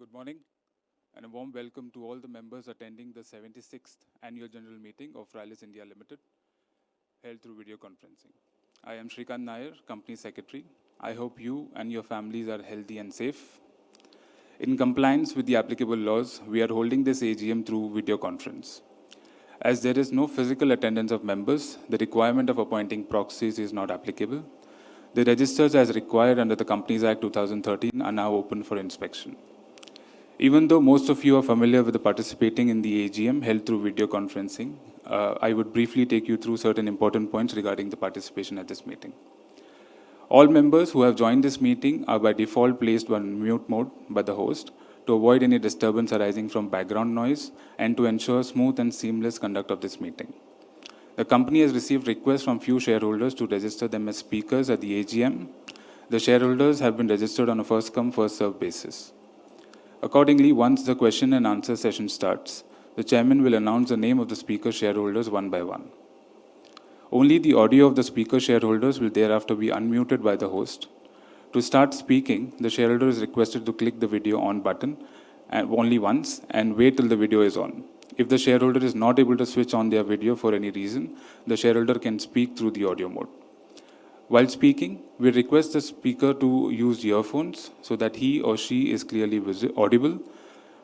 Good morning and a warm welcome to all the members attending the 76th Annual General Meeting of Rallis India Limited, held through video conferencing. I am Shrikant Nair, Company Secretary. I hope you and your families are healthy and safe. In compliance with the applicable laws, we are holding this AGM through video conference. As there is no physical attendance of members, the requirement of appointing proxies is not applicable. The registers as required under the Companies Act 2013 are now open for inspection. Even though most of you are familiar with the participating in the AGM held through video conferencing, I would briefly take you through certain important points regarding the participation at this meeting. All members who have joined this meeting are by default placed on mute mode by the host to avoid any disturbance arising from background noise and to ensure smooth and seamless conduct of this meeting. The company has received requests from few shareholders to register them as speakers at the AGM. The shareholders have been registered on a first-come, first-served basis. Accordingly, once the question and answer session starts, the chairman will announce the name of the speaker shareholders one by one. Only the audio of the speaker shareholders will thereafter be unmuted by the host. To start speaking, the shareholder is requested to click the video on button only once and wait till the video is on. If the shareholder is not able to switch on their video for any reason, the shareholder can speak through the audio mode. While speaking, we request the speaker to use earphones so that he or she is clearly audible,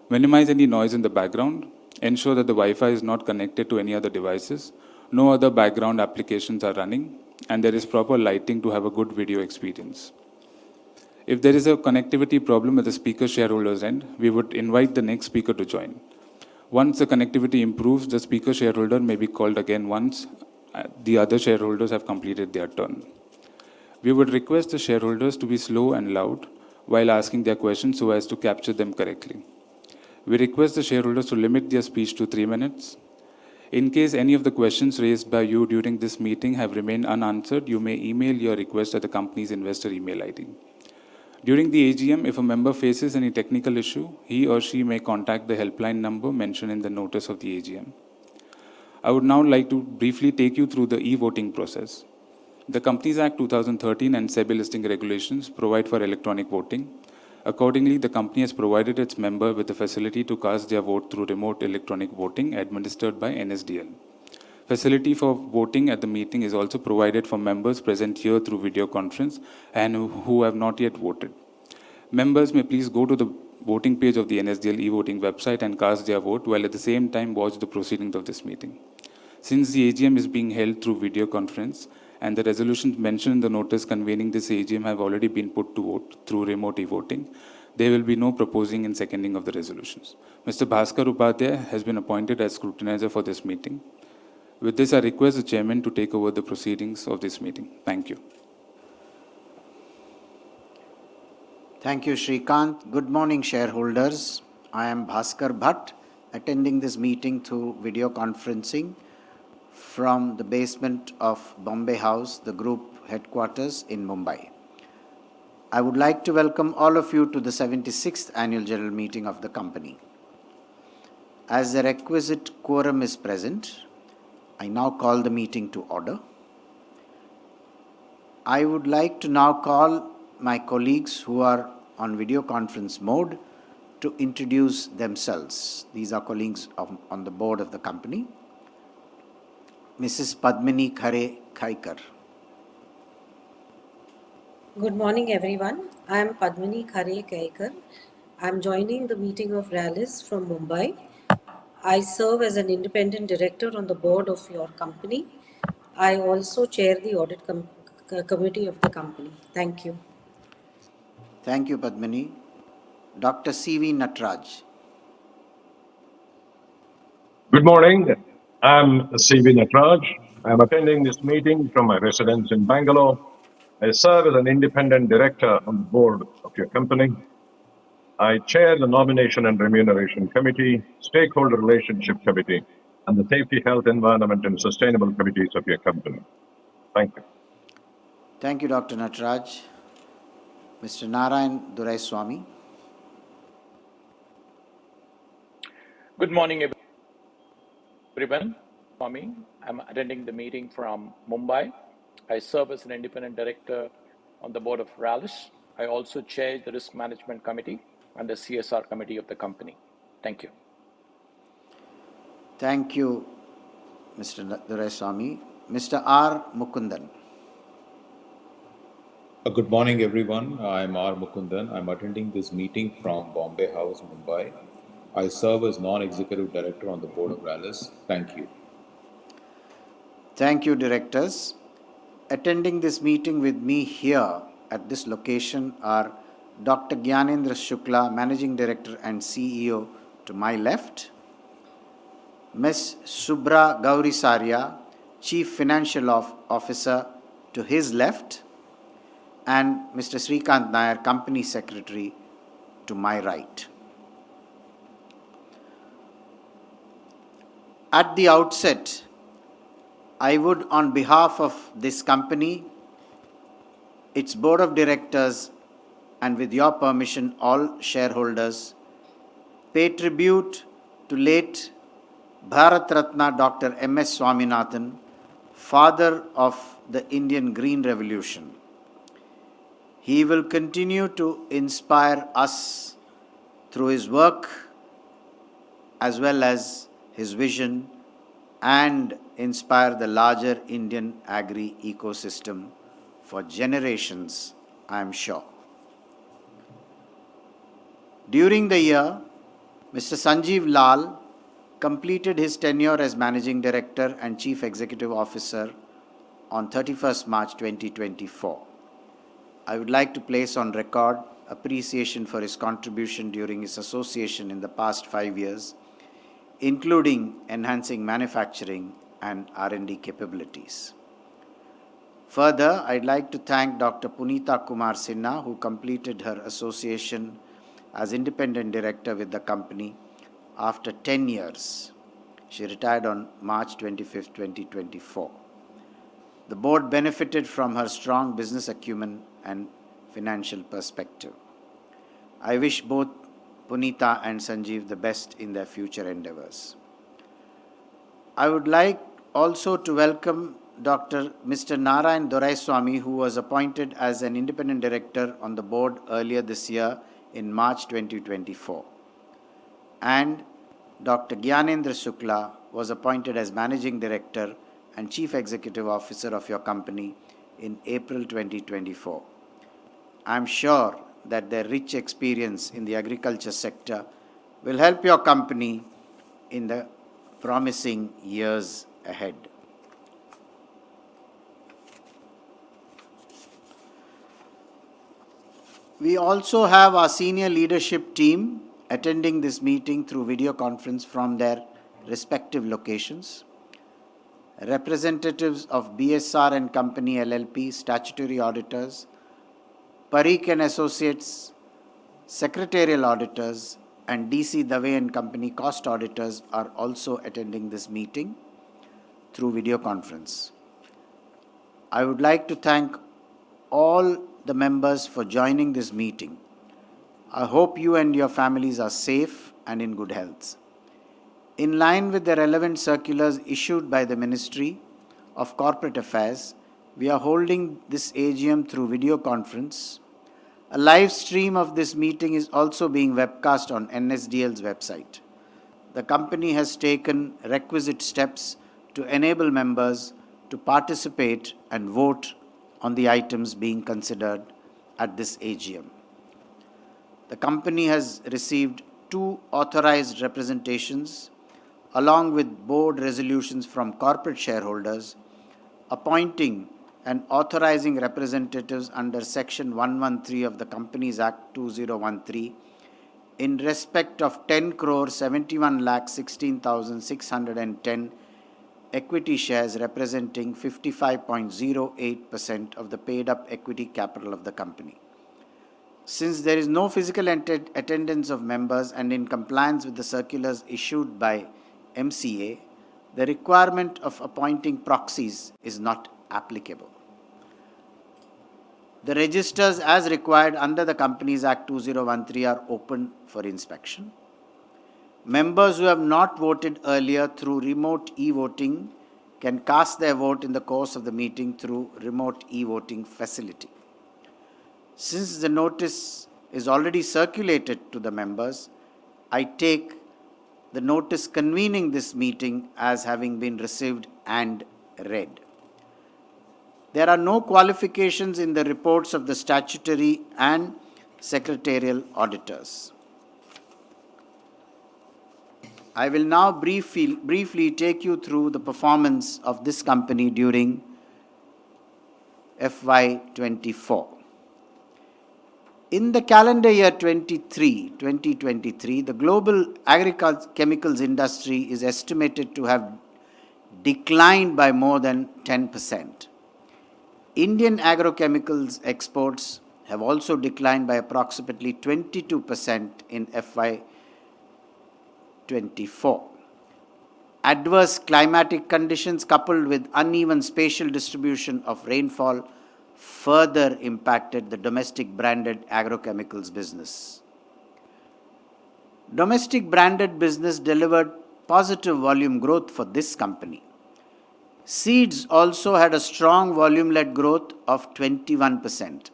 minimize any noise in the background, ensure that the Wi-Fi is not connected to any other devices, no other background applications are running, and there is proper lighting to have a good video experience. If there is a connectivity problem at the speaker shareholder's end, we would invite the next speaker to join. Once the connectivity improves, the speaker shareholder may be called again once the other shareholders have completed their turn. We would request the shareholders to be slow and loud while asking their questions so as to capture them correctly. We request the shareholders to limit their speech to 3 minutes. In case any of the questions raised by you during this meeting have remained unanswered, you may email your request at the company's investor email ID. During the AGM, if a member faces any technical issue, he or she may contact the helpline number mentioned in the notice of the AGM. I would now like to briefly take you through the e-voting process. The Companies Act 2013 and SEBI listing regulations provide for electronic voting. Accordingly, the company has provided its member with the facility to cast their vote through remote electronic voting administered by NSDL. Facility for voting at the meeting is also provided for members present here through video conference and who have not yet voted. Members may please go to the voting page of the NSDL e-voting website and cast their vote while at the same time watch the proceedings of this meeting. Since the AGM is being held through video conference, and the resolutions mentioned in the notice convening this AGM have already been put to vote through remote e-voting, there will be no proposing and seconding of the resolutions. Mr. Bhaskar Upadhyay has been appointed as scrutinizer for this meeting. With this, I request the chairman to take over the proceedings of this meeting. Thank you. Thank you, Shrikant. Good morning, shareholders. I am Bhaskar Bhatt, attending this meeting through video conferencing from the basement of Bombay House, the group headquarters in Mumbai. I would like to welcome all of you to the 76th Annual General Meeting of the company. As the requisite quorum is present, I now call the meeting to order. I would like to now call my colleagues who are on video conference mode to introduce themselves. These are colleagues on the board of the company. Mrs. Padmini Khare Kaikar. Good morning, everyone. I am Padmini Khare Kaikar. I am joining the meeting of Rallis from Mumbai. I serve as an independent director on the board of your company. I also chair the audit committee of the company. Thank you. Thank you, Padmini. Dr. C.V. Natraj. Good morning. I'm C.V. Natraj. I'm attending this meeting from my residence in Bangalore. I serve as an independent director on the board of your company. I chair the Nomination and Remuneration Committee, Stakeholder Relationship Committee, and the Safety, Health, Environment, and Sustainable Committees of your company. Thank you. Thank you, Dr. Natraj. Mr. Narayan Duraiswamy. Good morning, everyone. I'm attending the meeting from Mumbai. I serve as an independent director on the board of Rallis. I also chair the Risk Management Committee. and the CSR committee of the company. Thank you. Thank you, Mr. Doraiswamy. Mr. R. Mukundan. Good morning, everyone. I'm R. Mukundan. I'm attending this meeting from Bombay House, Mumbai. I serve as non-executive director on the board of Rallis. Thank you. Thank you, directors. Attending this meeting with me here at this location are Dr. Gyanendra Shukla, Managing Director and CEO to my left, Ms. Subra Gaurisaria, Chief Financial Officer to his left, and Mr. Srikant Nair, Company Secretary to my right. At the outset, I would, on behalf of this company, its board of directors, and with your permission, all shareholders, pay tribute to late Bharat Ratna Dr. M.S. Swaminathan, father of the Indian Green Revolution. He will continue to inspire us through his work as well as his vision and inspire the larger Indian agri ecosystem for generations, I am sure. During the year, Mr. Sanjeev Lal completed his tenure as Managing Director and Chief Executive Officer on 31st March 2024. I would like to place on record appreciation for his contribution during his association in the past 5 years, including enhancing manufacturing and R&D capabilities. Further, I'd like to thank Dr. Punita Kumar Sinha, who completed her association as independent director with the company after 10 years. She retired on March 25, 2024. The board benefited from her strong business acumen and financial perspective. I wish both Punita and Sanjeev the best in their future endeavors. I would like also to welcome Mr. Narayan Doraiswamy, who was appointed as an independent director on the board earlier this year in March 2024. And Dr. Gyanendra Shukla was appointed as Managing Director and Chief Executive Officer of your company in April 2024. I am sure that their rich experience in the agriculture sector will help your company in the promising years ahead. We also have our senior leadership team attending this meeting through video conference from their respective locations. Representatives of BSR and Company LLP, statutory auditors, Parikh and Associates, secretarial auditors, and DC Dave and Company cost auditors are also attending this meeting through video conference. I would like to thank all the members for joining this meeting. I hope you and your families are safe and in good health. In line with the relevant circulars issued by the Ministry of Corporate Affairs, we are holding this AGM through video conference. A live stream of this meeting is also being webcast on NSDL's website. The company has taken requisite steps to enable members to participate and vote on the items being considered at this AGM. The company has received 2 authorized representations along with board resolutions from corporate shareholders appointing and authorizing representatives under Section 113 of the Companies Act 2013 in respect of 10,71,16,610 equity shares representing 55.08% of the paid-up equity capital of the company. Since there is no physical attendance of members and in compliance with the circulars issued by MCA, the requirement of appointing proxies is not applicable. The registers as required under the Companies Act 2013 are open for inspection. Members who have not voted earlier through remote e-voting can cast their vote in the course of the meeting through remote e-voting facility. Since the notice is already circulated to the members, I take the notice convening this meeting as having been received and read. There are no qualifications in the reports of the statutory and secretarial auditors. I will now briefly take you through the performance of this company during FY24. In the calendar year 2023, the global agrochemicals industry is estimated to have declined by more than 10%. Indian agrochemicals exports have also declined by approximately 22% in FY24. Adverse climatic conditions coupled with uneven spatial distribution of rainfall further impacted the domestic branded agrochemicals business. Domestic branded business delivered positive volume growth for this company. Seeds also had a strong volume-led growth of 21%.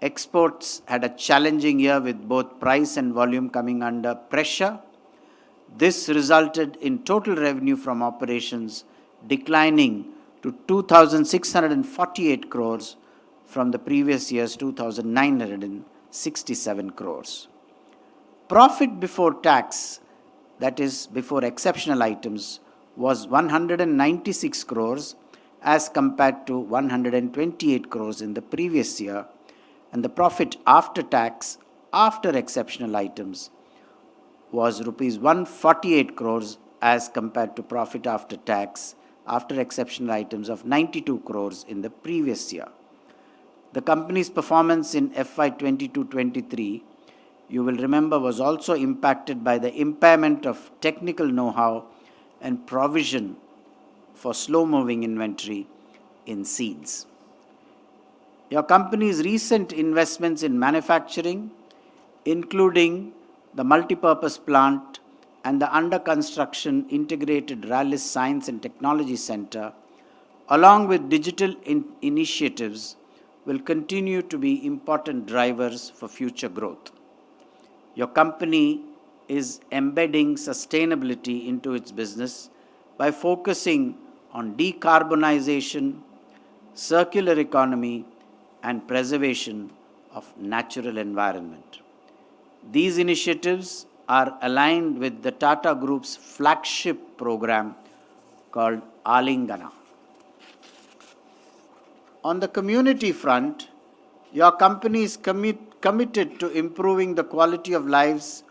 Exports had a challenging year with both price and volume coming under pressure. This resulted in total revenue from operations declining to 2,648 crores from the previous year's 2,967 crores. Profit before tax, that is before exceptional items, was 196 crores as compared to 128 crores in the previous year, and the profit after tax after exceptional items was rupees 148 crores as compared to profit after tax after exceptional items of 92 crores in the previous year. The company's performance in FY 22-23, you will remember, was also impacted by the impairment of technical know-how and provision for slow-moving inventory in seeds. Your company's recent investments in manufacturing, including the multipurpose plant and the under construction integrated Rallis Science and Technology Center, along with digital initiatives, will continue to be important drivers for future growth. Your company is embedding sustainability into its business by focusing on decarbonization, circular economy, and preservation of natural environment. These initiatives are aligned with the Tata Group's flagship program called Alingana. On the community front, your company is committed to improving the quality of lives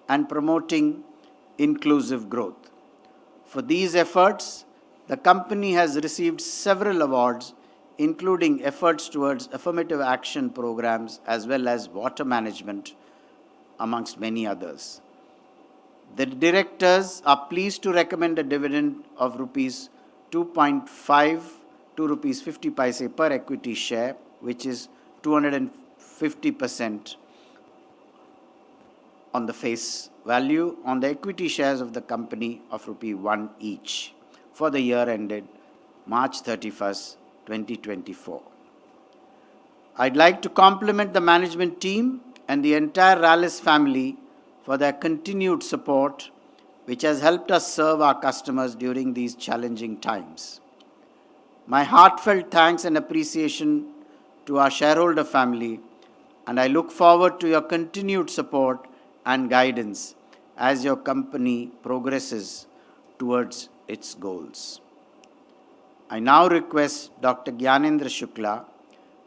and promoting inclusive growth. For these efforts, the company has received several awards, including efforts towards affirmative action programs as well as water management, amongst many others. The directors are pleased to recommend a dividend of rupees 2.5 to rupees 50 paise per equity share, which is 250% on the face value on the equity shares of the company of rupee 1 each for the year ended March 31st, 2024. I'd like to compliment the management team and the entire Rallis family for their continued support, which has helped us serve our customers during these challenging times. My heartfelt thanks and appreciation to our shareholder family, and I look forward to your continued support and guidance as your company progresses towards its goals. I now request Dr. Gyanendra Shukla,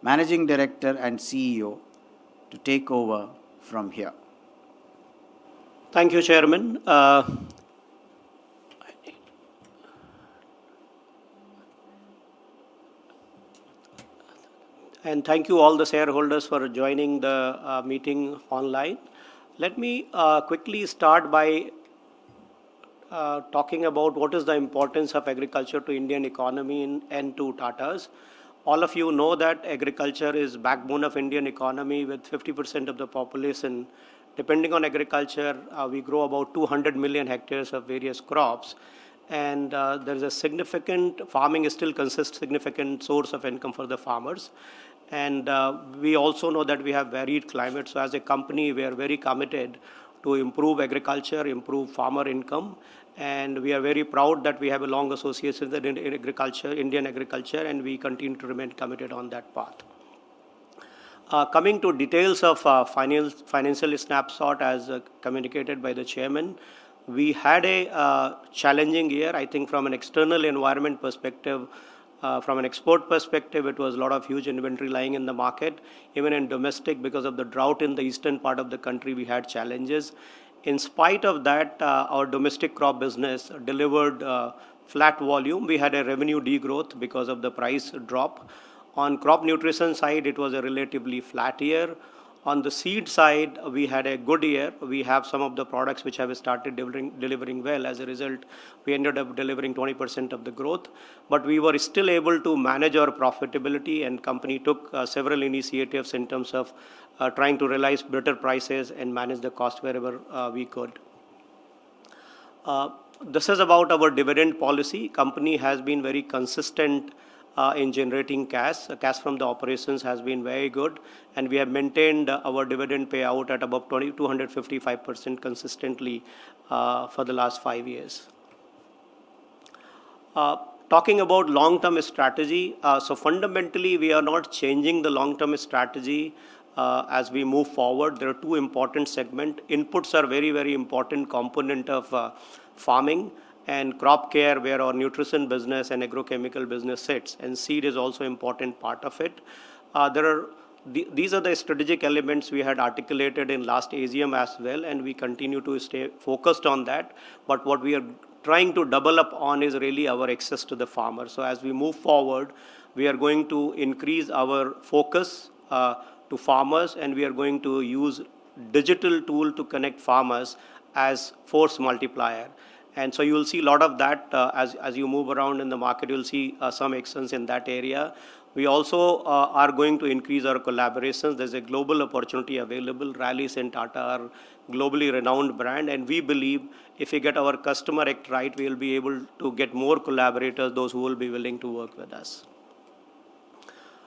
Managing Director and CEO, to take over from here. Thank you, Chairman. And thank you all the shareholders for joining the meeting online. Let me quickly start by talking about what is the importance of agriculture to Indian economy and to Tatas. All of you know that agriculture is backbone of Indian economy with 50% of the population. Depending on agriculture, we grow about 200 million hectares of various crops. And there is a significant, farming still consists significant source of income for the farmers. And we also know that we have varied climate. So as a company, we are very committed to improve agriculture, improve farmer income. And we are very proud that we have a long association with agriculture, Indian agriculture, and we continue to remain committed on that path. Coming to details of financial snapshot as communicated by the chairman, we had a challenging year. I think from an external environment perspective, from an export perspective, it was a lot of huge inventory lying in the market. Even in domestic, because of the drought in the eastern part of the country, we had challenges. In spite of that, our domestic crop business delivered flat volume. We had a revenue degrowth because of the price drop. On crop nutrition side, it was a relatively flat year. On the seed side, we had a good year. We have some of the products which have started delivering well. As a result, we ended up delivering 20% of the growth. But we were still able to manage our profitability, and company took several initiatives in terms of trying to realize better prices and manage the cost wherever we could. This is about our dividend policy. Company has been very consistent in generating cash. Cash from the operations has been very good, and we have maintained our dividend payout at about 255% consistently for the last 5 years. Talking about long-term strategy, so fundamentally we are not changing the long-term strategy as we move forward. There are two important segments. Inputs are very, very important component of farming, and crop care, where our nutrition business and agrochemical business sits, and seed is also important part of it. These are the strategic elements we had articulated in last AGM as well, and we continue to stay focused on that. But what we are trying to double up on is really our access to the farmer. So as we move forward, we are going to increase our focus to farmers, and we are going to use digital tool to connect farmers as force multiplier. And so you will see a lot of that as you move around in the market. You'll see some actions in that area. We also are going to increase our collaborations. There's a global opportunity available. Rallis and Tata are globally renowned brand, and we believe if we get our customer act right, we will be able to get more collaborators, those who will be willing to work with us.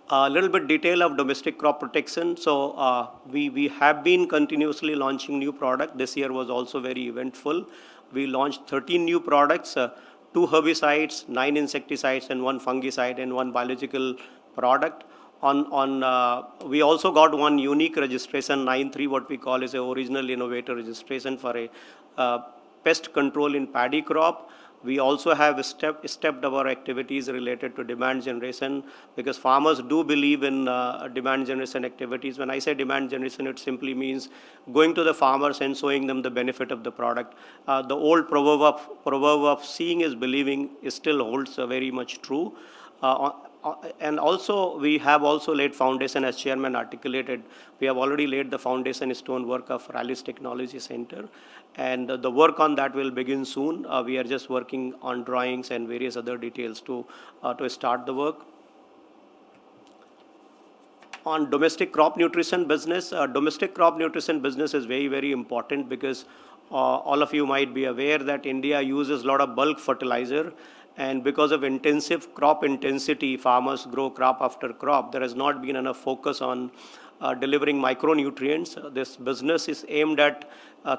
A little bit detail of domestic crop protection. So we have been continuously launching new product. This year was also very eventful. We launched 13 new products, 2 herbicides, 9 insecticides, and 1 fungicide, and 1 biological product. We also got 1 unique registration, 93, what we call is a original innovator registration for a pest control in paddy crop. We also have stepped our activities related to demand generation, because farmers do believe in demand generation activities. When I say demand generation, it simply means going to the farmers and showing them the benefit of the product. The old proverb of seeing is believing still holds very much true. And also, we have also laid foundation, as chairman articulated. We have already laid the foundation stone work of Rallis Technology Center, and the work on that will begin soon. We are just working on drawings and various other details to start the work. On domestic crop nutrition business, domestic crop nutrition business is very, very important, because all of you might be aware that India uses a lot of bulk fertilizer. And because of intensive crop intensity, farmers grow crop after crop. There has not been enough focus on delivering micronutrients. This business is aimed at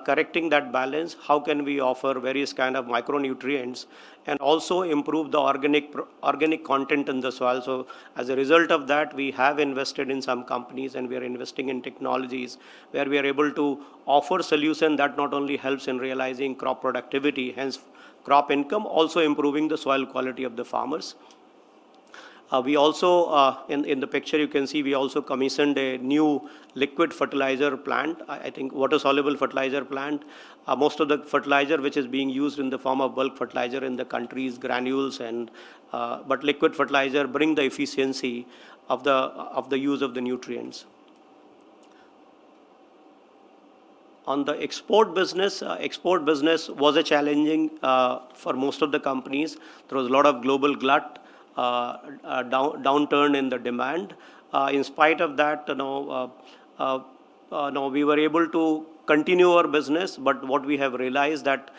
correcting that balance. How can we offer various kind of micronutrients and also improve the organic content in the soil? So as a result of that, we have invested in some companies, and we are investing in technologies where we are able to offer solution that not only helps in realizing crop productivity, hence crop income, also improving the soil quality of the farmers. We also, in the picture you can see, we also commissioned a new liquid fertilizer plant, I think water-soluble fertilizer plant. Most of the fertilizer which is being used in the form of bulk fertilizer in the country is granules, but liquid fertilizer bring the efficiency of the use of the nutrients. On the export business was a challenging for most of the companies. There was a lot of global glut, downturn in the demand. In spite of that, we were able to continue our business, but what we have realized that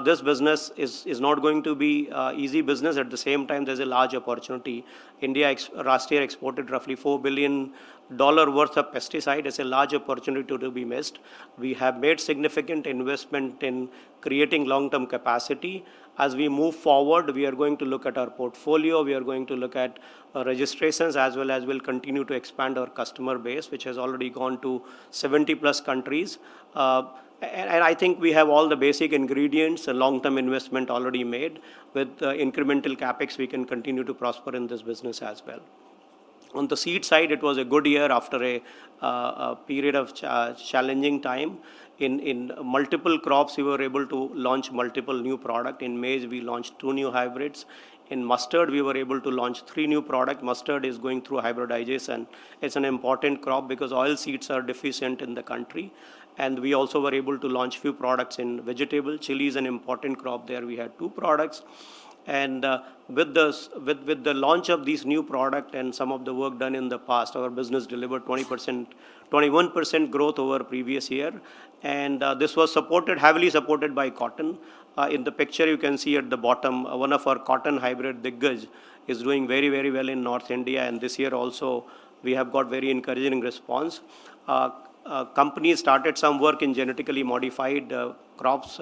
this business is not going to be easy business. At the same time, there's a large opportunity. India last year exported roughly $4 billion worth of pesticide. It's a large opportunity to be missed. We have made significant investment in creating long-term capacity. As we move forward, we are going to look at our portfolio. We are going to look at registrations, as well as we'll continue to expand our customer base, which has already gone to 70 plus countries. And I think we have all the basic ingredients and long-term investment already made. With incremental capex, we can continue to prosper in this business as well. On the seed side, it was a good year after a period of challenging time. In multiple crops, we were able to launch multiple new products. In maize, we launched 2 new hybrids. In mustard, we were able to launch 3 new products. Mustard is going through hybridization. It's an important crop because oil seeds are deficient in the country. And we also were able to launch few products in vegetable. Chili is an important crop there. We had 2 products. And with the launch of these new products and some of the work done in the past, our business delivered 21% growth over previous year. And this was heavily supported by cotton. In the picture, you can see at the bottom, one of our cotton hybrid, Diggaz, is doing very, very well in North India. And this year also, we have got very encouraging response. Companies started some work in genetically modified crops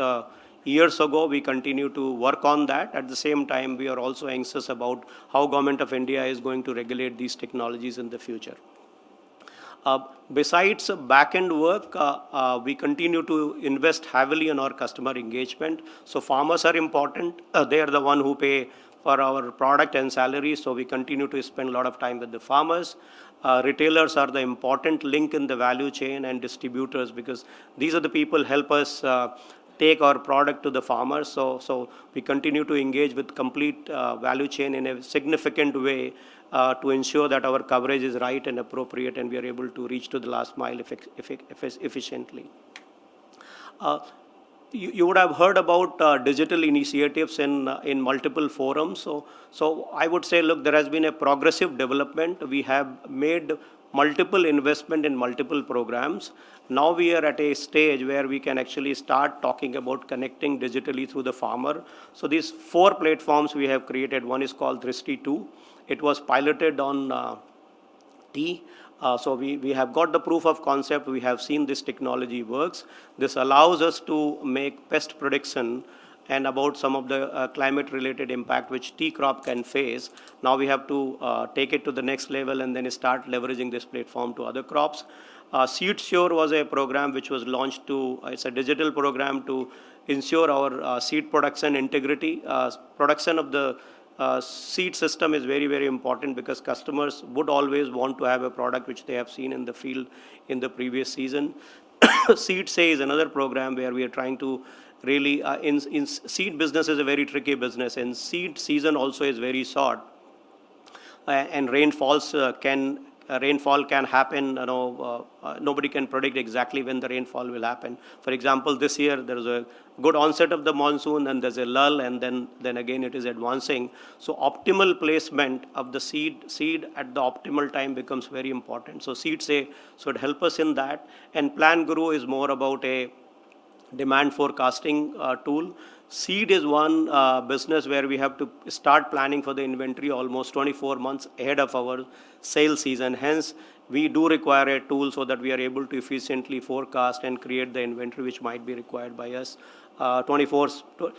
years ago. We continue to work on that. At the same time, we are also anxious about how Government of India is going to regulate these technologies in the future. Besides back-end work, we continue to invest heavily in our customer engagement. So farmers are important. They are the one who pay for our product and salary. So we continue to spend a lot of time with the farmers. Retailers are the important link in the value chain, and distributors, because these are the people help us take our product to the farmers. So we continue to engage with complete value chain in a significant way to ensure that our coverage is right and appropriate, and we are able to reach to the last mile efficiently. You would have heard about digital initiatives in multiple forums. So I would say, look, there has been a progressive development. We have made multiple investment in multiple programs. Now we are at a stage where we can actually start talking about connecting digitally through the farmer. So these 4 platforms we have created. One is called Drishti 2. It was piloted on tea. So we have got the proof of concept. We have seen this technology works. This allows us to make pest prediction and about some of the climate-related impact which tea crop can face. Now we have to take it to the next level and then start leveraging this platform to other crops. Seed Sure was a program which was launched it's a digital program to ensure our seed production integrity. Production of the seed system is very, very important because customers would always want to have a product which they have seen in the field in the previous season. Seed Say is another program where we are trying to really, in seed business is a very tricky business, and seed season also is very short, and rainfall can happen. Nobody can predict exactly when the rainfall will happen. For example, this year there is a good onset of the monsoon, and there's a lull, and then again it is advancing. So optimal placement of the seed at the optimal time becomes very important. So Seed Say should help us in that. And Plan Guru is more about a demand forecasting tool. Seed is one business where we have to start planning for the inventory almost 24 months ahead of our sale season. Hence, we do require a tool so that we are able to efficiently forecast and create the inventory which might be required by us. 24.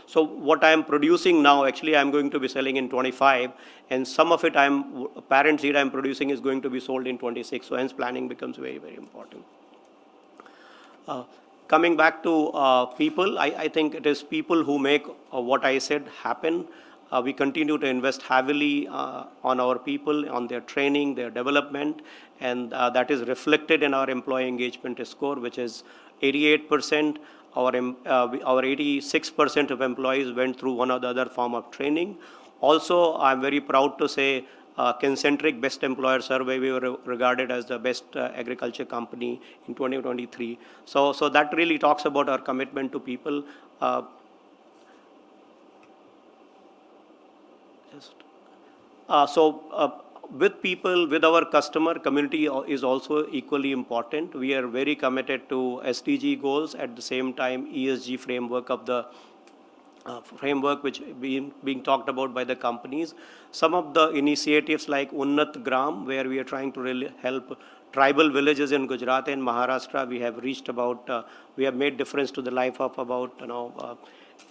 So what I am producing now, actually I am going to be selling in 25, and some of it parent seed I am producing is going to be sold in 26. So hence planning becomes very, very important. Coming back to people, I think it is people who make what I said happen. We continue to invest heavily on our people, on their training, their development, and that is reflected in our employee engagement score, which is 88%. Our 86% of employees went through one or the other form of training. Also, I'm very proud to say, Concentric Best Employer Survey, we were regarded as the best agriculture company in 2023. So that really talks about our commitment to people. with people, with our customer, community is also equally important. We are very committed to SDG goals, at the same time ESG framework of the framework which being talked about by the companies. Some of the initiatives like Unnat Gram, where we are trying to really help tribal villages in Gujarat and Maharashtra, we have reached about, we have made difference to the life of about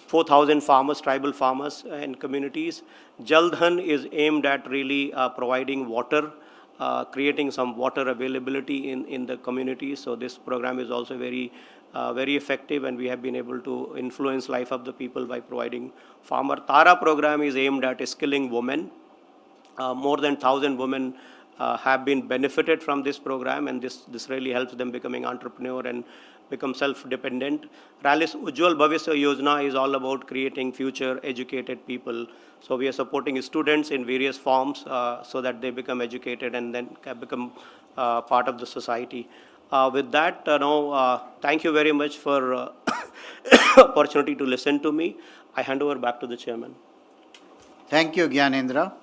4,000 farmers, tribal farmers and communities. Jaldhan is aimed at really providing water, creating some water availability in the community. So this program is also very effective, and we have been able to influence life of the people by providing farmer. Tara program is aimed at skilling women. More than 1,000 women have been benefited from this program, and this really helps them becoming entrepreneur and become self-dependent. Rallis Ujjwal Bhavishya Yojana is all about creating future educated people. So we are supporting students in various forms so that they become educated and then can become part of the society. With that, thank you very much for opportunity to listen to me. I hand over back to the chairman. Thank you, Gyanendra.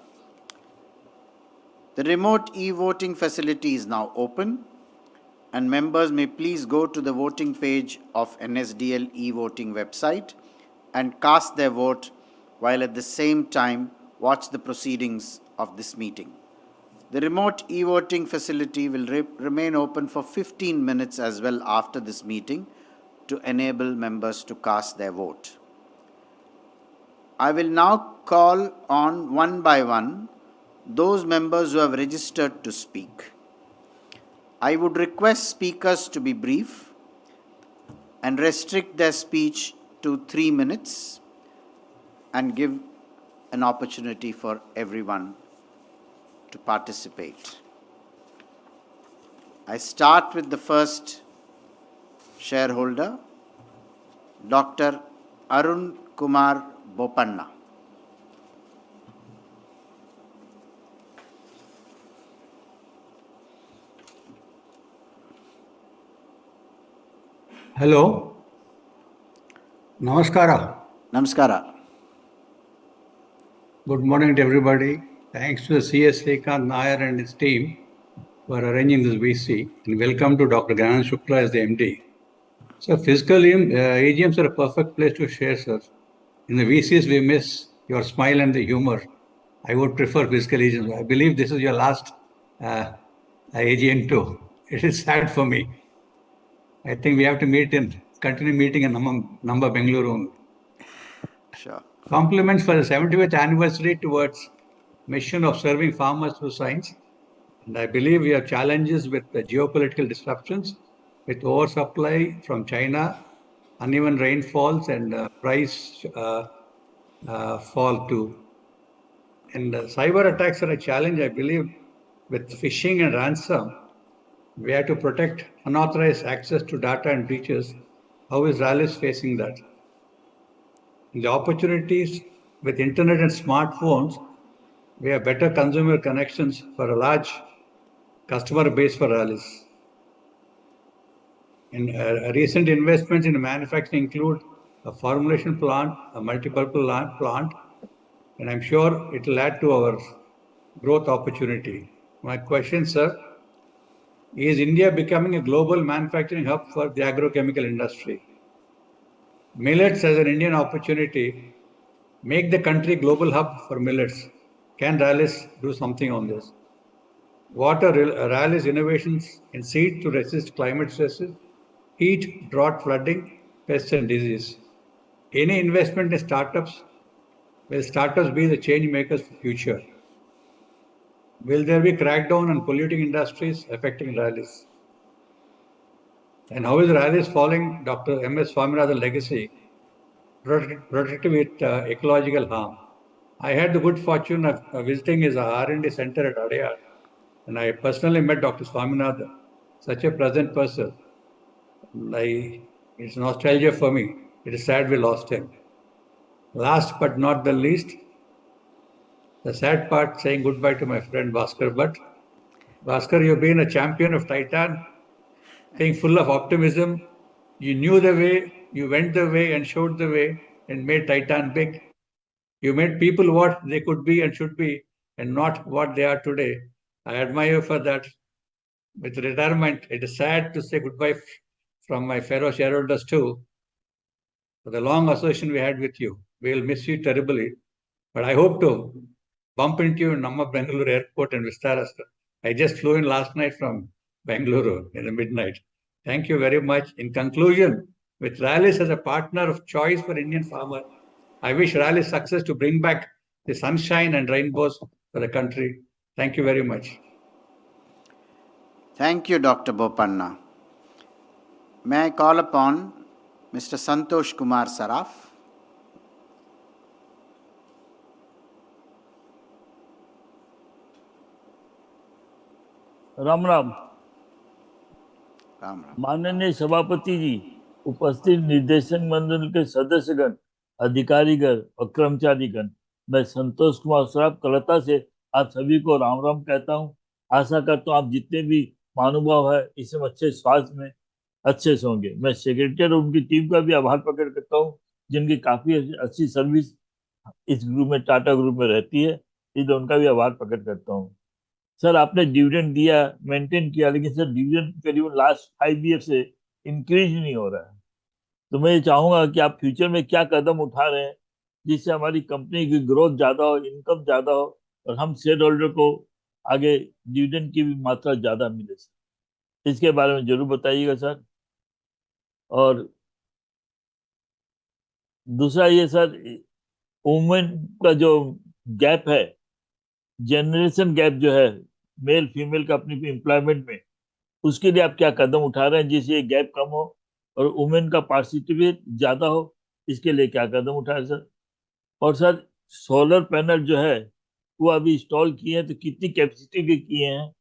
The remote e-voting facility is now open, and members may please go to the voting page of NSDL e-voting website and cast their vote, while at the same time watch the proceedings of this meeting. The remote e-voting facility will remain open for 15 minutes as well after this meeting to enable members to cast their vote. I will now call on one by one those members who have registered to speak. I would request speakers to be brief and restrict their speech to 3 minutes and give an opportunity for everyone to participate. I start with the first shareholder, Dr. Arun Kumar Bopanna. Hello. Namaskara. Namaskara. Good morning to everybody. Thanks to the CS Srikanth Nair and his team for arranging this VC, and welcome to Dr. Ganan Shukla as the MD. So physical AGMs are a perfect place to share, sir. In the VCs, we miss your smile and the humor. I would prefer physical AGMs. I believe this is your last AGM too. It is sad for me. I think we have to continue meeting in Namba Bengaluru. Sure. Compliments for the 75th anniversary towards mission of serving farmers through science. And I believe we have challenges with the geopolitical disruptions, with oversupply from China, uneven rainfalls, and price fall too. And cyber attacks are a challenge, I believe, with phishing and ransom. We have to protect unauthorized access to data and breaches. How is Rallis facing that? The opportunities with internet and smartphones, we have better consumer connections for a large customer base for Rallis. And recent investments in manufacturing include a formulation plant, a multipurpose plant, and I'm sure it will add to our growth opportunity. My question, sir, is India becoming a global manufacturing hub for the agrochemical industry? Millets as an Indian opportunity, make the country global hub for millets. Can Rallis do something on this? What are Rallis innovations in seed to resist climate stresses, heat, drought, flooding, pests and disease? Any investment in startups, will startups be the change makers for future? Will there be crackdown on polluting industries affecting Rallis? And how is Rallis following Dr. M.S. Swaminathan's legacy, protected with ecological harm? I had the good fortune of visiting his R&D center at Adyar, and I personally met Dr. Swaminathan, such a pleasant person. It's nostalgia for me. It is sad we lost him. Last but not the least, the sad part, saying goodbye to my friend Bhaskar Bhatt. Bhaskar, you've been a champion of Titan, being full of optimism. You knew the way, you went the way and showed the way and made Titan big. You made people what they could be and should be, and not what they are today. I admire you for that. With retirement, it is sad to say goodbye from my fellow shareholders too, for the long association we had with you. We will miss you terribly, but I hope to bump into you in Namma Bengaluru Airport and Vistara. I just flew in last night from Bengaluru in the midnight. Thank you very much. In conclusion, with Rallis as a partner of choice for Indian farmer, I wish Rallis success to bring back the sunshine and rainbows for the country. Thank you very much. Thank you, Dr. Bopanna. May I call upon Mr. Santosh Kumar Saraf? Ram Ram. Ram Ram. माननीय सभापति जी, उपस्थित निर्देशक मंडल के सदस्यगण, अधिकारीगण और कर्मचारीगण, मैं संतोष कुमार सराफ कलकत्ता से आप सभी को राम राम कहता हूं। आशा करता हूं आप जितने भी महानुभाव है इस समय अच्छे स्वास्थ्य में अच्छे से होंगे। मैं सेक्रेटरी और उनकी टीम का भी आभार प्रकट करता हूं, जिनकी काफी अच्छी सर्विस इस ग्रुप में, टाटा ग्रुप में रहती है, इसलिए उनका भी आभार प्रकट करता हूँ। सर, आपने डिविडेंड दिया, मेंटेन किया, लेकिन सर डिविडेंड करीबन लास्ट 5 ईयर से इंक्रीज नहीं हो रहा है। तो मैं ये चाहूंगा कि आप फ्यूचर में क्या कदम उठा रहे हैं जिससे हमारी कंपनी की ग्रोथ ज्यादा हो, इनकम ज्यादा हो और हम शेयर होल्डर को आगे डिविडेंड की भी मात्रा ज्यादा मिले सर। इसके बारे में जरूर बताइएगा सर। और दूसरा ये सर, वुमेन का जो गैप है, जनरेशन गैप जो है मेल फीमेल का अपनी एम्प्लॉयमेंट में, उसके लिए आप क्या कदम उठा रहे हैं जिससे ये गैप कम हो और वुमेन का पार्टिसिपेट ज्यादा हो, इसके लिए क्या कदम उठाए सर। और सर, सोलर पैनल जो है वो अभी इंस्टॉल किए हैं तो कितनी कैपेसिटी के किए हैं?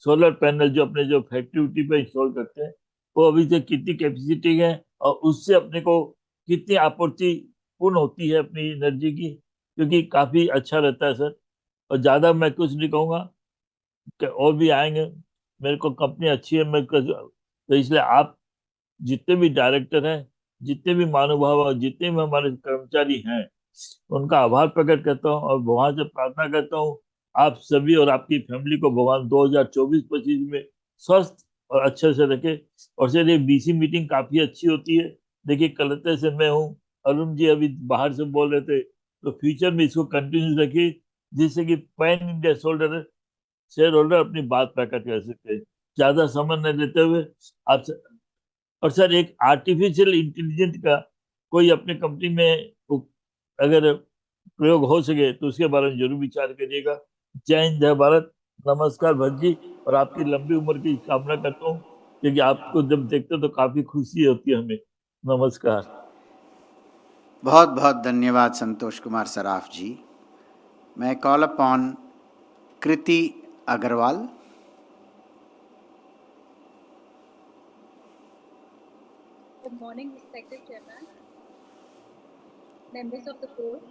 सोलर पैनल जो अपने जो फैक्ट्री पे इंस्टॉल करते हैं वो अभी से कितनी कैपेसिटी है और उससे अपने को कितनी आपूर्ति पूर्ण होती है अपनी एनर्जी की, क्योंकि काफी अच्छा रहता है सर। और ज्यादा मैं कुछ नहीं कहूंगा कि और भी आएंगे, मेरे को कंपनी अच्छी है, तो इसलिए आप जितने भी डायरेक्टर हैं, जितने भी महानुभाव और जितने भी हमारे कर्मचारी हैं, उनका आभार प्रकट करता हूँ और भगवान से प्रार्थना करता हूँ आप सभी और आपकी फैमिली को भगवान 2024-25 में स्वस्थ और अच्छे से रखे। और सर, ये बीसी मीटिंग काफी अच्छी होती है। देखिए, कलकत्ते से मैं हूँ, अरुण जी अभी बाहर से बोल रहे थे, तो फ्यूचर में इसको कंटिन्यू रखिए जिससे कि पैन इंडिया शेयर होल्डर अपनी बात प्रकट कर सकते हैं। ज्यादा समय न लेते हुए आप और सर, एक आर्टिफिशियल इंटेलिजेंस का कोई अपने कंपनी में अगर प्रयोग हो सके तो उसके बारे में जरूर विचार करिएगा। जय हिंद, जय भारत। नमस्कार भट्ट जी, और आपकी लंबी उम्र की कामना करता हूँ, क्योंकि आपको जब देखते हो तो काफी खुशी होती है हमें। नमस्कार। बहुत बहुत धन्यवाद संतोष कुमार सराफ जी। मैं call upon Kriti Agarwal. Good morning, respected Chairman, members of the board,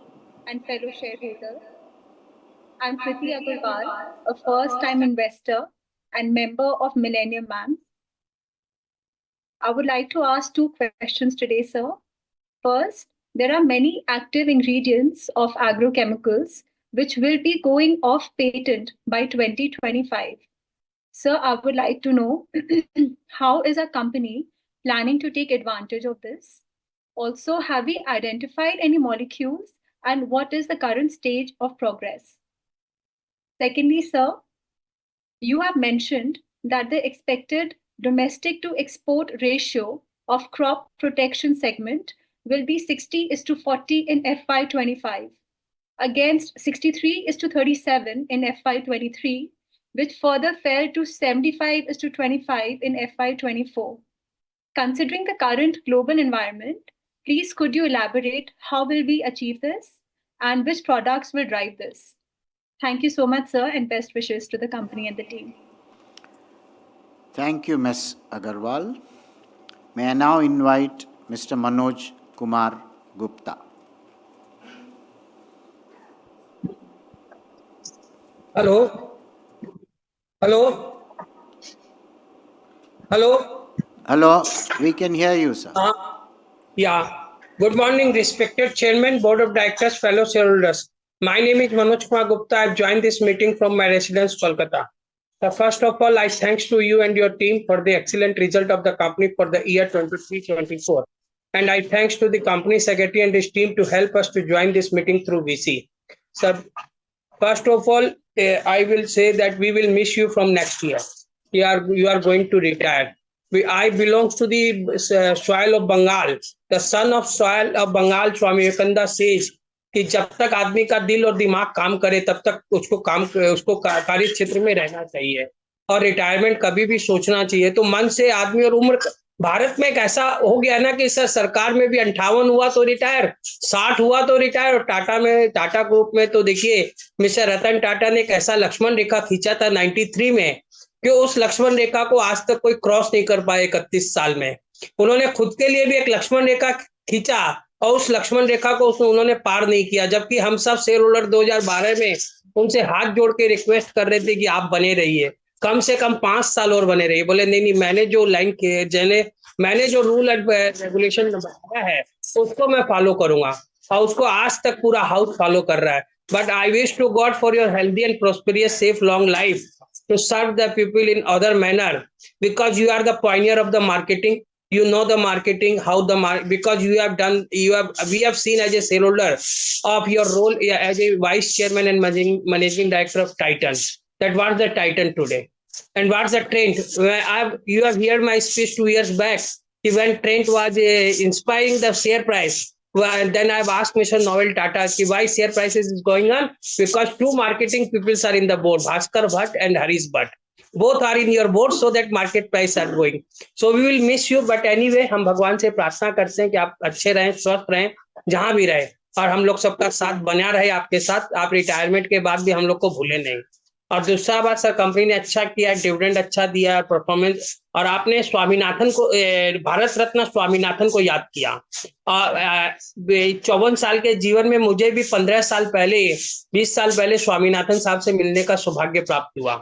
and fellow shareholders. I'm Kriti Agarwal, a first-time investor and member of Millennium MAMS. I would like to ask 2 questions today, sir. First, there are many active ingredients of agrochemicals which will be going off patent by 2025. Sir, I would like to know how is our company planning to take advantage of this? Also, have we identified any molecules and what is the current stage of progress? Secondly, sir, you have mentioned that the expected domestic to export ratio of crop protection segment will be 60:40 in FY25 against 63:37 in FY23, which further fell to 75:25 in FY24. Considering the current global environment, please could you elaborate how will we achieve this and which products will drive this? Thank you so much, sir, and best wishes to the company and the team. Thank you, Ms. Agarwal. May I now invite Mr. Manoj Kumar Gupta. Hello. Hello. Hello. Hello, we can hear you, sir. Yeah. Good morning, respected Chairman, Board of Directors, fellow shareholders. My name is Manoj Kumar Gupta. I've joined this meeting from my residence, Kolkata. First of all, I thanks to you and your team for the excellent result of the company for the year 23-24. And I thanks to the company secretary and his team to help us to join this meeting through VC. So, first of all, I will say that we will miss you from next year. You are going to retire. I belongs to the soil of Bengal. The son of soil of Bengal, Swami Vivekananda says कि जब तक आदमी का दिल और दिमाग काम करे तब तक उसको कार्य क्षेत्र में रहना चाहिए और रिटायरमेंट कभी भी सोचना चाहिए। तो मन से आदमी और उम्र भारत में एक ऐसा हो गया ना कि सर सरकार में भी 58 हुआ तो रिटायर, 60 हुआ तो रिटायर, और टाटा ग्रुप में तो देखिए मिस्टर रतन टाटा ने एक ऐसा लक्ष्मण रेखा खींचा था 93 में कि उस लक्ष्मण रेखा को आज तक कोई क्रॉस नहीं कर पाए 31 साल में। उन्होंने खुद के लिए भी एक लक्ष्मण रेखा खींचा और उस लक्ष्मण रेखा को उन्होंने पार नहीं किया, जबकि हम सब शेयर होल्डर 2012 में उनसे हाथ जोड़ के रिक्वेस्ट कर रहे थे कि आप बने रहिए, कम से कम 5 साल और बने रहिए। बोले नहीं, मैंने जो रूल एंड रेगुलेशन बनाया है उसको मैं फॉलो करूंगा, और उसको आज तक पूरा हाउस फॉलो कर रहा है। But I wish to God for your healthy and prosperous safe long life to serve the people in other manner, because you are the pioneer of the marketing. You know the marketing, how the because we have seen as a shareholder of your role as a vice chairman and managing director of Titan. That was the Titan today, and what's the trend? You have heard my speech 2 years back when trend was inspiring the share price. Well, then I've asked Mr. Noel Tata why share prices is going on, because two marketing people are in the board, Bhaskar Bhatt and Harish Bhatt. Both are in your board, so that market price are going. So we will miss you, but anyway, हम भगवान से प्रार्थना करते हैं कि आप अच्छे रहें, स्वस्थ रहें, जहां भी रहे, और हम लोग सबका साथ बना रहे आपके साथ। आप रिटायरमेंट के बाद भी हम लोग को भूले नहीं। और दूसरा बात, सर कंपनी ने अच्छा किया, डिविडेंड अच्छा दिया, परफॉर्मेंस, और आपने स्वामीनाथन को, भारत रत्न स्वामीनाथन को याद किया। 54 साल के जीवन में मुझे भी 15 साल पहले, 20 साल पहले स्वामीनाथन साहब से मिलने का सौभाग्य प्राप्त हुआ,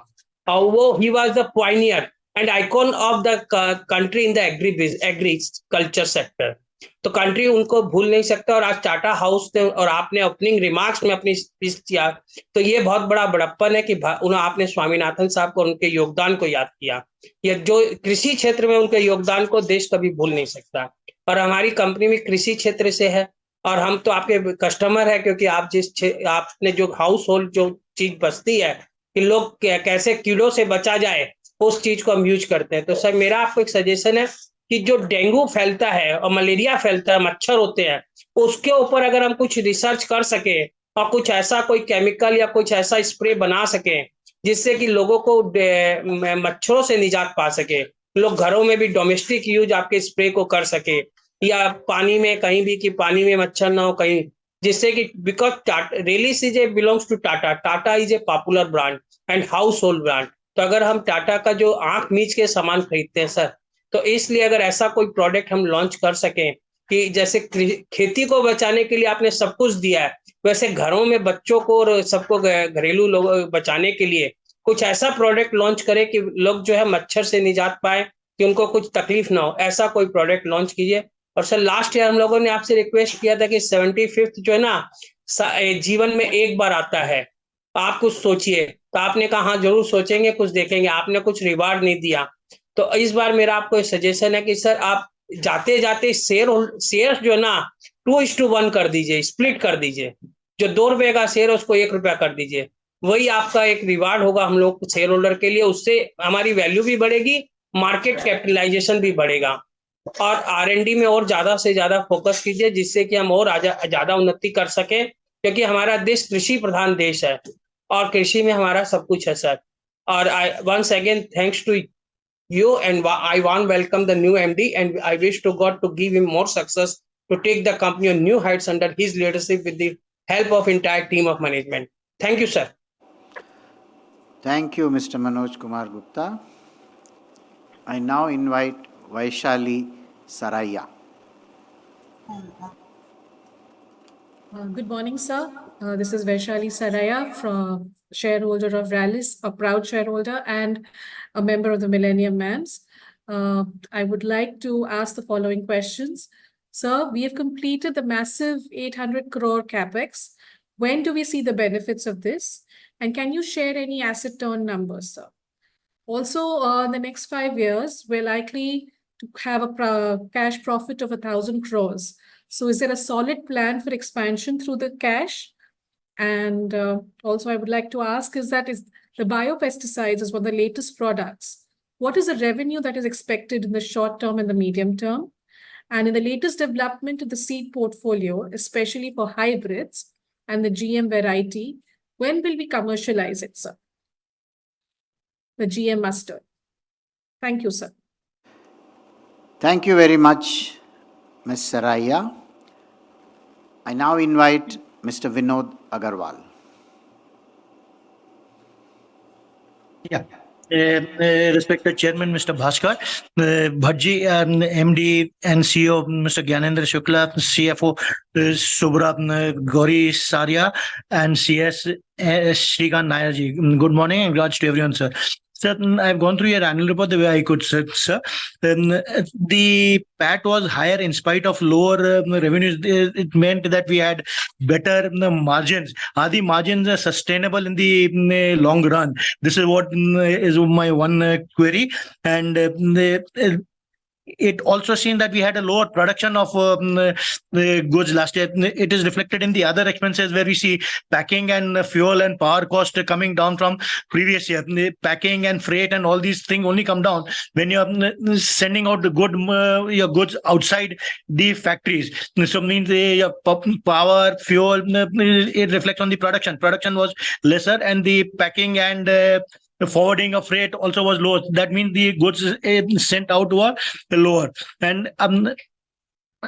और वो he was the Pioneer and icon of the country in the agriculture sector. तो कंट्री उनको भूल नहीं सकता। और आज टाटा हाउस ने, और आपने ओपनिंग रिमार्क्स में अपनी स्पीच किया, तो ये बहुत बड़ा बड़प्पन है कि आपने स्वामीनाथन साहब को, उनके योगदान को याद किया। ये जो कृषि क्षेत्र में उनके योगदान को देश कभी भूल नहीं सकता। और हमारी कंपनी भी कृषि क्षेत्र से है, और हम तो आपके कस्टमर है, क्योंकि आपने जो हाउस होल्ड जो चीज बचती है कि लोग कैसे कीड़ों से बचा जाए, उस चीज को हम यूज करते हैं। तो सर मेरा आपको एक सजेशन है कि जो डेंगू फैलता है और मलेरिया फैलता है, मच्छर होते हैं, उसके ऊपर अगर हम कुछ रिसर्च कर सके और कुछ ऐसा कोई केमिकल या कुछ ऐसा स्प्रे बना सके जिससे कि लोगों को मच्छरों से निजात पा सके, लोग घरों में भी डोमेस्टिक यूज आपके स्प्रे को कर सके, या पानी में कहीं भी कि पानी में मच्छर ना हो कहीं, जिससे कि because Rallis is a belongs to Tata is a popular brand and house hold brand. तो अगर हम टाटा का जो आंख मीच के सामान खरीदते हैं सर, तो इसलिए अगर ऐसा कोई प्रोडक्ट हम लॉन्च कर सकें कि जैसे खेती को बचाने के लिए आपने सब कुछ दिया है, वैसे घरों में बच्चों को और सबको घरेलू लोग बचाने के लिए कुछ ऐसा प्रोडक्ट लॉन्च करें कि लोग जो है मच्छर से निजात पाए, कि उनको कुछ तकलीफ ना हो, ऐसा कोई प्रोडक्ट लॉन्च कीजिए। और सर लास्ट ईयर हम लोगों ने आपसे रिक्वेस्ट किया था कि 75th जो है ना जीवन में एक बार आता है, आप कुछ सोचिए, तो आपने कहा हाँ जरूर सोचेंगे, कुछ देखेंगे, आपने कुछ रिवार्ड नहीं दिया। तो इस बार मेरा आपको सजेशन है कि सर आप जाते जाते शेयर जो ना 2:1 कर दीजिए, स्प्लिट कर दीजिए, जो 2 रुपए का शेयर उसको 1 रुपया कर दीजिए, वही आपका एक रिवार्ड होगा हम लोग शेयर होल्डर के लिए। उससे हमारी वैल्यू भी बढ़ेगी, मार्केट कैपिटलाइजेशन भी बढ़ेगा, और R&D में और ज्यादा से ज्यादा फोकस कीजिए, जिससे कि हम और ज्यादा उन्नति कर सके, क्योंकि हमारा देश कृषि प्रधान देश है और कृषि में हमारा सब कुछ है सर। और once again thanks to you, and I want welcome the new MD, and I wish to God to give him more success to take the company on new heights under his leadership with the help of entire team of management. Thank you, sir. Thank you, Mr. Manoj Kumar Gupta. I now invite Vaishali Saraiya. Good morning, sir. This is Vaishali Saraiya, from shareholder of Rallis, a proud shareholder and a member of the Millennium Mams. I would like to ask the following questions. Sir, we have completed the massive 800 crore capex. When do we see the benefits of this? And can you share any asset turn numbers, sir? Also, in the next 5 years, we're likely to have a cash profit of 1,000 crores. So is there a solid plan for expansion through the cash? And also, I would like to ask is the biopesticides is one of the latest products. What is the revenue that is expected in the short term and the medium term? And in the latest development of the seed portfolio, especially for hybrids and the GM variety, when will we commercialize it, sir? The GM mustard. Thank you, sir. Thank you very much, Ms. Saraiya. I now invite Mr. Vinod Agarwal. Yeah. Respected Chairman, Mr. Bhaskar, Bhadji, MD and CEO, Mr. Gyanendra Shukla, CFO, Subra Gauri Saria, and CS Shrikant Nairji. Good morning and congrats to everyone, sir. Sir, I've gone through your annual report the way I could, sir. The PAT was higher in spite of lower revenues. It meant that we had better margins. Are the margins sustainable in the long run? This is what is my one query. And it also seen that we had a lower production of goods last year. It is reflected in the other expenses where we see packing and fuel and power cost coming down from previous year. The packing and freight and all these things only come down when you're sending out your goods outside the factories. So means your power, fuel, it reflects on the production. Production was lesser and the packing and the forwarding of freight also was low. That means the goods sent out were lower. And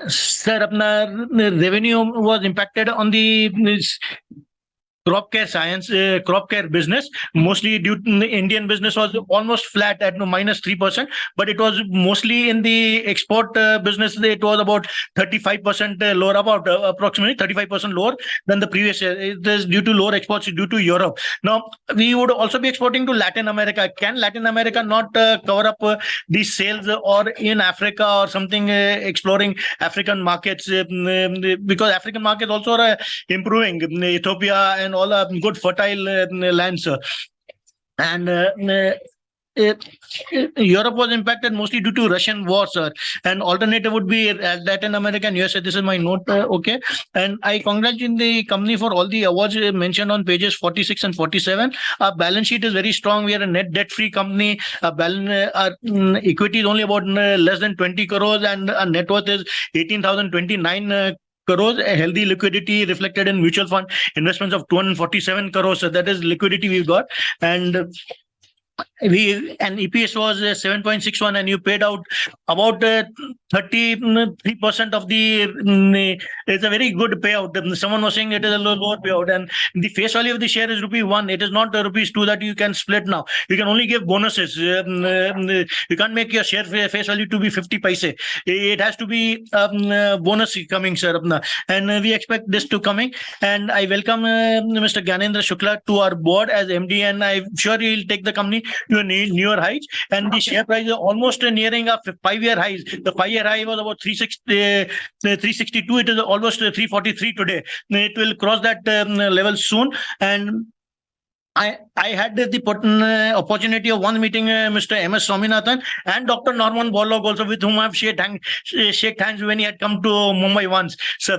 sir, revenue was impacted on the crop care business, mostly due to the Indian business was almost flat at -3%, but it was mostly in the export business. It was about 35% lower, about approximately 35% lower than the previous year. It is due to lower exports due to Europe. Now, we would also be exporting to Latin America. Can Latin America not cover up the sales or in Africa or something, exploring African markets? Because African markets also are improving. Ethiopia and all are good fertile lands. And Europe was impacted mostly due to Russian war, sir. And alternative would be Latin America and USA. This is my note. Okay. And I congratulate the company for all the awards mentioned on pages 46 and 47. Our balance sheet is very strong. We are a net debt-free company. Our equity is only about less than 20 crores and our net worth is 18,029 crores, a healthy liquidity reflected in mutual fund investments of 247 crores. So that is liquidity we've got. And EPS was 7.61 and you paid out about 33% of the, it's a very good payout. Someone was saying it is a lower payout and the face value of the share is ₹1. It is not ₹2 that you can split now. You can only give bonuses. You can't make your share face value to be 50 paise. It has to be bonus coming, sir. And we expect this to coming. And I welcome Mr. Gyanendra Shukla to our board as MD, and I'm sure he will take the company to a newer heights. And the share price is almost nearing a 5-year highs. The 5-year high was about 362. It is almost 343 today. It will cross that level soon. And I had the opportunity of one meeting Mr. M.S. Swaminathan and Dr. Norman Borlaug also, with whom I've shake hands when he had come to Mumbai once. So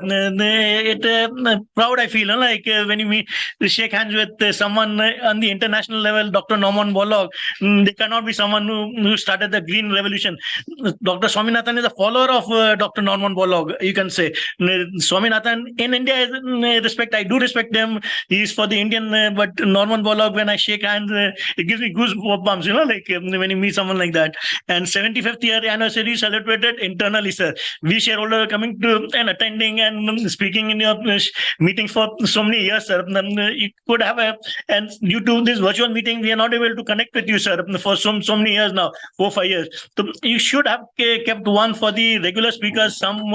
proud I feel like when you shake hands with someone on the international level, Dr. Norman Borlaug. They cannot be someone who started the green revolution. Dr. Swaminathan is a follower of Dr. Norman Borlaug, you can say. Swaminathan in India is respect. I do respect them. He is for the Indian, but Norman Borlaug, when I shake hands, it gives me goosebumps, like when you meet someone like that. And 75th year anniversary celebrated internally, sir. We shareholders are coming to and attending and speaking in your meetings for so many years, sir. You could have and due to this virtual meeting, we are not able to connect with you, sir, for so many years now, 4-5 years. So you should have kept one for the regular speakers, some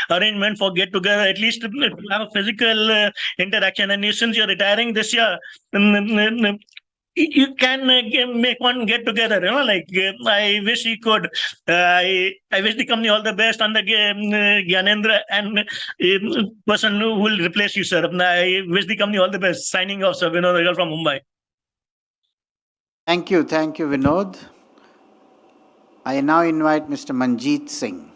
arrangement for get together, at least to have a physical interaction. And since you're retiring this year, you can make one get together, like I wish he could. I wish the company all the best on the Gyanendra and person who will replace you, sir. I wish the company all the best. Signing off, sir. Vinod Agarwal from Mumbai. Thank you, Vinod. I now invite Mr. Manjeet Singh.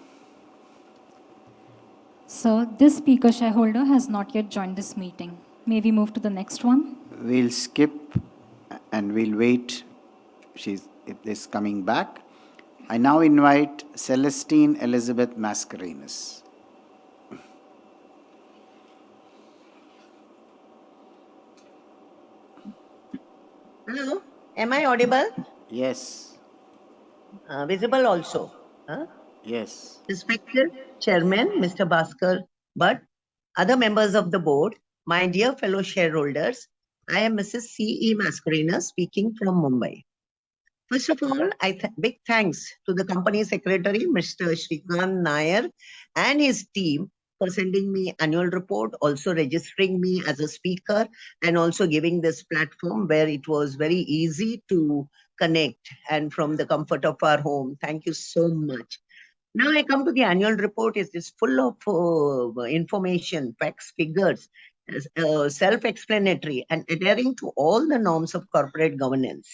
So this speaker shareholder has not yet joined this meeting. May we move to the next one? We'll skip and we'll wait. It is coming back. I now invite Celestine Elizabeth Mascarenhas. Hello, am I audible? Yes. Visible also? Yes. Respected Chairman, Mr. Bhaskar Bhatt, other members of the board, my dear fellow shareholders, I am Mrs. C.E. Mascarenhas speaking from Mumbai. First of all, big thanks to the company secretary, Mr. Shrikant Nair, and his team for sending me annual report, also registering me as a speaker, and also giving this platform where it was very easy to connect and from the comfort of our home. Thank you so much. Now I come to the annual report. It is full of information, facts, figures, self-explanatory, and adhering to all the norms of corporate governance.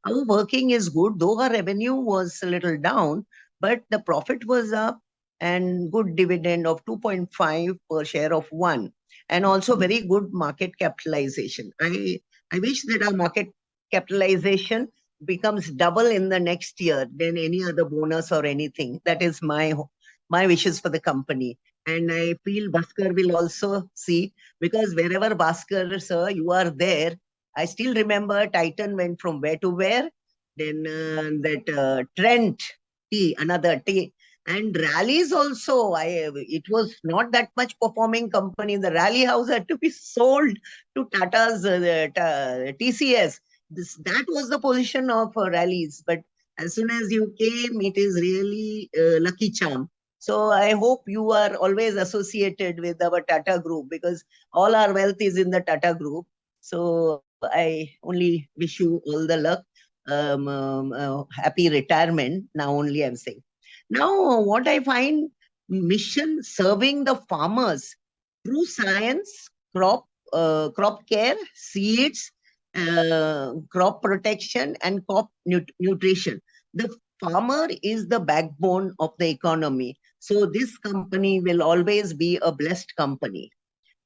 Our working is good, though our revenue was a little down, but the profit was up and good dividend of 2.5 per share of 1, and also very good market capitalization. I wish that our market capitalization becomes double in the next year than any other bonus or anything. That is my wishes for the company. And I feel Bhaskar will also see, because wherever Bhaskar, sir, you are there, I still remember Titan went from where to where. Then Trent T, another T. And Rallis also, it was not that much performing company. The Rally house had to be sold to Tata's TCS. That was the position of Rallis. But as soon as you came, it is really lucky charm. So I hope you are always associated with our Tata group, because all our wealth is in the Tata group. So I only wish you all the luck. Happy retirement. Now only I'm saying. Now what I find, mission serving the farmers through science, crop care, seeds, crop protection, and crop nutrition. The farmer is the backbone of the economy. So this company will always be a blessed company.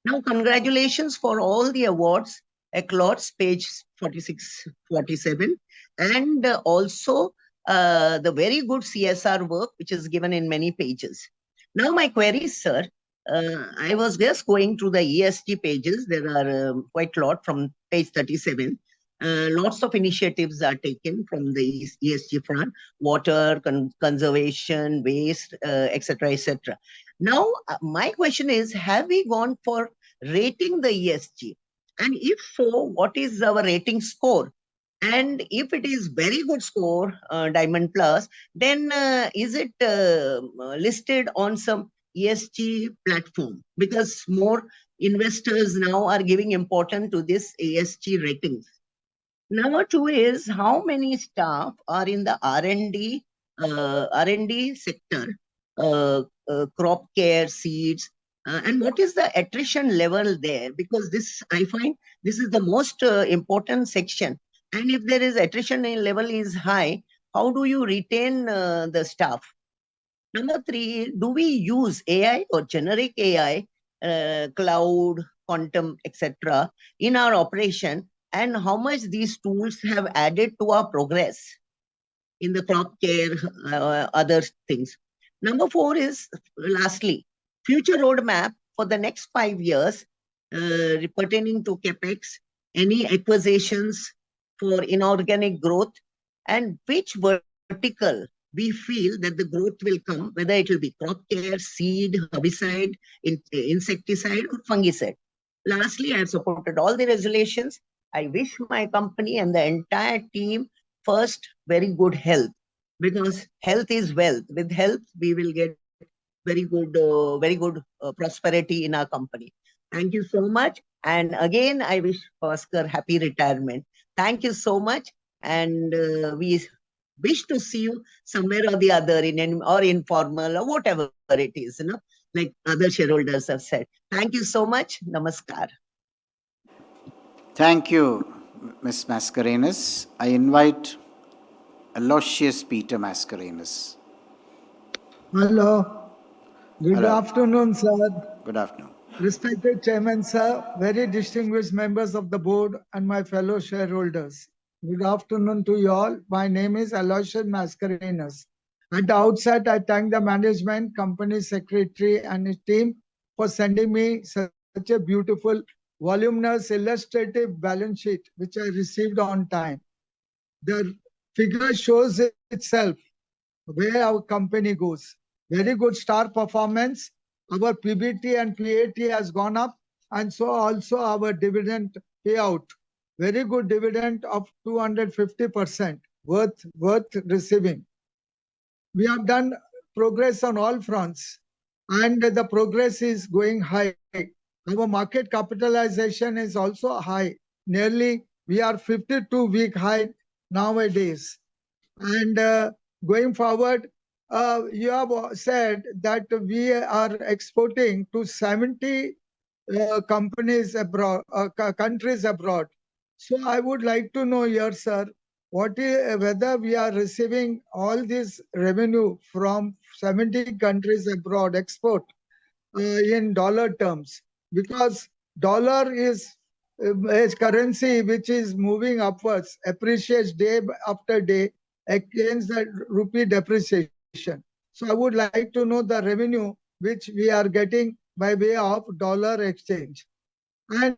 Now, congratulations for all the awards, accolades, page 46, 47, and also the very good CSR work, which is given in many pages. Now, my queries, sir. I was just going through the ESG pages. There are quite a lot from page 37. Lots of initiatives are taken from the ESG front: water, conservation, waste, etc., etc. Now, my question is, have we gone for rating the ESG? And if so, what is our rating score? And if it is very good score, Diamond Plus, then is it listed on some ESG platform? Because more investors now are giving importance to this ESG ratings. Number two is, how many staff are in the R&D sector, crop care, seeds, and what is the attrition level there? Because this, I find, this is the most important section. And if there is attrition level is high, how do you retain the staff? Number three, do we use AI or generic AI, cloud, quantum, etc., in our operation, and how much these tools have added to our progress in the crop care, other things? Number four is, lastly, future roadmap for the next 5 years pertaining to CapEx, any acquisitions for inorganic growth, and which vertical we feel that the growth will come, whether it will be crop care, seed, herbicide, insecticide, or fungicide. Lastly, I have supported all the resolutions. I wish my company and the entire team first very good health, because health is wealth. With health, we will get very good prosperity in our company. Thank you so much. And again, I wish Bhaskar happy retirement. Thank you so much. And we wish to see you somewhere or the other or informal or whatever it is, like other shareholders have said. Thank you so much. Namaskar. Thank you, Ms. Mascarenhas. I invite Aloysius Peter Mascarenhas. Hello. Good Hello. afternoon, sir. Good afternoon. Respected Chairman, sir, very distinguished members of the board and my fellow shareholders. Good afternoon to you all. My name is Aloysius Mascarenhas. At the outset, I thank the management, company secretary and his team for sending me such a beautiful, voluminous, illustrative balance sheet, which I received on time. The figure shows itself where our company goes. Very good star performance. Our PBT and PAT has gone up, and so also our dividend payout. Very good dividend of 250%, worth receiving. We have done progress on all fronts, and the progress is going high. Our market capitalization is also high. Nearly, we are 52-week high nowadays. And going forward, you have said that we are exporting to 70 companies abroad, countries abroad. So I would like to know here, sir, whether we are receiving all this revenue from 70 countries abroad export in dollar terms, because dollar is a currency which is moving upwards, appreciates day after day against the rupee depreciation. So I would like to know the revenue which we are getting by way of dollar exchange. And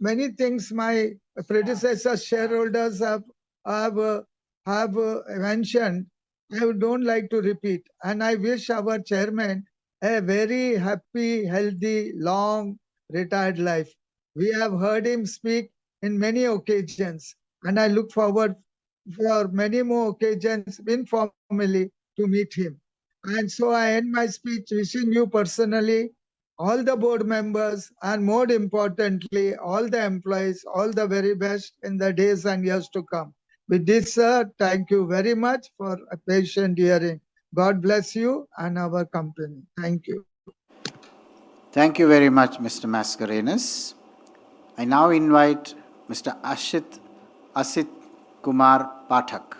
many things my predecessor shareholders have mentioned. I don't like to repeat. And I wish our chairman a very happy, healthy, long, retired life. We have heard him speak in many occasions, and I look forward for many more occasions informally to meet him. And so I end my speech wishing you personally, all the board members, and more importantly, all the employees, all the very best in the days and years to come. With this, sir, thank you very much for a patient hearing. God bless you and our company. Thank you. Thank you very much, Mr. Mascarenhas. I now invite Mr. Asit Kumar Pathak.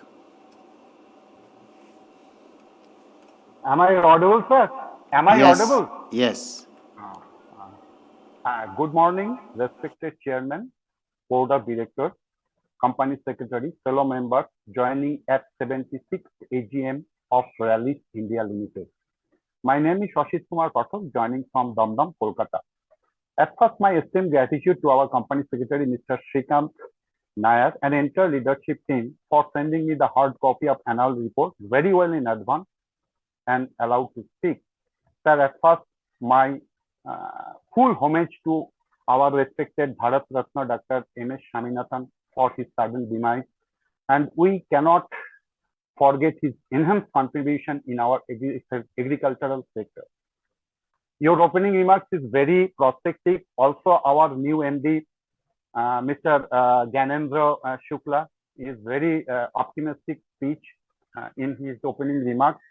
Am I audible, sir? Am I audible? Yes. Good morning, respected Chairman, Board of Directors, Company Secretary, fellow members joining at 76th AGM of Rallis India Limited. My name is Asit Kumar Pathak, joining from Damdam, Kolkata. At first, my esteemed gratitude to our Company Secretary, Mr. Shrikant Nair, and entire leadership team for sending me the hard copy of annual report very well in advance and allowed to speak. Sir, at first, my full homage to our respected Bharat Ratna Dr. M.S. Swaminathan for his sudden demise, and we cannot forget his enhanced contribution in our agricultural sector. Your opening remarks is very prospective. Also, our new MD, Mr. Gyanendra Shukla, is very optimistic speech in his opening remarks.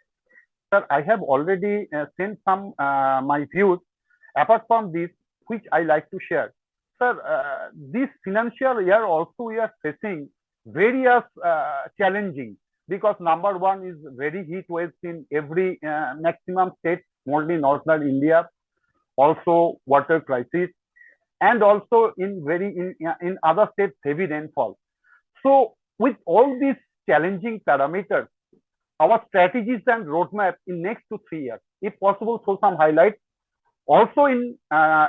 Sir, I have already sent some my views. Apart from this, which I like to share. Sir, this financial year also we are facing various challenging, because number one is very heat waves in every maximum state, mostly northern India, also water crisis, and also in other states heavy rainfall. So with all these challenging parameters, our strategies and roadmap in next to 3 years, if possible, show some highlights. Also in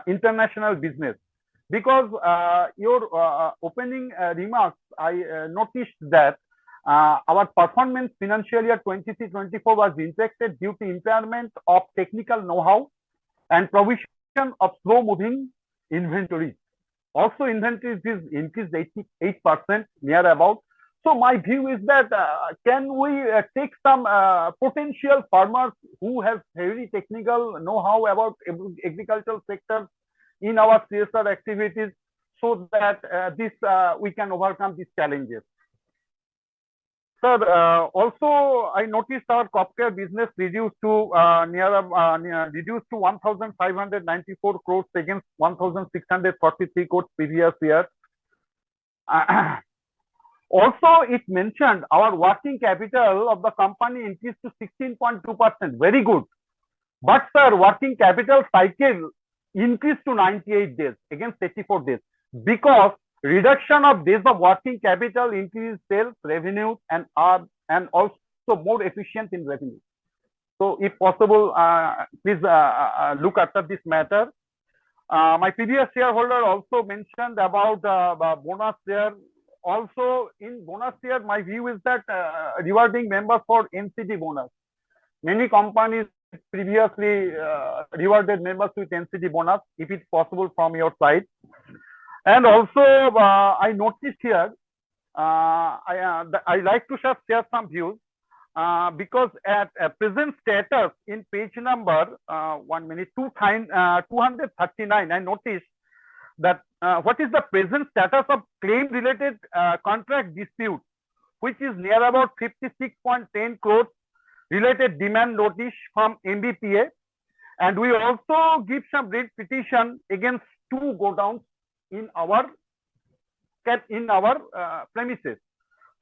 international business, because your opening remarks, I noticed that our performance financial year 23-24 was impacted due to impairment of technical know-how and provision of slow-moving inventories. Also, inventories is increased 88% near about. So my view is that can we take some potential farmers who have heavy technical know-how about agricultural sector in our CSR activities, so that we can overcome these challenges. Sir, also I noticed our crop care business reduced to reduced to 1,594 crores against 1,643 crores previous year. Also, it mentioned our working capital of the company increased to 16.2%. Very good. But sir, working capital cycle increased to 98 days against 84 days because reduction of days of working capital increased sales, revenue, and also more efficient in revenue. So, if possible, please look after this matter. My previous shareholder also mentioned about bonus share. Also, in bonus share, my view is that rewarding members for NCD bonus. Many companies previously rewarded members with NCD bonus, if it's possible from your side. And also, I noticed here, I like to share some views because at present status in page number 239, I noticed that what is the present status of claim related contract dispute, which is near about 56.10 crores related demand notice from MBPA, and we also give some writ petition against 2 godowns in our premises.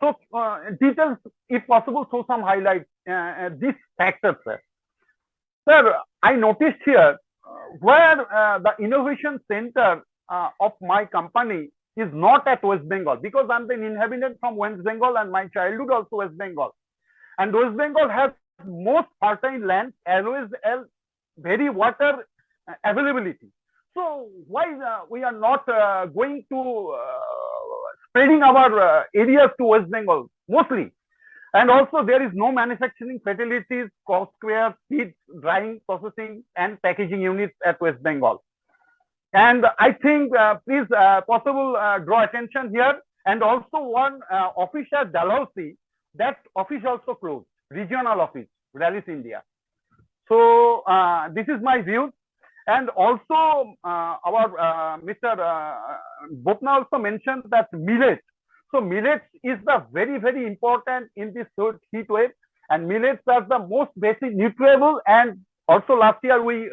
So details, if possible, show some highlights these factors, sir. Sir, I noticed here where the innovation center of my company is not at West Bengal, because I'm an inhabitant from West Bengal and my childhood also West Bengal. And West Bengal has most fertile land as well as very water availability. So why we are not going to spreading our areas to West Bengal mostly? And also there is no manufacturing facilities, crop care, seed drying, processing, and packaging units at West Bengal. And I think please possible draw attention here. And also one office at Dalhousie, that office also closed, regional office, Rallis India. So this is my view. And also our Mr. Bopna also mentioned that millet. So millets is the very, very important in this heat wave, and millets are the most basic nutrable. And also last year we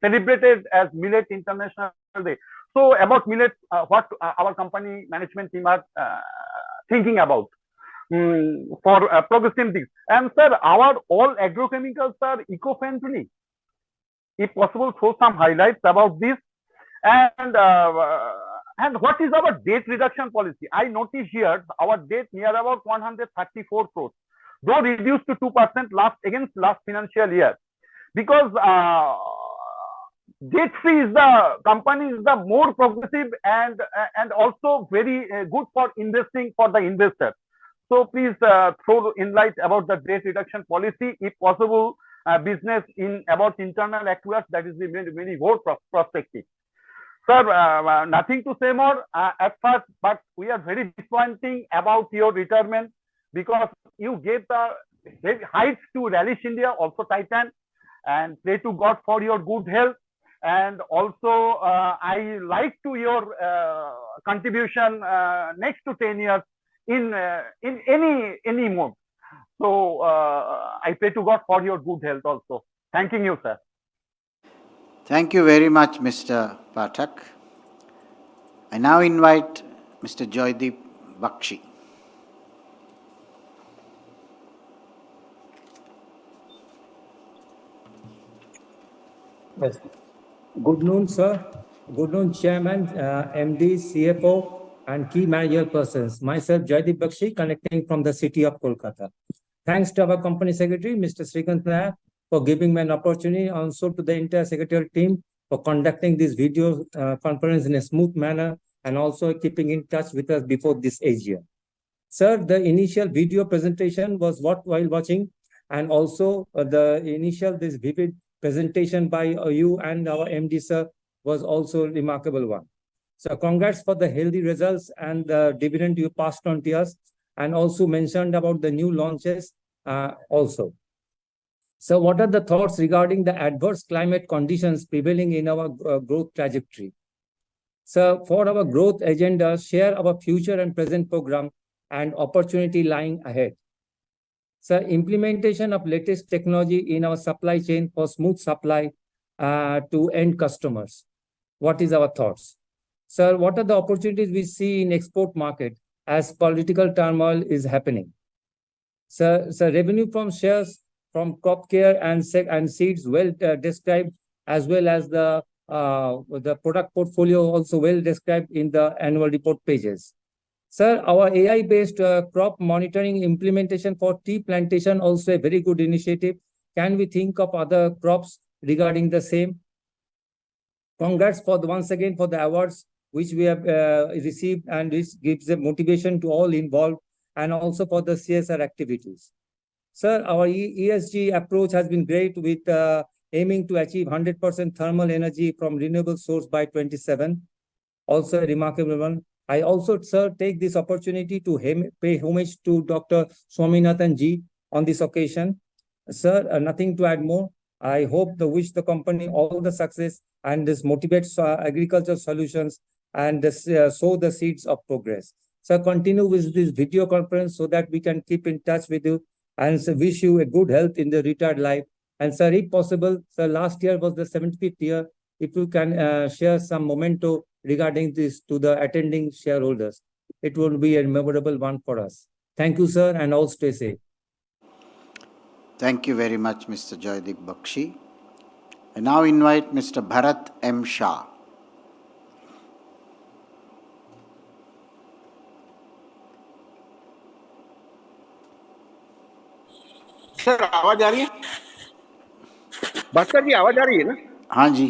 celebrated as Millet International Day. So about millets, what our company management team are thinking about for progressive things. And sir, our all agrochemicals are eco-friendly. If possible, throw some highlights about this. And what is our debt reduction policy? I notice here our debt near about 134 crores, though reduced to 2% against last financial year, because debt free is the company is the more progressive and also very good for investing for the investor. So please throw in light about the debt reduction policy, if possible. Business in about internal accruals, that is the very more prospective. Sir, nothing to say more at first, but we are very disappointing about your retirement, because you gave the heights to Rallis India, also Titan, and pray to God for your good health. And also I like to your contribution next to 10 years in any mode. So I pray to God for your good health also. Thanking you, sir. Thank you very much, Mr. Pathak. I now invite Mr. Joydeep Bakshi. Yes. Good noon, sir. Good noon, Chairman, MD, CFO, and key managerial persons. Myself, Joydeep Bakshi, connecting from the city of Kolkata. Thanks to our company secretary, Mr. Srikant Nair, for giving me an opportunity, also to the entire secretarial team for conducting this video conference in a smooth manner and also keeping in touch with us before this AGM. Sir, the initial video presentation was what while watching, and also the initial this vivid presentation by you and our MD, sir, was also a remarkable one. So congrats for the healthy results and the dividend you passed on to us, and also mentioned about the new launches also. So what are the thoughts regarding the adverse climate conditions prevailing in our growth trajectory? So for our growth agenda, share our future and present program and opportunity lying ahead. So implementation of latest technology in our supply chain for smooth supply to end customers. What is our thoughts? Sir, what are the opportunities we see in export market as political turmoil is happening? So revenue from shares from crop care and seeds well described, as well as the product portfolio also well described in the annual report pages. Sir, our AI-based crop monitoring implementation for tea plantation also a very good initiative. Can we think of other crops regarding the same? Congrats for once again for the awards which we have received, and this gives a motivation to all involved, and also for the CSR activities. Sir, our ESG approach has been great with aiming to achieve 100% thermal energy from renewable source by 27. Also a remarkable one. I also, sir, take this opportunity to pay homage to Dr. Swaminathan ji on this occasion. Sir, nothing to add more. I hope to wish the company all the success, and this motivates agriculture solutions and this, sow the seeds of progress. Sir, continue with this video conference so that we can keep in touch with you, and wish you a good health in the retired life. And sir, if possible, sir, last year was the 75th year. If you can share some memento regarding this to the attending shareholders, it will be a memorable one for us. Thank you, sir, and all stay safe. Thank you very much, Mr. Joydeep Bakshi. I now invite Mr. Bharat M. Shah. Sir आवाज आ रही है? भास्कर जी आवाज आ रही है ना? हाँ जी।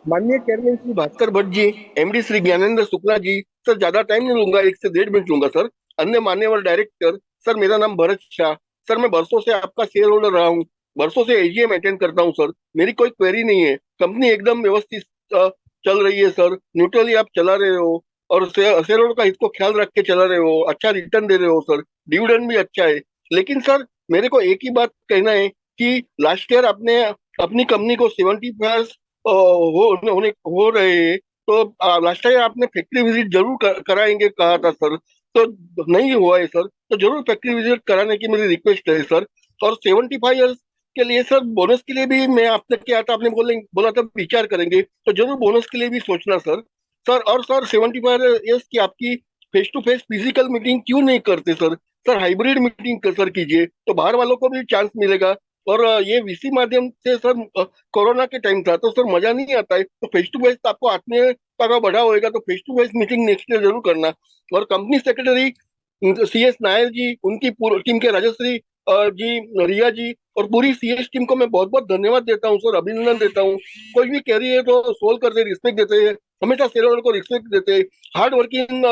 माननीय chairman Shri Bhaskar Bhatt जी, MD Shri Gyanendra Shukla ji, sir ज्यादा टाइम नहीं लूंगा, 1 से 1.5 मिनट लूंगा सर। अन्य मान्यवर डायरेक्टर, सर मेरा नाम भरत शाह, सर मैं बरसों से आपका शेयर होल्डर रहा हूँ, बरसों से एजीएम अटेंड करता हूँ सर। मेरी कोई क्वेरी नहीं है, कंपनी एकदम व्यवस्थित चल रही है सर, न्यूट्रली आप चला रहे हो और शेयर होल्डर का हित को ख्याल रख के चला रहे हो, अच्छा रिटर्न दे रहे हो सर, डिविडेंड भी अच्छा है। लेकिन सर मेरे को एक ही बात कहना है कि लास्ट ईयर आपने अपनी कंपनी को 75 हो रहे हैं, तो लास्ट टाइम आपने फैक्ट्री विजिट जरूर कराएंगे कहा था सर, तो नहीं हुआ है सर, तो जरूर फैक्ट्री विजिट कराने की मेरी रिक्वेस्ट है सर। और 75 ईयर्स के लिए सर बोनस के लिए भी मैं आपसे क्या था, आपने बोला था विचार करेंगे, तो जरूर बोनस के लिए भी सोचना सर। सर और सर 75 ईयर्स की आपकी face to face physical meeting क्यों नहीं करते सर? सर हाइब्रिड मीटिंग सर कीजिए, तो बाहर वालों को भी चांस मिलेगा। और ये वीसी माध्यम से सर कोरोना के टाइम था तो सर मजा नहीं आता है, तो फेस टू फेस आपको आत्मीयता का बढ़ा होएगा, तो face to face meeting next year जरूर करना। और company secretary CS Nair ji, उनकी पूरी टीम के राजश्री जी, रिया जी और पूरी सीएस टीम को मैं बहुत बहुत धन्यवाद देता हूँ सर, अभिनंदन देता हूँ। कोई भी कह रही है तो सोल्व करते, रिस्पेक्ट देते हैं, हमेशा शेयर को रिस्पेक्ट देते हैं, hard working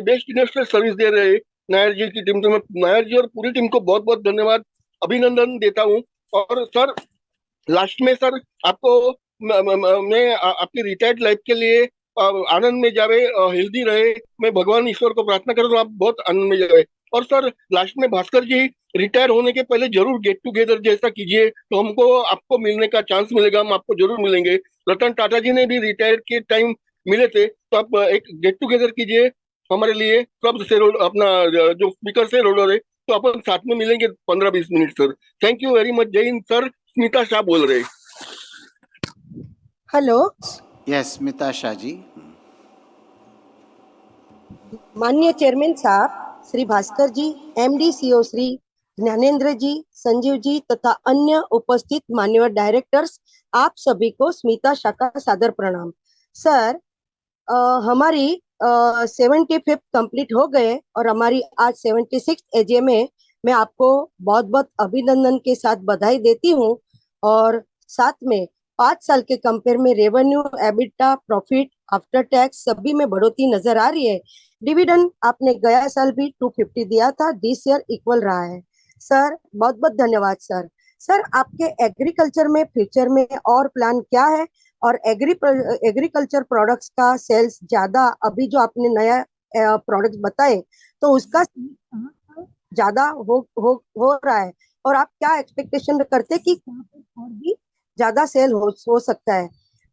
best investor service दे रहे हैं नायर जी की टीम। तो मैं नायर जी और पूरी टीम को बहुत बहुत धन्यवाद अभिनंदन देता हूँ। और सर लास्ट में सर आपको मैं आपकी रिटायर्ड लाइफ के लिए आनंद में जावे, हेल्दी रहे, मैं भगवान ईश्वर को प्रार्थना करूँ तो आप बहुत आनंद में जावे। और सर लास्ट में भास्कर जी रिटायर होने के पहले जरूर गेट टुगेदर जैसा कीजिए, तो हमको आपको मिलने का चांस मिलेगा, हम आपको जरूर मिलेंगे। रतन टाटा जी ने भी रिटायर के टाइम मिले थे, तो आप एक गेट टुगेदर कीजिए हमारे लिए, सब शेयर अपना जो स्पीकर शेयर होल्डर है, तो अपन साथ में मिलेंगे 15-20 minute sir. Thank you very much. जय हिंद सर। स्मिता शाह बोल रहे। हेलो। यस, स्मिता शाह जी। माननीय चेयरमैन साहब श्री भास्कर जी, एमडी सीओ श्री ज्ञानेंद्र जी, संजीव जी तथा अन्य उपस्थित मान्यवर डायरेक्टर्स, आप सभी को स्मिता शाह का सादर प्रणाम। सर हमारी 75th कंप्लीट हो गए और हमारी आज 76th एजीएम है। मैं आपको बहुत बहुत अभिनंदन के साथ बधाई देती हूँ, और साथ में 5 साल के कंपेयर में revenue, EBITDA, profit after tax सभी में बढ़ोतरी नजर आ रही है। डिविडेंड आपने गया साल भी 250 दिया था, दिस ईयर इक्वल रहा है। सर बहुत बहुत धन्यवाद सर। सर आपके एग्रीकल्चर में फ्यूचर में और प्लान क्या है, और एग्रीकल्चर प्रोडक्ट्स का सेल्स ज्यादा, अभी जो आपने नया प्रोडक्ट्स बताए तो उसका ज्यादा हो रहा है, और आप क्या एक्सपेक्टेशन करते कि और भी ज्यादा सेल हो सकता है?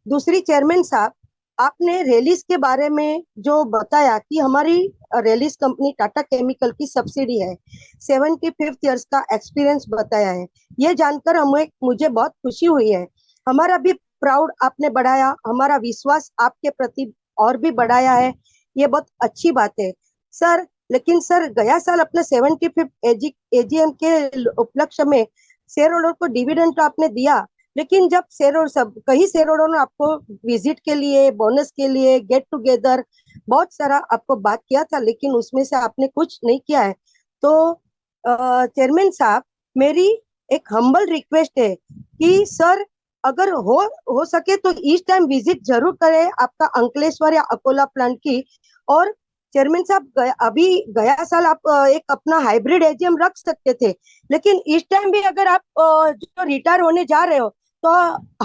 दूसरी चेयरमैन साहब, आपने रेलिस के बारे में जो बताया कि हमारी रेलिस कंपनी टाटा केमिकल की सब्सिडी है, 75th ईयर्स का एक्सपीरियंस बताया है, ये जानकर मुझे बहुत खुशी हुई है। हमारा भी प्राउड आपने बढ़ाया, हमारा विश्वास आपके प्रति और भी बढ़ाया है, ये बहुत अच्छी बात है सर। लेकिन सर, गया साल अपने 75th एजीएम के उपलक्ष्य में शेयर होल्डर को डिविडेंड तो आपने दिया, लेकिन जब कई शेयर होल्डर ने आपको विजिट के लिए, बोनस के लिए, गेट टुगेदर बहुत सारा आपको बात किया था, लेकिन उसमें से आपने कुछ नहीं किया है। तो चेयरमैन साहब, मेरी एक हम्बल रिक्वेस्ट है कि सर, अगर हो सके तो इस टाइम विजिट जरूर करें आपका अंकलेश्वर या अकोला प्लांट की। और चेयरमैन साहब, अभी गया साल आप एक अपना हाइब्रिड एजीएम रख सकते थे, लेकिन इस टाइम भी अगर आप जो रिटायर होने जा रहे हो तो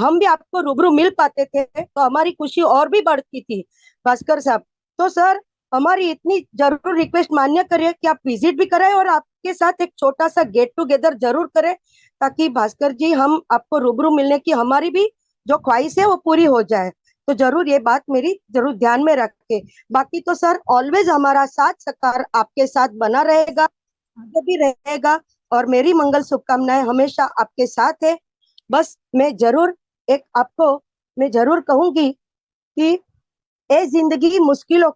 हम भी आपको रूबरू मिल पाते थे, तो हमारी खुशी और भी बढ़ती थी भास्कर साहब। तो सर, हमारी इतनी जरूर रिक्वेस्ट मान्य करिए कि आप विजिट भी कराएं और आपके साथ एक छोटा सा गेट टुगेदर जरूर करें, ताकि भास्कर जी हम आपको रूबरू मिलने की हमारी भी जो ख्वाहिश है वो पूरी हो जाए। तो जरूर ये बात मेरी जरूर ध्यान में रखे। बाकी तो सर, ऑलवेज हमारा साथ सहकार आपके साथ बना रहेगा, आगे भी रहेगा, और मेरी मंगल शुभकामनाएं हमेशा आपके साथ है। बस मैं जरूर कहूंगी कि ए जिंदगी मुश्किलों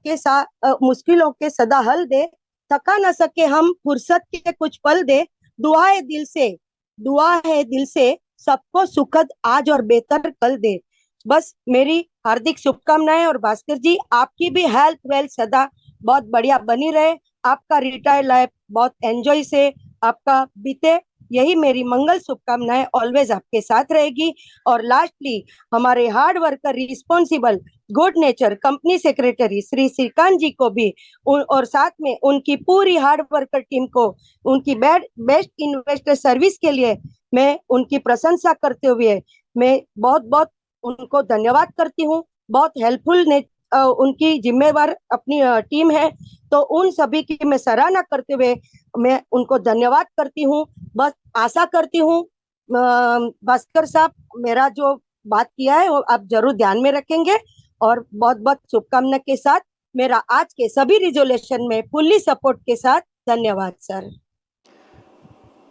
के सदा हल दे, थका न सके हम फुर्सत के कुछ पल दे, दुआ है दिल से सबको सुखद आज और बेहतर कल दे। बस मेरी हार्दिक शुभकामनाएं, और भास्कर जी आपकी भी हेल्थ वेल्थ सदा बहुत बढ़िया बनी रहे, आपका रिटायर लाइफ बहुत एंजॉय से आपका बीते, यही मेरी मंगल शुभकामनाएं ऑलवेज आपके साथ रहेगी। और लास्टली, हमारे hard worker, responsible, good nature company secretary Shri Shrikant ji को भी और साथ में उनकी पूरी हार्ड वर्कर टीम को उनकी बेस्ट इन्वेस्टर सर्विस के लिए मैं उनकी प्रशंसा करते हुए मैं बहुत बहुत उनको धन्यवाद करती हूँ। बहुत हेल्पफुल उनकी जिम्मेवार अपनी टीम है, तो उन सभी की मैं सराहना करते हुए मैं उनको धन्यवाद करती हूँ। बस आशा करती हूँ भास्कर साहब, मेरा जो बात किया है वो आप जरूर ध्यान में रखेंगे, और बहुत बहुत शुभकामना के साथ मेरा आज के सभी रिजोल्यूशन में फुल्ली सपोर्ट के साथ धन्यवाद सर।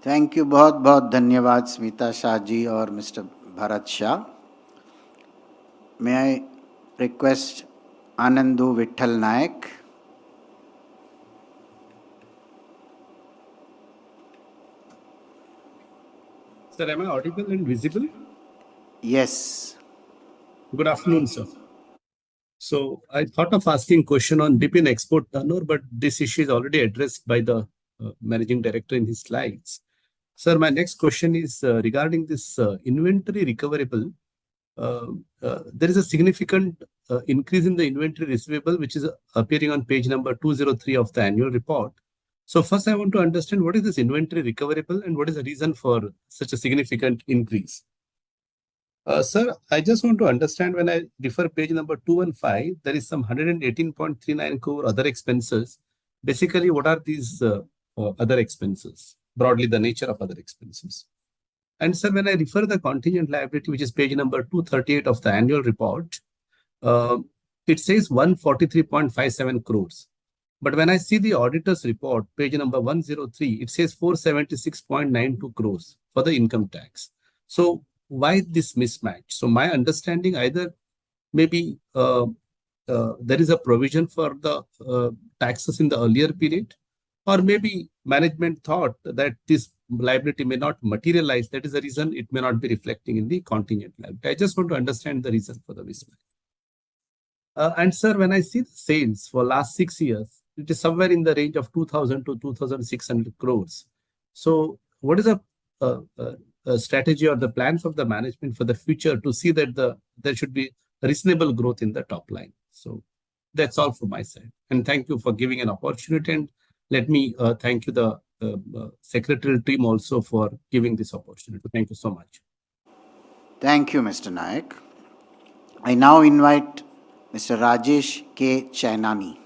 थैंक यू, बहुत बहुत धन्यवाद स्मिता शाह जी और mister Bharat Shah. May I request Anandu Vithal Nayak. Sir, am I audible and visible? Yes. Good afternoon, sir. So I thought of asking question on dip in export turnover, but this issue is already addressed by the managing director in his slides. Sir, my next question is regarding this inventory recoverable. There is a significant increase in the inventory receivable, which is appearing on page number 203 of the annual report. So first, I want to understand what is this inventory recoverable and what is the reason for such a significant increase. Sir, I just want to understand when I refer page number 215, there is some 118.39 crore other expenses. Basically, what are these other expenses? Broadly, the nature of other expenses. And sir, when I refer the contingent liability, which is page number 238 of the annual report, it says 143.57 crores. But when I see the auditor's report, page number 103, it says 476.92 crores for the income tax. So why this mismatch? So my understanding, either maybe there is a provision for the taxes in the earlier period, or maybe management thought that this liability may not materialize. That is the reason it may not be reflecting in the contingent liability. I just want to understand the reason for the mismatch. And sir, when I see the sales for last 6 years, it is somewhere in the range of 2,000 to 2,600 crores. So what is a strategy or the plans of the management for the future to see that there should be reasonable growth in the top line? So that's all from my side. And thank you for giving an opportunity. And let me thank you, the secretarial team also, for giving this opportunity. Thank you so much. Thank you, Mr. Nayak. I now invite Mr. Rajesh K. Chainani.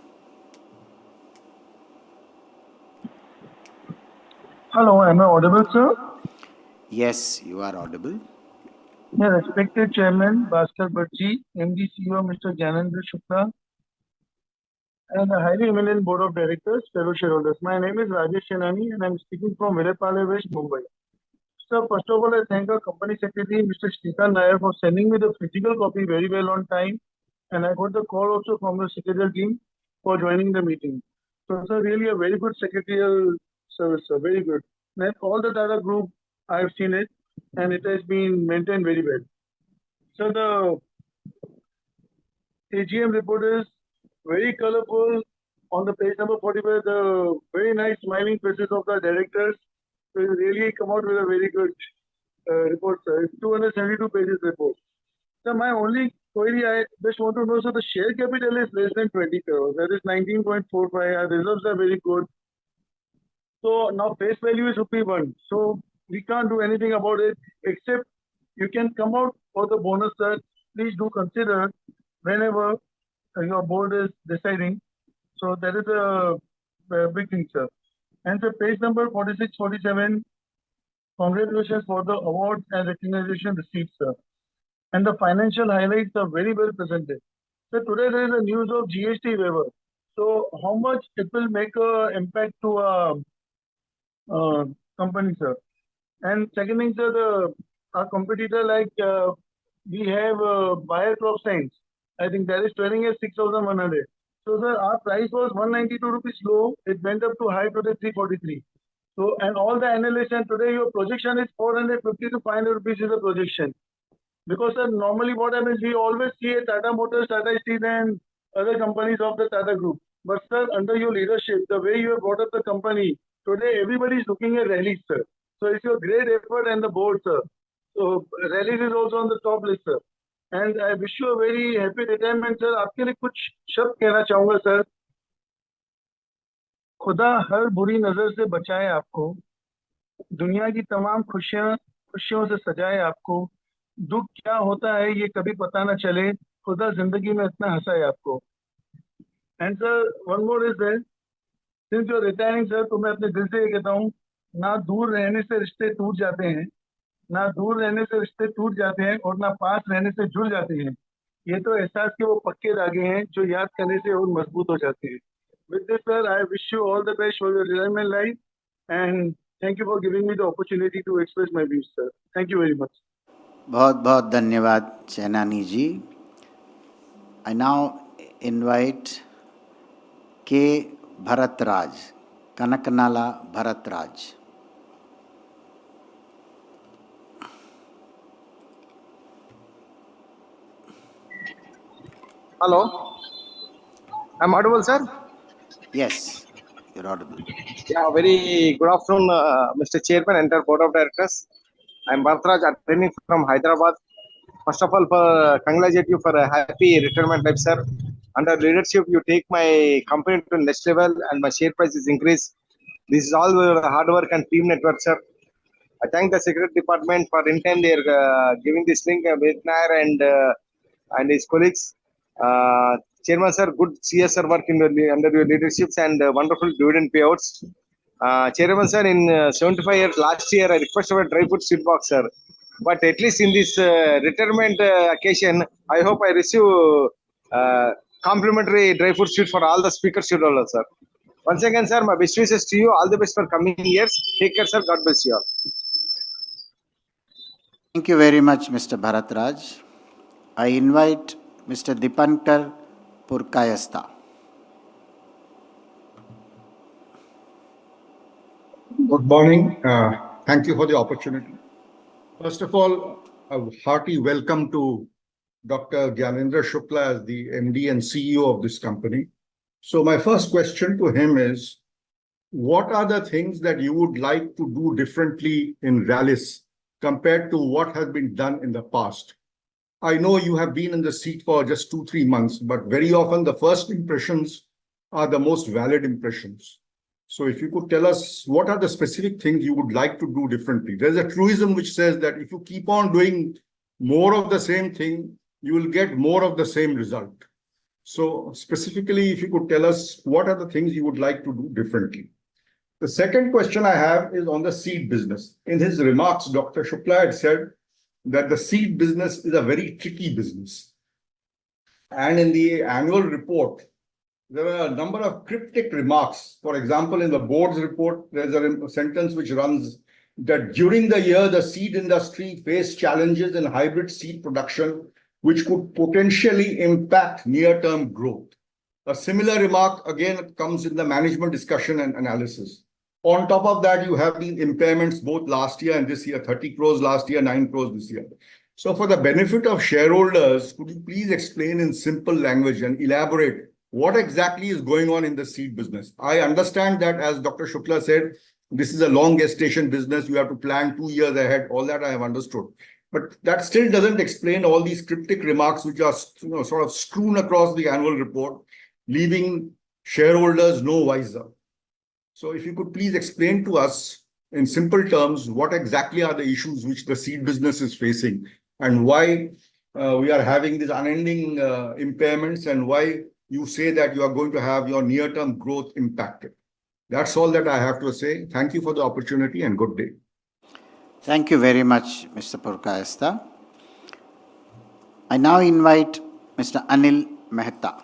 Hello, am I audible, sir? Yes, you are audible. Yeah, respected Chairman Bhaskar Bhatt, MD CEO Mr. Gyanendra Shukla, and the highly eminent Board of Directors, fellow shareholders. My name is Rajesh Chenani and I'm speaking from Virepale West, Mumbai. So first of all, I thank our Company Secretary, Mr. Srikanth Nair, for sending me the physical copy very well on time. And I got the call also from the secretarial team for joining the meeting. So it's really a very good secretarial service, sir, very good. And all the Tata Group, I've seen it and it has been maintained very well. So the AGM report is very colorful. On the page number 45, the very nice smiling faces of the directors. So you really come out with a very good report, sir. It's 272 pages report. So my only query, I just want to know, so the share capital is less than 20 crores. That is 19.45. Our reserves are very good. So now face value is rupee 1. So we can't do anything about it except you can come out for the bonus, sir. Please do consider whenever your board is deciding. So that is a big thing, sir. And so page number 46, 47, congratulations for the awards and recognition received, sir. And the financial highlights are very well presented. So today there is a news of GST waiver. So how much it will make an impact to a company, sir? And second thing, sir, our competitor like we have buyer crop science. I think that is trading at 6,100. So sir, our price was 192 rupees low. It went up to high today 343. So and all the analysts and today your projection is 450 to 500 rupees is the projection. Because sir, normally what happens, we always see a Tata Motors, Tata Steel and other companies of the Tata Group. But sir, under your leadership, the way you have brought up the company, today everybody is looking at Rallis, sir. So it's your great effort and the board, sir. So Rallis is also on the top list, sir. And I wish you a very happy retirement, sir. आपके लिए कुछ शब्द कहना चाहूँगा, sir. खुदा हर बुरी नजर से बचाए आपको, दुनिया की तमाम खुशियों से सजाए आपको, दुख क्या होता है ये कभी पता ना चले, खुदा जिंदगी में इतना हंसाए आपको. And sir one more is there, since you are retiring sir, तो मैं अपने दिल से ये कहता हूँ, ना दूर रहने से रिश्ते टूट जाते हैं, ना दूर रहने से रिश्ते टूट जाते हैं और ना पास रहने से जुड़ जाते हैं. ये तो एहसास के वो पक्के धागे हैं जो याद करने से और मजबूत हो जाते हैं. With this, sir, I wish you all the best for your retirement life and thank you for giving me the opportunity to express my views, sir. Thank you very much. बहुत बहुत धन्यवाद चैनानी जी. I now invite K. Bharatraj, Kanaknala Bharatraj. Hello, I'm audible, sir? Yes, you're audible. Yeah, very good afternoon, Mr. Chairman and the Board of Directors. I'm Bhartraj, attending from Hyderabad. First of all, congratulate you for a happy retirement life, sir. Under leadership, you take my company to next level and my share price is increased. This is all your hard work and team network, sir. I thank the Secretary Department for in time they're giving this link with Nair and his colleagues. Chairman, sir, good CSR work under your leaderships and wonderful dividend payouts. Chairman, sir, in 75 years, last year, I requested a dry food sweet box, sir. But at least in this retirement occasion, I hope I receive complimentary dry food sweet for all the speakers, sir. Once again, sir, my best wishes to you. All the best for coming years. Take care, sir. God bless you all. Thank you very much, Mr. Bharatraj. I invite Mr. Dipankar Purkayastha. Good morning. Thank you for the opportunity. First of all, a hearty welcome to Dr. Gyanendra Shukla as the MD and CEO of this company. So my first question to him is, what are the things that you would like to do differently in Rallis compared to what has been done in the past? I know you have been in the seat for just 2-3 months, but very often the first impressions are the most valid impressions. So if you could tell us what are the specific things you would like to do differently. There's a truism which says that if you keep on doing more of the same thing, you will get more of the same result. So specifically, if you could tell us what are the things you would like to do differently. The second question I have is on the seed business. In his remarks, Dr. Shukla had said that the seed business is a very tricky business. And in the annual report, there are a number of cryptic remarks. For example, in the board's report, there's a sentence which runs that during the year, the seed industry faced challenges in hybrid seed production, which could potentially impact near-term growth. A similar remark again comes in the management discussion and analysis. On top of that, you have the impairments both last year and this year, 30 crores last year, 9 crores this year. So for the benefit of shareholders, could you please explain in simple language and elaborate what exactly is going on in the seed business? I understand that, as Dr. Shukla said, this is a long gestation business. You have to plan 2 years ahead. All that I have understood. But that still doesn't explain all these cryptic remarks which are sort of strewn across the annual report, leaving shareholders no wiser. So if you could please explain to us in simple terms, what exactly are the issues which the seed business is facing and why we are having these unending impairments and why you say that you are going to have your near-term growth impacted. That's all that I have to say. Thank you for the opportunity and good day. Thank you very much, Mr. Purkayastha. I now invite Mr. Anil Mehta.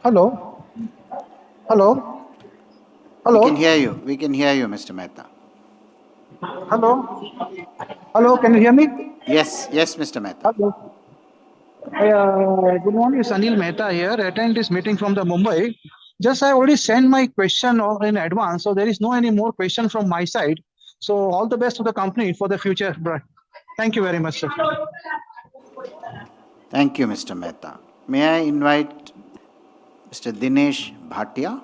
Hello. Hello. Hello. We can hear you. We can hear you, Mr. Mehta. Hello. Hello. Can you hear me? Yes. Yes, Mr. Mehta. Hello. Good morning. It's Anil Mehta here. Attend this meeting from the Mumbai. Just I already sent my question in advance, so there is no any more question from my side. So all the best to the company for the future. Thank you very much, sir. Thank you, Mr. Mehta. May I invite Mr. Dinesh Bhatia?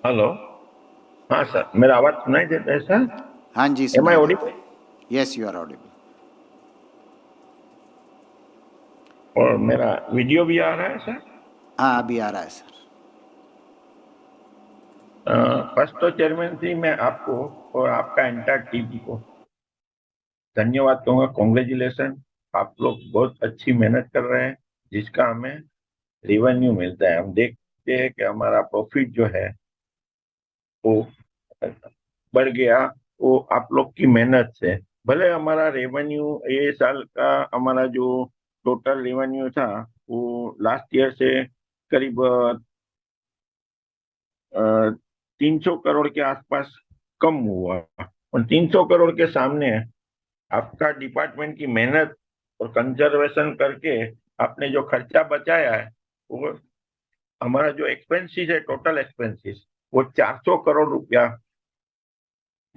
Hello हाँ sir मेरा आवाज सुनाई देता है sir हाँ जी Am I सुनाई audible? देता है यस यू आर ऑडिबल और मेरा वीडियो भी आ रहा है सर हाँ अभी आ रहा है सर फर्स्ट तो चेयरमैन जी मैं आपको और आपका एंटायर टीम को धन्यवाद कहूँगा कॉन्ग्रेचुलेसन आप लोग बहुत अच्छी मेहनत कर रहे हैं जिसका हमें रेवेन्यू मिलता है हम देखते हैं कि हमारा प्रॉफिट जो है वो बढ़ गया वो आप लोग की मेहनत से भले हमारा रेवेन्यू ये साल का हमारा जो टोटल रेवेन्यू था वो लास्ट ईयर से करीब 300 करोड़ के आसपास कम हुआ और 300 करोड़ के सामने आपका डिपार्टमेंट की मेहनत और कंजर्वेशन करके आपने जो खर्चा बचाया है वो हमारा जो एक्सपेंसिस है टोटल एक्सपेंसिस वो 400 करोड़ रुपया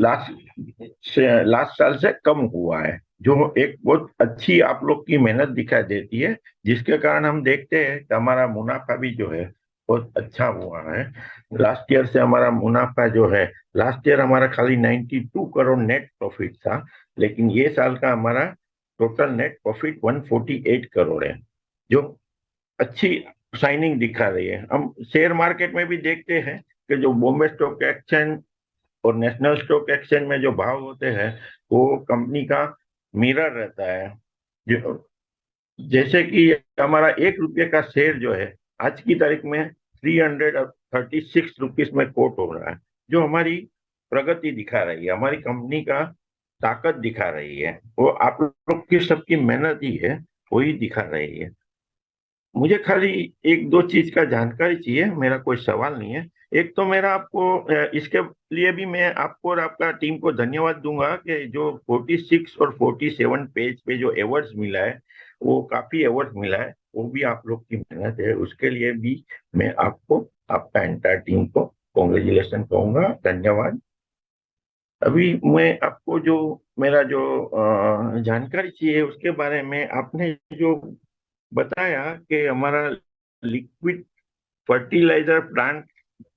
लास्ट साल से कम हुआ है जो एक बहुत अच्छी आप लोग की मेहनत दिखाई देती है जिसके कारण हम देखते हैं कि हमारा मुनाफा भी जो है बहुत अच्छा हुआ है लास्ट ईयर से हमारा मुनाफा जो है लास्ट ईयर हमारा खाली 92 करोड़ नेट प्रॉफिट था लेकिन ये साल का हमारा टोटल नेट प्रॉफिट 148 करोड़ है जो अच्छी साइनिंग दिखा रही है हम शेयर मार्केट में भी देखते हैं कि जो बॉम्बे स्टॉक एक्सचेंज और नेशनल स्टॉक एक्सचेंज में जो भाव होते हैं वो कंपनी का मिरर रहता है जैसे कि हमारा 1 रुपये का शेयर जो है आज की तारीख में 336 रुपीस में कोट हो रहा है जो हमारी प्रगति दिखा रही है हमारी कंपनी का ताकत दिखा रही है वो आप लोग की सबकी मेहनत ही है वही दिखा रही है मुझे खाली 1-2 चीज का जानकारी चाहिए मेरा कोई सवाल नहीं है एक तो मेरा आपको इसके लिए भी मैं आपको और आपका टीम को धन्यवाद दूंगा कि जो 46 और 47 पेज पे जो अवार्ड्स मिला है वो काफी अवार्ड मिला है वो भी आप लोग की मेहनत है उसके लिए भी मैं आपको आपका एंटायर टीम को कॉन्ग्रेचुलेशन कहूंगा धन्यवाद अभी मैं आपको जो मेरा जो जानकारी चाहिए उसके बारे में आपने जो बताया कि हमारा लिक्विड फर्टिलाइजर प्लांट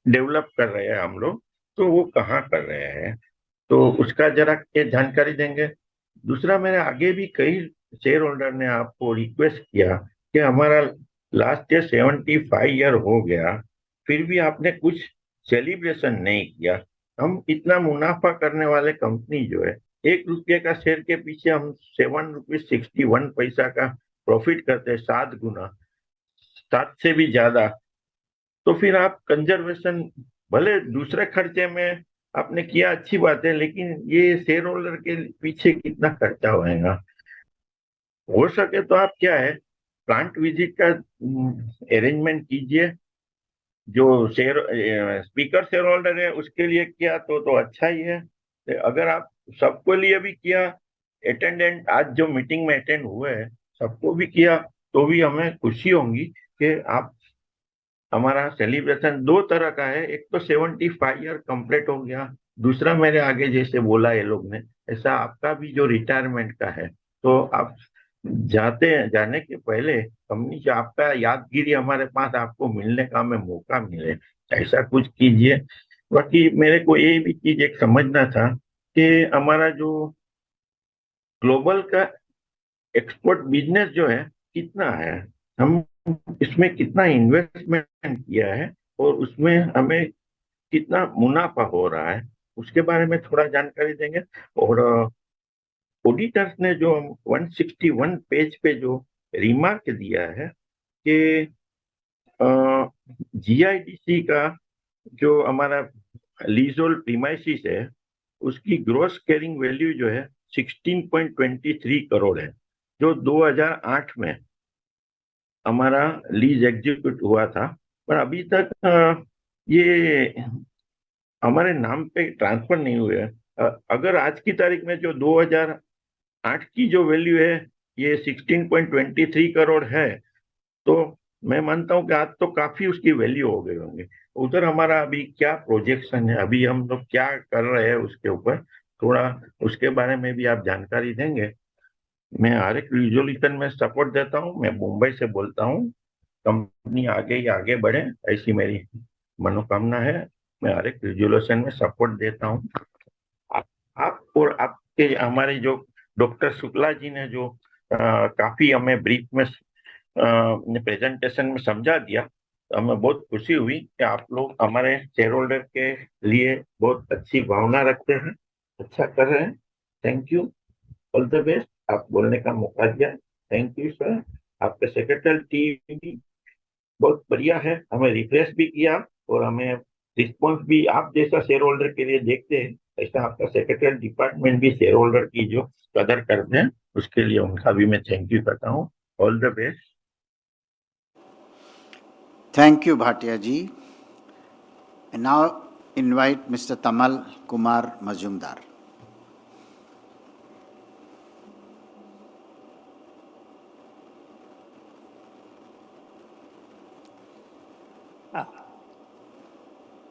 डेवलप कर रहे हैं हम लोग तो वो कहाँ कर रहे हैं तो उसका जरा ये जानकारी देंगे दूसरा मेरे आगे भी कई शेयर होल्डर ने आपको रिक्वेस्ट किया कि हमारा लास्ट ईयर 75 ईयर हो गया फिर भी आपने कुछ सेलिब्रेशन नहीं किया हम इतना मुनाफा करने वाले कंपनी जो है ₹1 का शेयर के पीछे हम ₹7.61 का प्रॉफिट करते हैं, 7 गुना, 7 से भी ज्यादा, तो फिर आप कंजर्वेशन, भले दूसरे खर्चे में आपने किया अच्छी बात है, लेकिन ये शेयर होल्डर के पीछे कितना खर्चा होएगा। हो सके तो आप क्या है, प्लांट विजिट का अरेंजमेंट कीजिए। जो स्पीकर शेयर होल्डर है उसके लिए किया तो अच्छा ही है। अगर आप सबको लिए भी किया, अटेंडेंट आज जो मीटिंग में अटेंड हुए हैं सबको भी किया, तो भी हमें खुशी होगी कि आप, हमारा सेलिब्रेशन 2 तरह का है। एक तो 75 ईयर कंप्लीट हो गया, दूसरा मेरे आगे जैसे बोला ये लोग ने, ऐसा आपका भी जो रिटायरमेंट का है, तो आप जाने के पहले कंपनी से आपका यादगिरी हमारे पास आपको मिलने का हमें मौका मिले, ऐसा कुछ कीजिए। बाकी मेरे को ये भी चीज एक समझना था कि हमारा जो ग्लोबल का एक्सपोर्ट बिजनेस जो है कितना है, हम इसमें कितना इन्वेस्टमेंट किया है और उसमें हमें कितना मुनाफा हो रहा है, उसके बारे में थोड़ा जानकारी देंगे। और ऑडिटर्स ने जो 161 पेज पे जो रिमार्क दिया है कि जीआईडीसी का जो हमारा लीजोल प्रीमाइसिस है उसकी ग्रोस कैरिंग वैल्यू जो है 16.23 करोड़ है, जो 2008 में हमारा लीज एग्जीक्यूट हुआ था, पर अभी तक ये हमारे नाम पे ट्रांसफर नहीं हुए हैं। अगर आज की तारीख में जो 2008 की जो वैल्यू है ये 16.23 करोड़ है, तो मैं मानता हूँ कि आज तो काफी उसकी वैल्यू हो गई होंगे। उधर हमारा अभी क्या प्रोजेक्शन है, अभी हम लोग क्या कर रहे हैं उसके ऊपर थोड़ा उसके बारे में भी आप जानकारी देंगे। मैं हर एक रिजोल्यूशन में सपोर्ट देता हूँ, मैं मुंबई से बोलता हूँ, कंपनी आगे ही आगे बढ़े ऐसी मेरी मनोकामना है। मैं हर एक रिजोल्यूशन में सपोर्ट देता हूँ। आप और आपके हमारे जो डॉक्टर शुक्ला जी ने जो काफी हमें ब्रीफ में प्रेजेंटेशन में समझा दिया, तो हमें बहुत खुशी हुई कि आप लोग हमारे शेयर होल्डर के लिए बहुत अच्छी भावना रखते हैं, अच्छा कर रहे हैं। Thank you, all the best. आप बोलने का मौका दिया, थैंक यू सर। आपके सेक्रेटरी टीम भी बहुत बढ़िया है, हमें रिफ्रेश भी किया और हमें रिस्पॉन्स भी आप जैसा शेयर होल्डर के लिए देखते हैं, ऐसा आपका सेक्रेटरी डिपार्टमेंट भी शेयर होल्डर की जो कदर करते हैं उसके लिए उनका भी मैं थैंक यू करता हूँ। All the best. Thank you, Bhatia ji. And now invite Mr. Tamal Kumar Majumdar.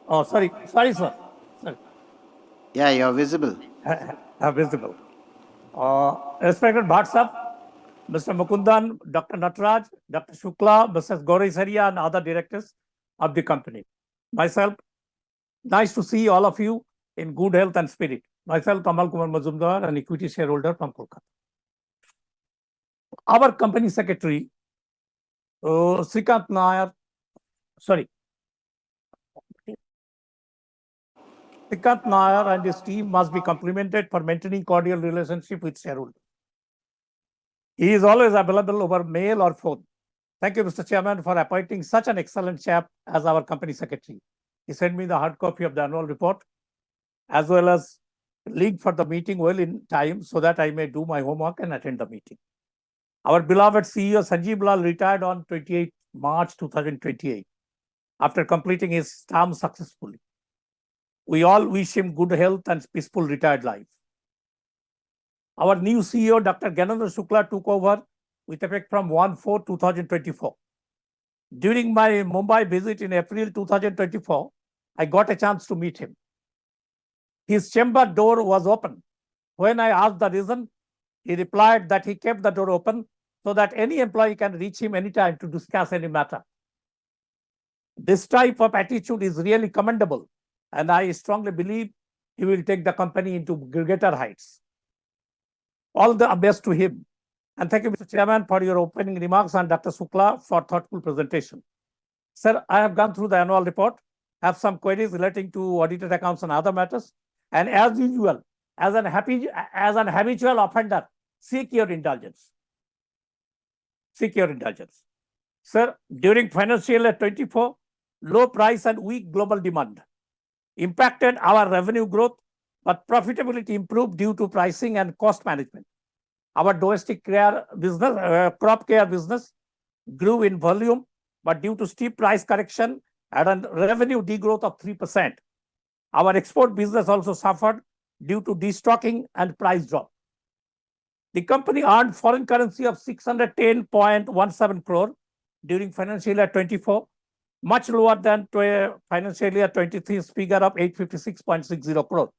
Oh, sorry, sir. Sorry. Yeah, you're visible. Visible. Respected Bhatt Sahab, Mr. Mukundan, Dr. Nataraj, Dr. Shukla, Mrs. Gauri Saria, and other directors of the company. Myself, nice to see all of you in good health and spirit. Myself, Tamal Kumar Majumdar, an equity shareholder from Kolkata. Our company secretary, Srikant Nair, Srikant Nair and his team must be complimented for maintaining cordial relationship with shareholders. He is always available over mail or phone. Thank you, Mr. Chairman, for appointing such an excellent chap as our company secretary. He sent me the hard copy of the annual report as well as link for the meeting well in time so that I may do my homework and attend the meeting. Our beloved CEO Sanjeev Lal retired on 28 March 2028 after completing his term successfully. We all wish him good health and peaceful retired life. Our new CEO, Dr. Gyanendra Shukla, took over with effect from 1/4/2024. During my Mumbai visit in April 2024, I got a chance to meet him. His chamber door was open. When I asked the reason, he replied that he kept the door open so that any employee can reach him anytime to discuss any matter. This type of attitude is really commendable, and I strongly believe he will take the company into greater heights. All the best to him. And thank you, Mr. Chairman, for your opening remarks and Dr. Shukla for thoughtful presentation. Sir, I have gone through the annual report, have some queries relating to audited accounts and other matters. And as usual, as an habitual offender, seek your indulgence. Seek your indulgence. Sir, during financial year 24, low price and weak global demand impacted our revenue growth, but profitability improved due to pricing and cost management. Our domestic care business, crop care business grew in volume, but due to steep price correction had a revenue degrowth of 3%. Our export business also suffered due to destocking and price drop. The company earned foreign currency of 610.17 crore during financial year 24, much lower than financial year 23's figure of 856.60 crore.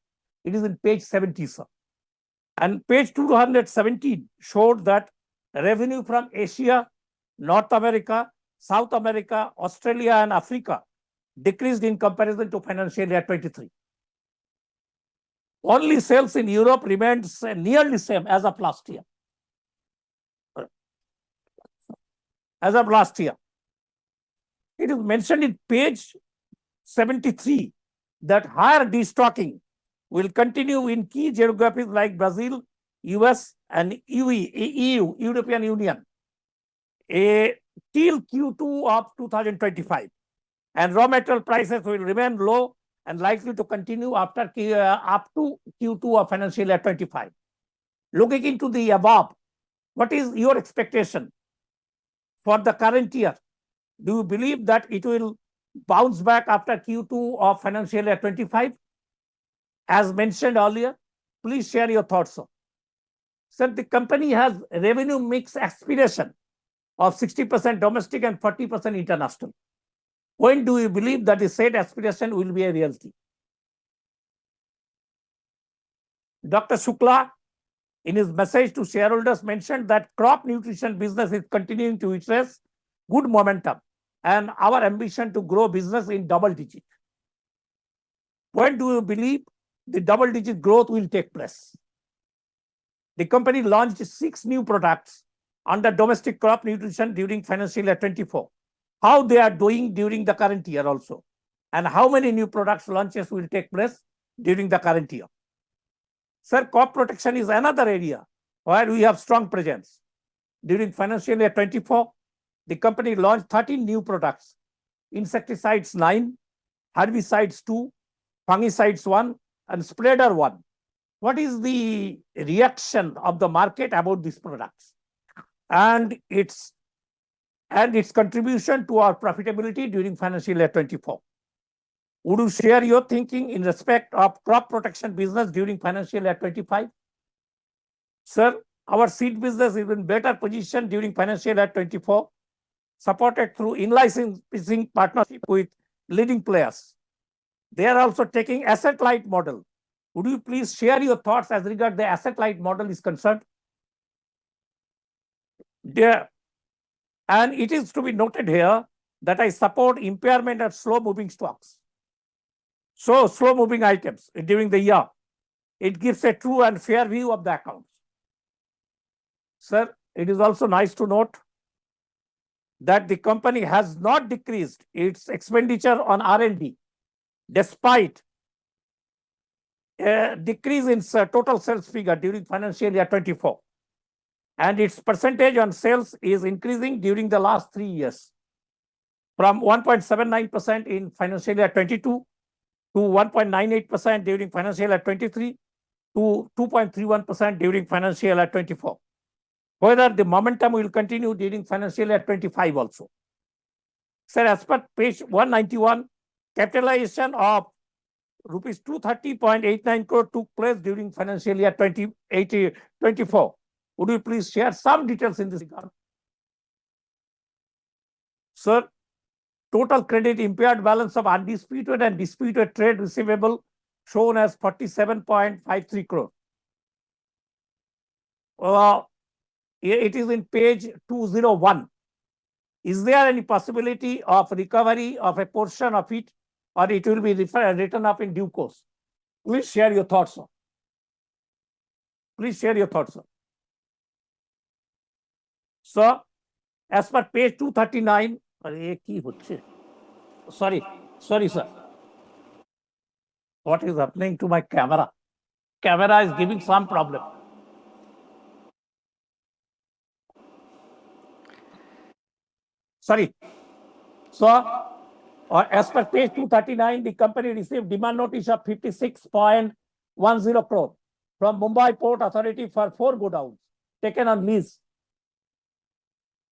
It is in page 70, sir. And page 217 showed that revenue from Asia, North America, South America, Australia, and Africa decreased in comparison to financial year 23. Only sales in Europe remained nearly same as of last year. It is mentioned in page 73 that higher destocking will continue in key geographies like Brazil, US, and EU, European Union, till Q2 of 2025. And raw material prices will remain low and likely to continue up to Q2 of financial year 25. Looking into the above, what is your expectation for the current year? Do you believe that it will bounce back after Q2 of financial year 25? As mentioned earlier, please share your thoughts, sir. Sir, the company has revenue mix aspiration of 60% domestic and 40% international. When do you believe that the said aspiration will be a reality? Dr. Shukla, in his message to shareholders, mentioned that crop nutrition business is continuing to witness good momentum and our ambition to grow business in double digit. When do you believe the double digit growth will take place? The company launched 6 new products under domestic crop nutrition during financial year 24. How they are doing during the current year also, and how many new products launches will take place during the current year. Sir, crop protection is another area where we have strong presence. During financial year 24, the company launched 13 new products, insecticides 9, herbicides 2, fungicides 1, and spreader 1. What is the reaction of the market about these products and its contribution to our profitability during financial year 24? Would you share your thinking in respect of crop protection business during financial year 25? Sir, our seed business is in better position during financial year 24, supported through in-licensing partnership with leading players. They are also taking asset-light model. Would you please share your thoughts as regard the asset-light model is concerned? And it is to be noted here that I support impairment of slow-moving stocks. So slow-moving items during the year. It gives a true and fair view of the accounts. Sir, it is also nice to note that the company has not decreased its expenditure on R&D despite a decrease in total sales figure during financial year 24. And its percentage on sales is increasing during the last 3 years from 1.79% in financial year 22 to 1.98% during financial year 23 to 2.31% during financial year 24. Whether the momentum will continue during financial year 25 also. Sir, as per page 191, capitalization of rupees 230.89 crore took place during financial year 24. Would you please share some details in this regard? Sir, total credit impaired balance of undisputed and disputed trade receivable shown as 47.53 crore. It is in page 201. Is there any possibility of recovery of a portion of it, or it will be written up in due course? Please share your thoughts, sir. Please share your thoughts, sir. So, as per page 239, sorry, sir. What is happening to my camera? camera is giving some problem. Sorry. So, as per page 239, the company received demand notice of 56.10 crore from Mumbai Port Authority for 4 godowns taken on lease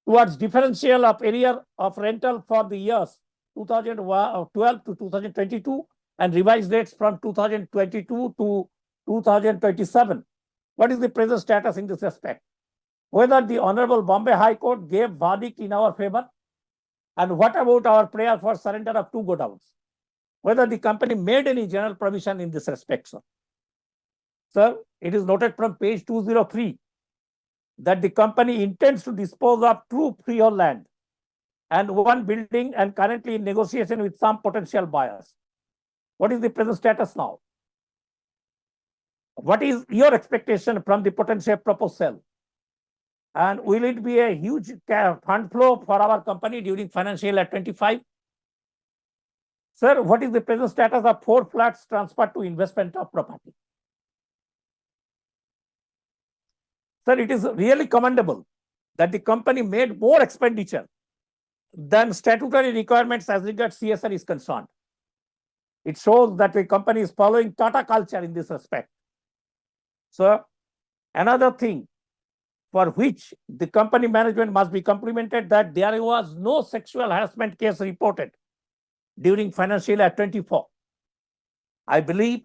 towards differential of area of rental for the years 2012 to 2022 and revised rates from 2022 to 2027. What is the present status in this respect? Whether the Honorable Bombay High Court gave verdict in our favor? And what about our prayer for surrender of 2 godowns? Whether the company made any general provision in this respect, sir? Sir, it is noted from page 203 that the company intends to dispose of 2 freehold land and 1 building and currently in negotiation with some potential buyers. What is the present status now? What is your expectation from the potential proposed sale? And will it be a huge fund flow for our company during financial year 25? Sir, what is the present status of 4 flats transferred to investment of property? Sir, it is really commendable that the company made more expenditure than statutory requirements as regards CSR is concerned. It shows that the company is following Tata culture in this respect. So, another thing for which the company management must be complimented that there was no sexual harassment case reported during financial year 24. I believe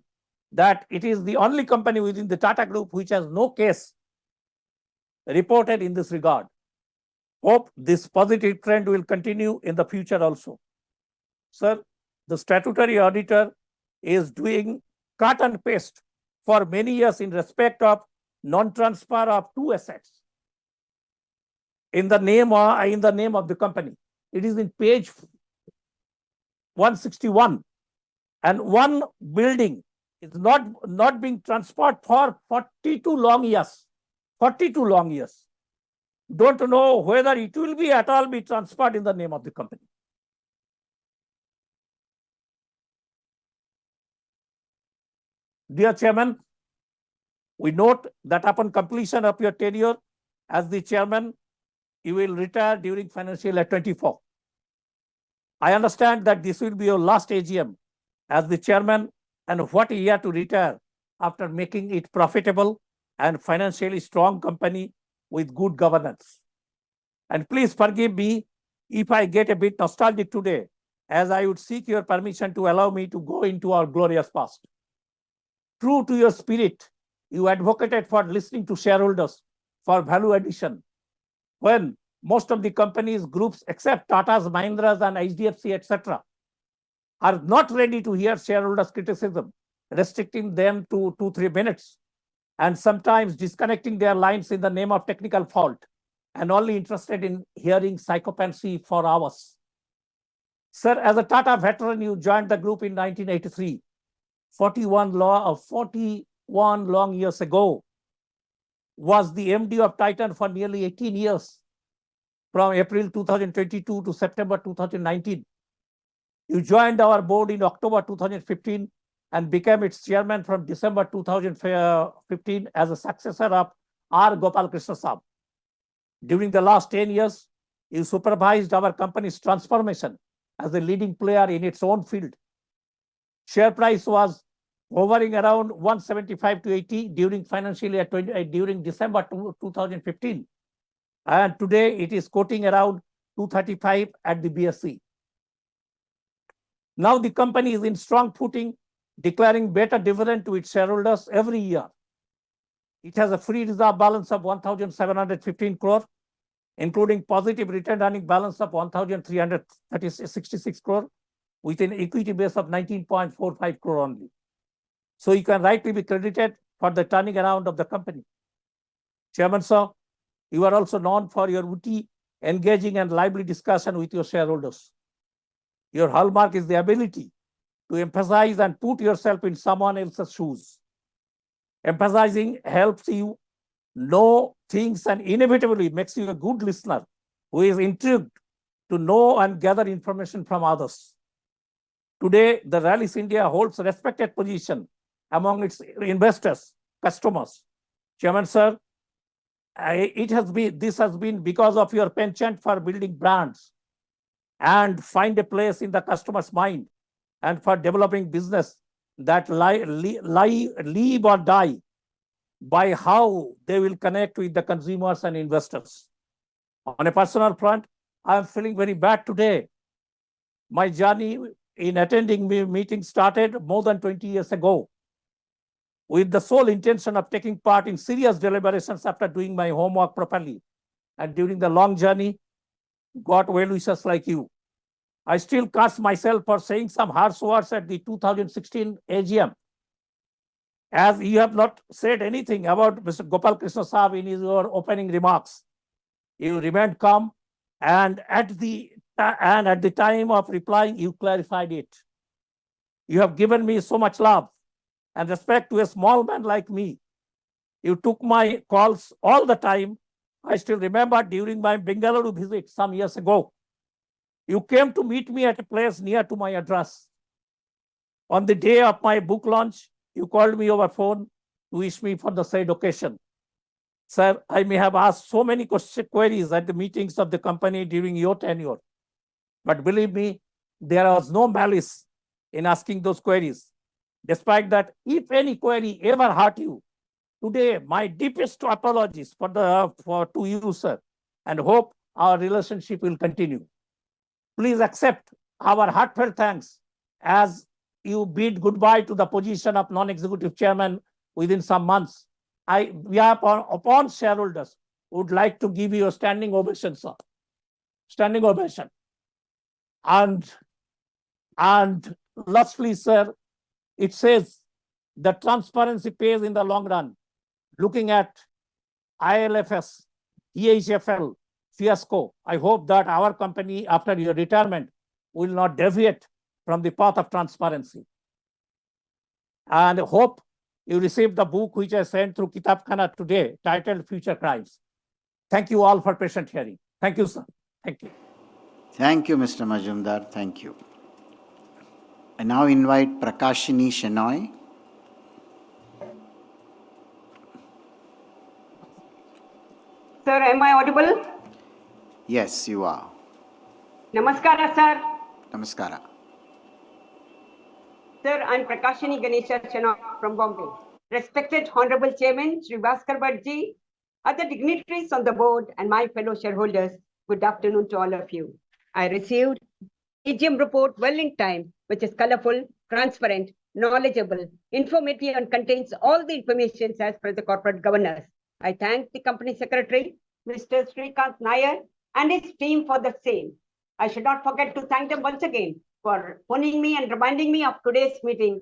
that it is the only company within the Tata Group which has no case reported in this regard. Hope this positive trend will continue in the future also. Sir, the statutory auditor is doing cut and paste for many years in respect of non-transfer of 2 assets in the name of the company. It is in page 161, and 1 building is not being transferred for 42 long years. 42 long years. Don't know whether it will be at all be transferred in the name of the company. Dear Chairman, we note that upon completion of your tenure as the Chairman, you will retire during financial year 24. I understand that this will be your last AGM as the Chairman, and what a year to retire after making it profitable and financially strong company with good governance. And please forgive me if I get a bit nostalgic today, as I would seek your permission to allow me to go into our glorious past. True to your spirit, you advocated for listening to shareholders for value addition, when most of the companies, groups, except Tata's, Mahindra's, and HDFC, etc., are not ready to hear shareholders' criticism, restricting them to 2-3 minutes, and sometimes disconnecting their lines in the name of technical fault, and only interested in hearing psychopathy for hours. Sir, as a Tata veteran, you joined the group in 1983, 41 long years ago, was the MD of Titan for nearly 18 years, from April 2022 to September 2019. You joined our board in October 2015 and became its chairman from December 2015 as a successor of R. Gopal Krishnasamy. During the last 10 years, you supervised our company's transformation as a leading player in its own field. Share price was hovering around 175 to 80 during financial year during December 2015. And today it is quoting around 235 at the BSE. Now the company is in strong footing, declaring better dividend to its shareholders every year. It has a free reserve balance of 1,715 crore, including positive return earning balance of 1,366 crore, with an equity base of 19.45 crore only. So you can rightly be credited for the turning around of the company. Chairman, sir, you are also known for your witty, engaging, and lively discussion with your shareholders. Your hallmark is the ability to emphasize and put yourself in someone else's shoes. Emphasizing helps you know things and inevitably makes you a good listener who is intrigued to know and gather information from others. Today, the Rallis India holds a respected position among its investors, customers. Chairman, sir, this has been because of your penchant for building brands and find a place in the customer's mind and for developing business that live or die by how they will connect with the consumers and investors. On a personal front, I am feeling very bad today. My journey in attending meetings started more than 20 years ago with the sole intention of taking part in serious deliberations after doing my homework properly. And during the long journey, got well-wishers like you. I still curse myself for saying some harsh words at the 2016 AGM. As you have not said anything about Mr. Gopal Krishna Saab in your opening remarks. You remained calm, and at the time of replying, you clarified it. You have given me so much love and respect to a small man like me. You took my calls all the time. I still remember during my Bengaluru visit some years ago, you came to meet me at a place near to my address. On the day of my book launch, you called me over phone to wish me for the said occasion. Sir, I may have asked so many queries at the meetings of the company during your tenure, but believe me, there was no malice in asking those queries. Despite that, if any query ever hurt you, today my deepest apologies to you, sir, and hope our relationship will continue. Please accept our heartfelt thanks as you bid goodbye to the position of non-executive chairman within some months. We are upon shareholders would like to give you a standing ovation, sir. Standing ovation. And lastly, sir, it says that transparency pays in the long run. Looking at ILFS, EHFL fiasco, I hope that our company, after your retirement, will not deviate from the path of transparency. And hope you received the book which I sent through Kitabkhana today, titled Future Crimes. Thank you all for patient hearing. Thank you, sir. Thank you. Thank you, Mr. Majumdar. Thank you. I now invite Prakashini Shenoy. Sir, am I audible? Yes, you are. Namaskara, sir. Namaskara. Sir, I'm Prakashini Ganesha Chana from Bombay. Respected Honorable Chairman, Sri Bhaskar Bhattji, other dignitaries on the board, and my fellow shareholders, good afternoon to all of you. I received AGM report well in time, which is colorful, transparent, knowledgeable, informative, and contains all the information as per the corporate governance. I thank the company secretary, Mr. Srikant Nair, and his team for the same. I should not forget to thank them once again for phoning me and reminding me of today's meeting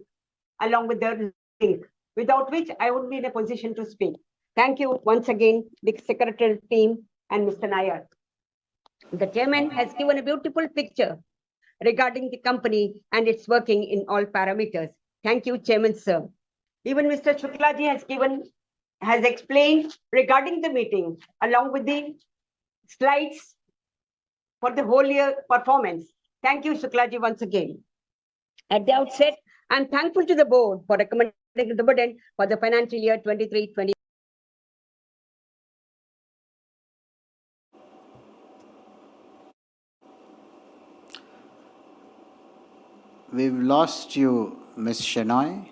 along with their link, without which I would be in a position to speak. Thank you once again, the secretary team and Mr. Nair. The chairman has given a beautiful picture regarding the company and its working in all parameters. Thank you, Chairman, sir. Even Mr. Shuklaji has explained regarding the meeting along with the slides for the whole year performance. Thank you, Shuklaji, once again. At the outset, I'm thankful to the board for recommending the dividend for the financial year 23-24. We've lost you, Ms. Shenoy.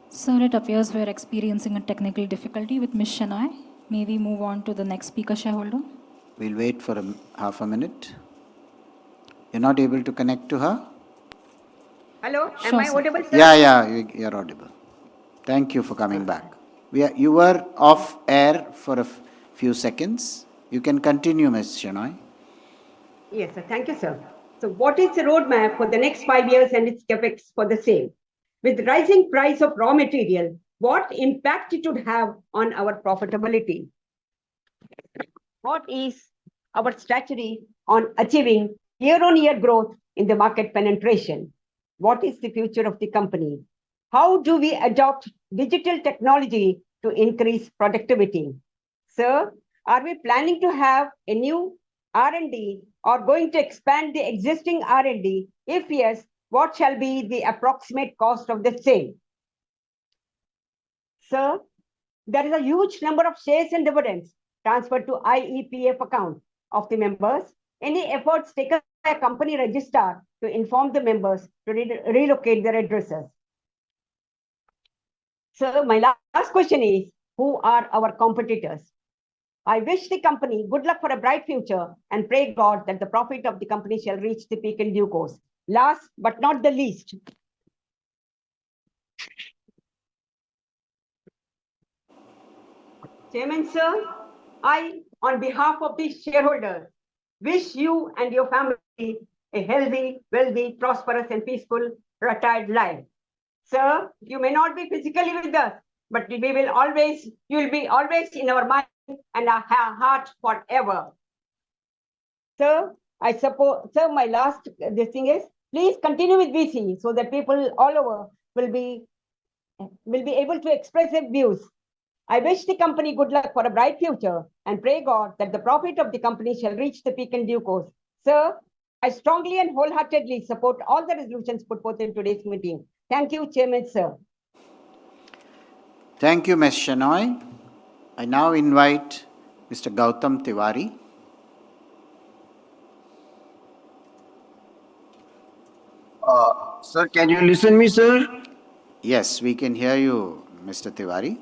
Sir, it appears we're experiencing a technical difficulty with Ms. Shenoy. May we move on to the next speaker shareholder? We'll wait for half a minute. You're not able to connect to her? Hello, Sure, am I sir. audible, sir? Yeah, you're audible. Thank you for coming back. You were off air for a few seconds. You can continue, Ms. Shenoy. Yes, sir. Thank you, sir. So what is the roadmap for the next 5 years and its capex for the same? With rising price of raw material, what impact it would have on our profitability? What is our strategy on achieving year-on-year growth in the market penetration? What is the future of the company? How do we adopt digital technology to increase productivity? Sir, are we planning to have a new R&D or going to expand the existing R&D? If yes, what shall be the approximate cost of the same? Sir, there is a huge number of shares and dividends transferred to IEPF account of the members. Any efforts taken by a company registrar to inform the members to relocate their addresses? Sir, my last question is, who are our competitors? I wish the company good luck for a bright future and pray God that the profit of the company shall reach the peak in due course. Last but not the least, Chairman, sir, I, on behalf of the shareholders, wish you and your family a healthy, wealthy, prosperous, and peaceful retired life. Sir, you may not be physically with us, but you will be always in our mind and our heart forever. Sir, I suppose, sir, my last this thing is, please continue with VC so that people all over will be able to express their views. I wish the company good luck for a bright future and pray God that the profit of the company shall reach the peak in due course. Sir, I strongly and wholeheartedly support all the resolutions put forth in today's meeting. Thank you, Chairman, sir. Thank you, Ms. Shenoy. I now invite Mr. Gautam Tiwari. Sir, can you listen me, sir? Yes, we can hear you, Mr. Tiwari.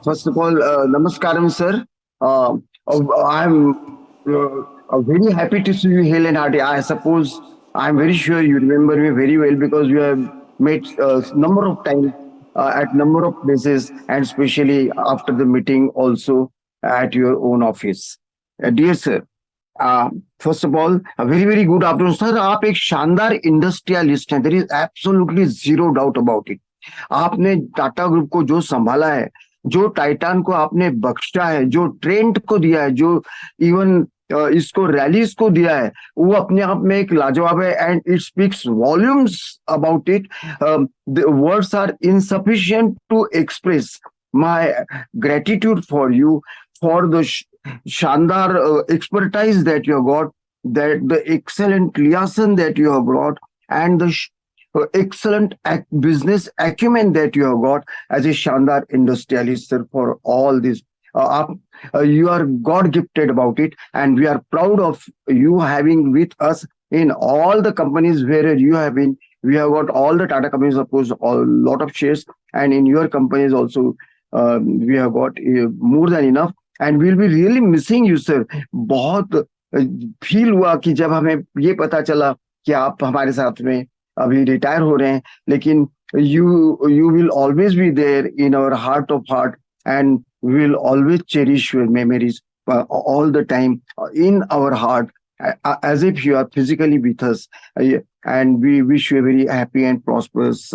First of all, namaskaram, sir. I'm very happy to see you, Hale and Hearty. I suppose I'm very sure you remember me very well because we have met number of times at number of places, and especially after the meeting also at your own office. Dear sir, first of all very very good afternoon sir. आप एक शानदार industrialist हैं, there is absolutely zero doubt about it. आपने Tata group को जो संभाला है, जो टाइटान को आपने बख्शा है, जो ट्रेंट को दिया है, जो इवन इसको रैलीज को दिया है, वो अपने आप में एक लाजवाब है and it speaks volumes about it. The words are insufficient to express my gratitude for you for the Shandar expertise that you have got, that the excellent liaison that you have brought, and the excellent business acumen that you have got as a Shandar industrialist, sir, for all this. You are God gifted about it, and we are proud of you having with us in all the companies where you have been. We have got all the Tata companies, of course, a lot of shares, and in your companies also, we have got more than enough. And will be really missing you sir. बहुत feel हुआ कि जब हमें ये पता चला कि आप हमारे साथ में अभी रिटायर हो रहे हैं, लेकिन you will always be there in our heart of heart, and we will always cherish your memories all the time in our heart, as if you are physically with us. And we wish you a very happy and prosperous,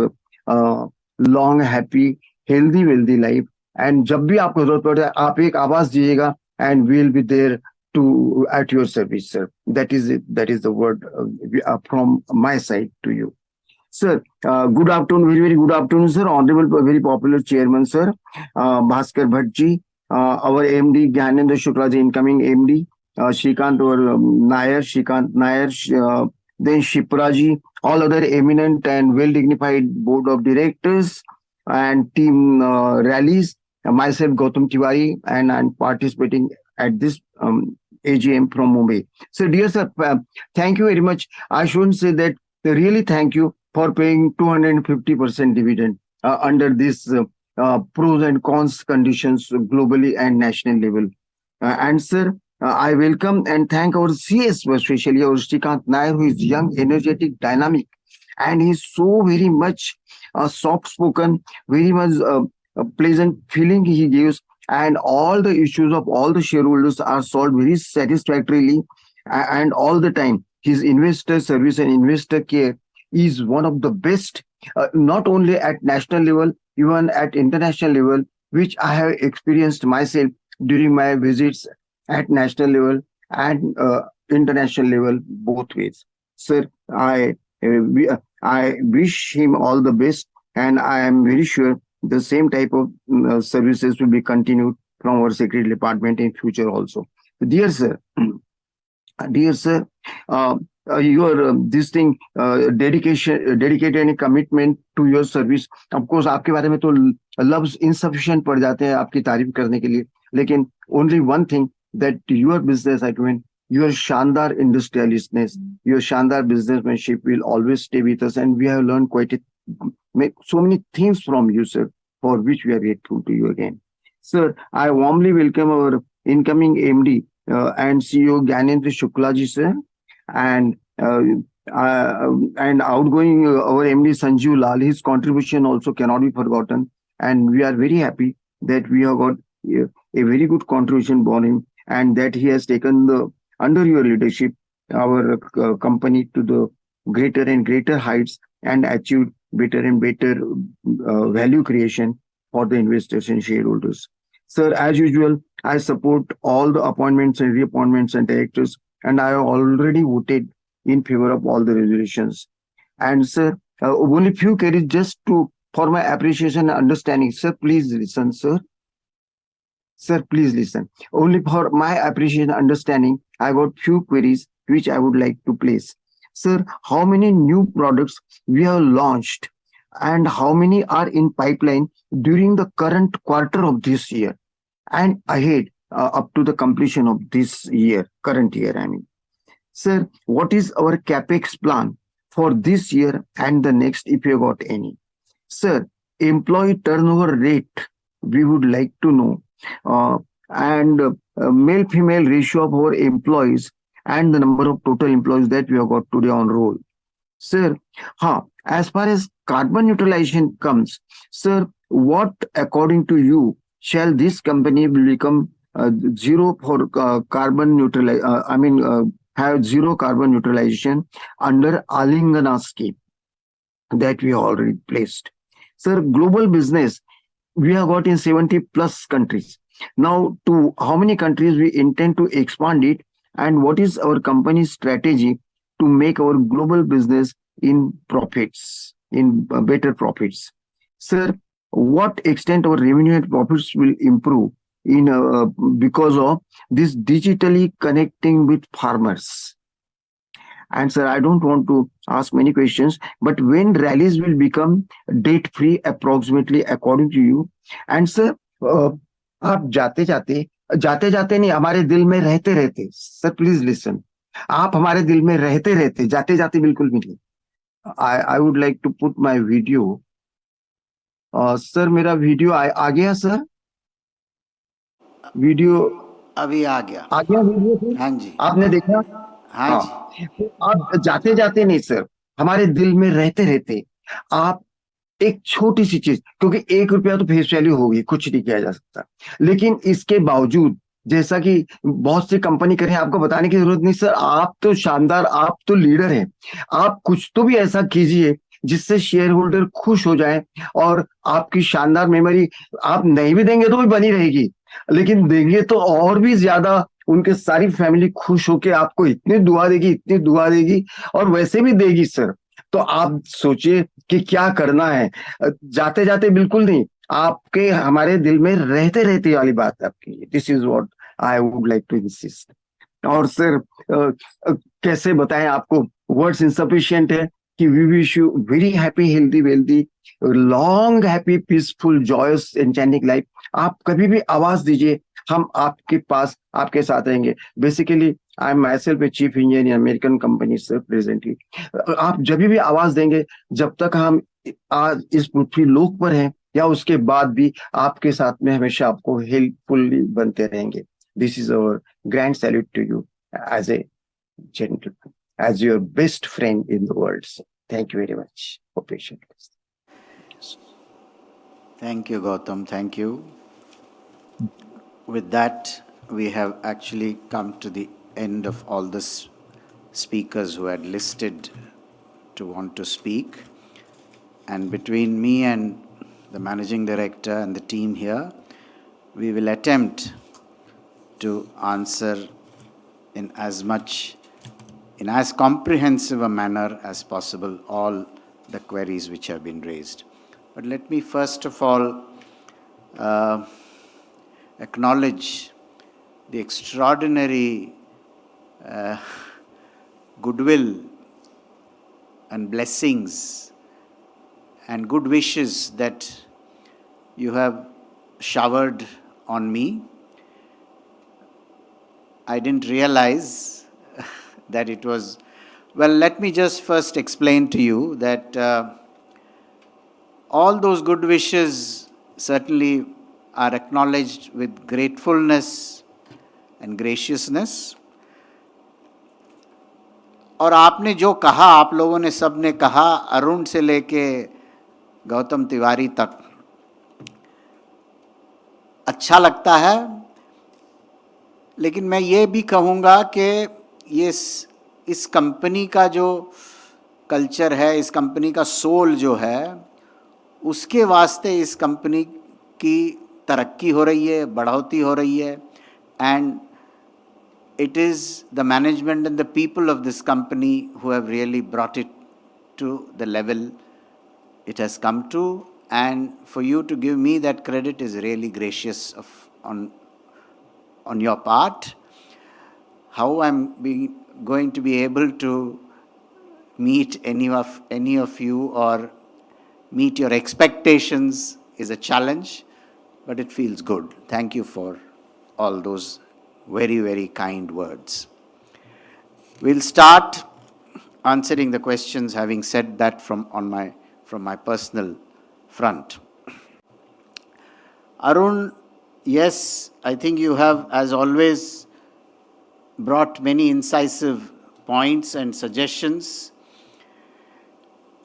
long, happy, healthy, wealthy life. And जब भी आपको जरूरत पड़े आप एक आवाज दीजिएगा, and we will be there to at your service, sir. That is the word from my side to you, sir. Good afternoon, very very good afternoon, sir. Honourable very popular chairman, sir, Bhaskar Bhatt ji, our MD Gyanendra Shukla ji, incoming MD, Shrikant Nair, then Shipra ji, all other eminent and well dignified board of directors and team Rallis. Myself, Gautam Tiwari, and I'm participating at this AGM from Mumbai. So, dear sir, thank you very much. I shouldn't say that. Really, thank you for paying 250% dividend under this pros and cons conditions globally and national level. And sir, I welcome and thank our CS, especially our Shrikant Nair, who is young, energetic, dynamic, and he's so very much soft-spoken, very much a pleasant feeling he gives, and all the issues of all the shareholders are solved very satisfactorily, and all the time. His investor service and investor care is one of the best, not only at national level, even at international level, which I have experienced myself during my visits at national level and international level, both ways. Sir, I wish him all the best, and I am very sure the same type of services will be continued from our secretary department in future also. Dear sir, Dear sir, your this thing dedicated and commitment to your service. Of course, आपके बारे में तो लफ्ज insufficient पड़ जाते हैं आपकी तारीफ करने के लिए. लेकिन only one thing, that your business acumen, your शानदार industrialistness, your शानदार businessmanship will always stay with us, and we have learned so many things from you, sir, for which we are grateful to you again. Sir, I warmly welcome our incoming MD and CEO Gyanendra Shukla ji, sir, and outgoing our MD Sanjeev Lal. His contribution also cannot be forgotten, and we are very happy that we have got a very good contribution from him, and that he has taken under your leadership our company to the greater and greater heights and achieved better and better value creation for the investors and shareholders. Sir, as usual, I support all the appointments and reappointments and directors, and I have already voted in favor of all the resolutions. And sir, only few queries just for my appreciation and understanding. Sir, please listen, sir. Sir, please listen. Only for my appreciation and understanding, I got few queries which I would like to place. Sir, how many new products we have launched and how many are in pipeline during the current quarter of this year and ahead up to the completion of this year, current year, I mean. Sir, what is our capex plan for this year and the next, if you got any? Sir, employee turnover rate, we would like to know, and male-female ratio of our employees and the number of total employees that we have got today on roll. Sir, as far as carbon utilization comes, sir, what according to you shall this company will become zero for carbon neutral? Have zero carbon utilization under Alingana scheme that we already placed. Sir, global business we have got in 70 plus countries. Now, to how many countries we intend to expand it, and what is our company's strategy to make our global business in profits, in better profits? Sir, what extent our revenue and profits will improve in because of this digitally connecting with farmers? And sir, I don't want to ask many questions, but when Rallis will become debt free approximately according to you? And sir, आप जाते जाते नहीं, हमारे दिल में रहते रहते, sir please listen, आप हमारे दिल में रहते रहते, जाते जाते बिल्कुल भी नहीं. I would like to put my video. Sir मेरा वीडियो आ गया सर? वीडियो अभी आ गया वीडियो? हाँ जी. आपने देखा? हाँ जी. आप जाते जाते नहीं सर, हमारे दिल में रहते रहते आप एक छोटी सी चीज, क्योंकि 1 रुपया तो फेस वैल्यू होगी, कुछ नहीं किया जा सकता, लेकिन इसके बावजूद जैसा कि बहुत सी कंपनी करें, आपको बताने की जरूरत नहीं सर, आप तो शानदार, आप तो लीडर हैं, आप कुछ तो भी ऐसा कीजिए जिससे शेयर होल्डर खुश हो जाए, और आपकी शानदार मेमोरी आप नहीं भी देंगे तो भी बनी रहेगी, लेकिन देंगे तो और भी ज्यादा उनके सारी फैमिली खुश होके आपको इतनी दुआ देगी और वैसे भी देगी सर. तो आप सोचिए कि क्या करना है, जाते जाते बिल्कुल नहीं, आपके हमारे दिल में रहते रहते वाली बात आपकी. This is what I would like to insist. और सर कैसे बताएं आपको, वर्ड्स इनसफिशिएंट है कि we wish you very happy, healthy, wealthy, long, happy, peaceful, joyous, enchanting life. आप कभी भी आवाज दीजिए, हम आपके पास आपके साथ रहेंगे. Basically I am my self a chief engineer in American company sir presently. आप जब भी आवाज देंगे, जब तक हम आज इस पृथ्वी लोक पर हैं या उसके बाद भी आपके साथ में हमेशा आपको हेल्पफुली बनते रहेंगे. This is our grand salute to you as a gentleman, as your best friend in the world. So thank you very much for patience. Thank you, Gautam. Thank you. With that, we have actually come to the end of all the speakers who had listed to want to speak. And between me and the managing director and the team here, we will attempt to answer in as comprehensive a manner as possible all the queries which have been raised. But let me first of all acknowledge the extraordinary uh, goodwill and blessings and good wishes that you have showered on me. I didn't realize that it was. Well, let me just first explain to you that all those good wishes certainly are acknowledged with gratefulness and graciousness. और आपने जो कहा, आप लोगों ने सब ने कहा, अरुण से लेके गौतम तिवारी तक, अच्छा लगता है, लेकिन मैं ये भी कहूँगा कि ये इस कंपनी का जो कल्चर है, इस कंपनी का सोल जो है, उसके वास्ते इस कंपनी की तरक्की हो रही है, बढ़ोतरी हो रही है, and it is the management and the people of this company who have really brought it to the level it has come to, and for you to give me that credit is really gracious on your part. How I'm going to be able to meet any of you or meet your expectations is a challenge, but it feels good. Thank you for all those very, very kind words. We'll start answering the questions, having said that from my personal front. Arun, yes, I think you have, as always, brought many incisive points and suggestions.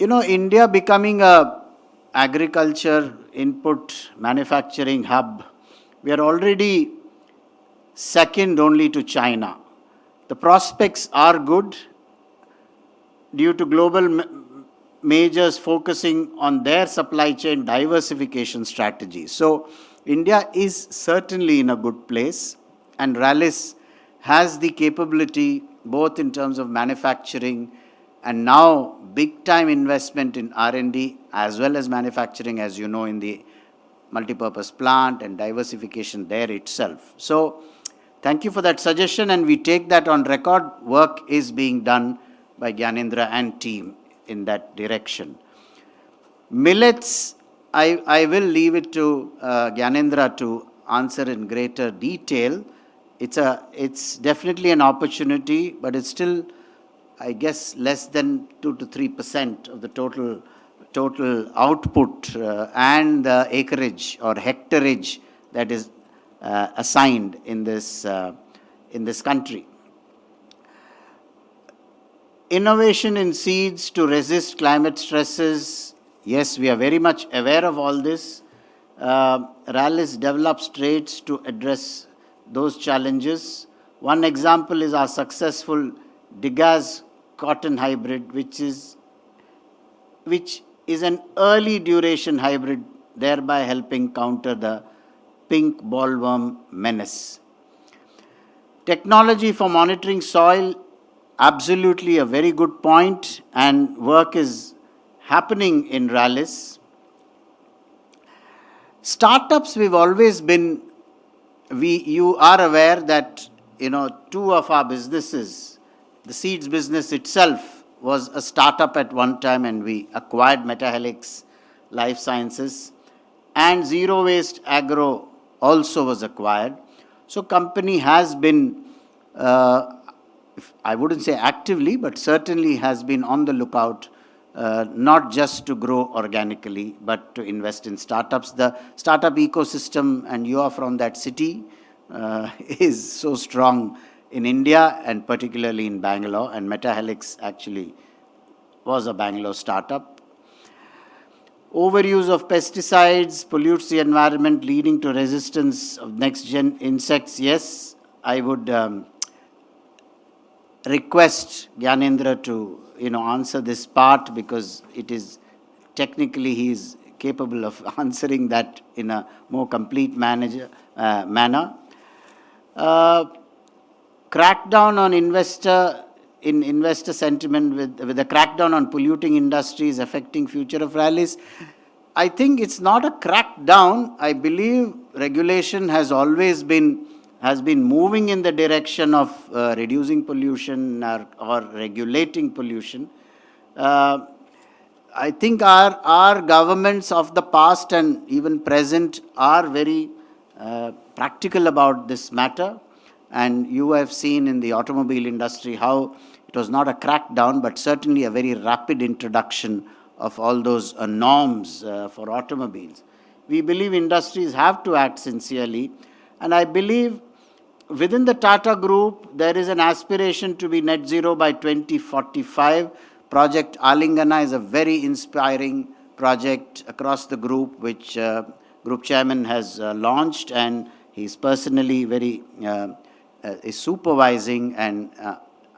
You know, India becoming a agriculture input manufacturing hub, we are already second only to China. The prospects are good due to global majors focusing on their supply chain diversification strategy. So India is certainly in a good place, and Rallis has the capability both in terms of manufacturing and now big time investment in R&D as well as manufacturing, as you know, in the multipurpose plant and diversification there itself. So thank you for that suggestion, and we take that on record. Work is being done by Gyanendra and team in that direction. Millets, I will leave it to Gyanendra to answer in greater detail. It's definitely an opportunity, but it's still, I guess, less than 2 to 3% of the total output and the acreage or hectareage that is assigned in this country. Innovation in seeds to resist climate stresses. Yes, we are very much aware of all this. Rallis develops traits to address those challenges. One example is our successful Digaz cotton hybrid, which is an early duration hybrid, thereby helping counter the pink bollworm menace. Technology for monitoring soil, absolutely a very good point, and work is happening in Rallis. Startups, we've always been, you are aware that, two of our businesses, the seeds business itself was a startup at one time, and we acquired Metahelix Life Sciences, and Zero Waste Agro also was acquired. So company has been, I wouldn't say actively, but certainly has been on the lookout, not just to grow organically, but to invest in startups. The startup ecosystem, and you are from that city, is so strong in India and particularly in Bangalore, and Metahelix actually was a Bangalore startup. Overuse of pesticides pollutes the environment, leading to resistance of next-gen insects. Yes, I would request Gyanendra to answer this part, because it is technically he is capable of answering that in a more complete manner. Crackdown on investor sentiment with the crackdown on polluting industries affecting future of Rallis. I think it's not a crackdown. I believe regulation has always been has been moving in the direction of reducing pollution or regulating pollution. I think our governments of the past and even present are very practical about this matter. And you have seen in the automobile industry how it was not a crackdown, but certainly a very rapid introduction of all those norms for automobiles. We believe industries have to act sincerely. And I believe within the Tata Group, there is an aspiration to be net zero by 2045. Project Alingana is a very inspiring project across the group, which group chairman has launched, and he's personally very is supervising and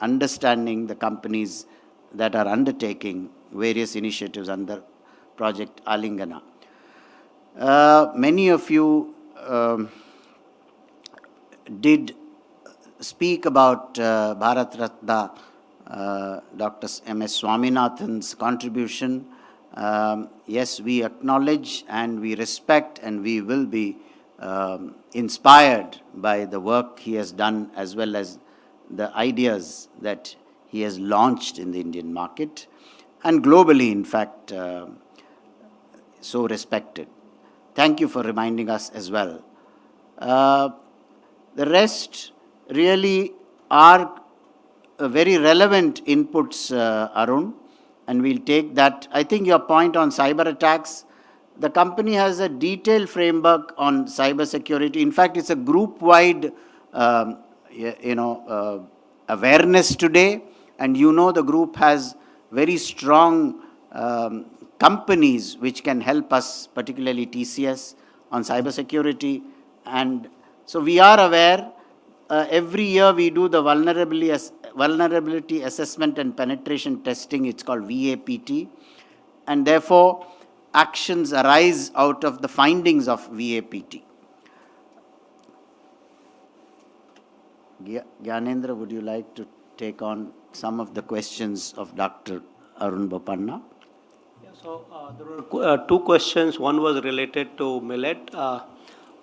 understanding the companies that are undertaking various initiatives under Project Alingana. Many of you did speak about Bharat Ratna Dr. M.S. Swaminathan's contribution. Yes, we acknowledge and we respect and we will be inspired by the work he has done as well as the ideas that he has launched in the Indian market and globally, in fact, so respected. Thank you for reminding us as well. The rest really are very relevant inputs, Arun, and we'll take that. I think your point on cyber attacks, the company has a detailed framework on cyber security. In fact, it's a group-wide, awareness today, and the group has very strong companies which can help us, particularly TCS, on cyber security. And so we are aware. Every year we do the vulnerability assessment and penetration testing. It's called VAPT. And therefore, actions arise out of the findings of VAPT. Gyanendra, would you like to take on some of the questions of Dr. Arun Bopanna? Yeah, so there were two questions. One was related to millet.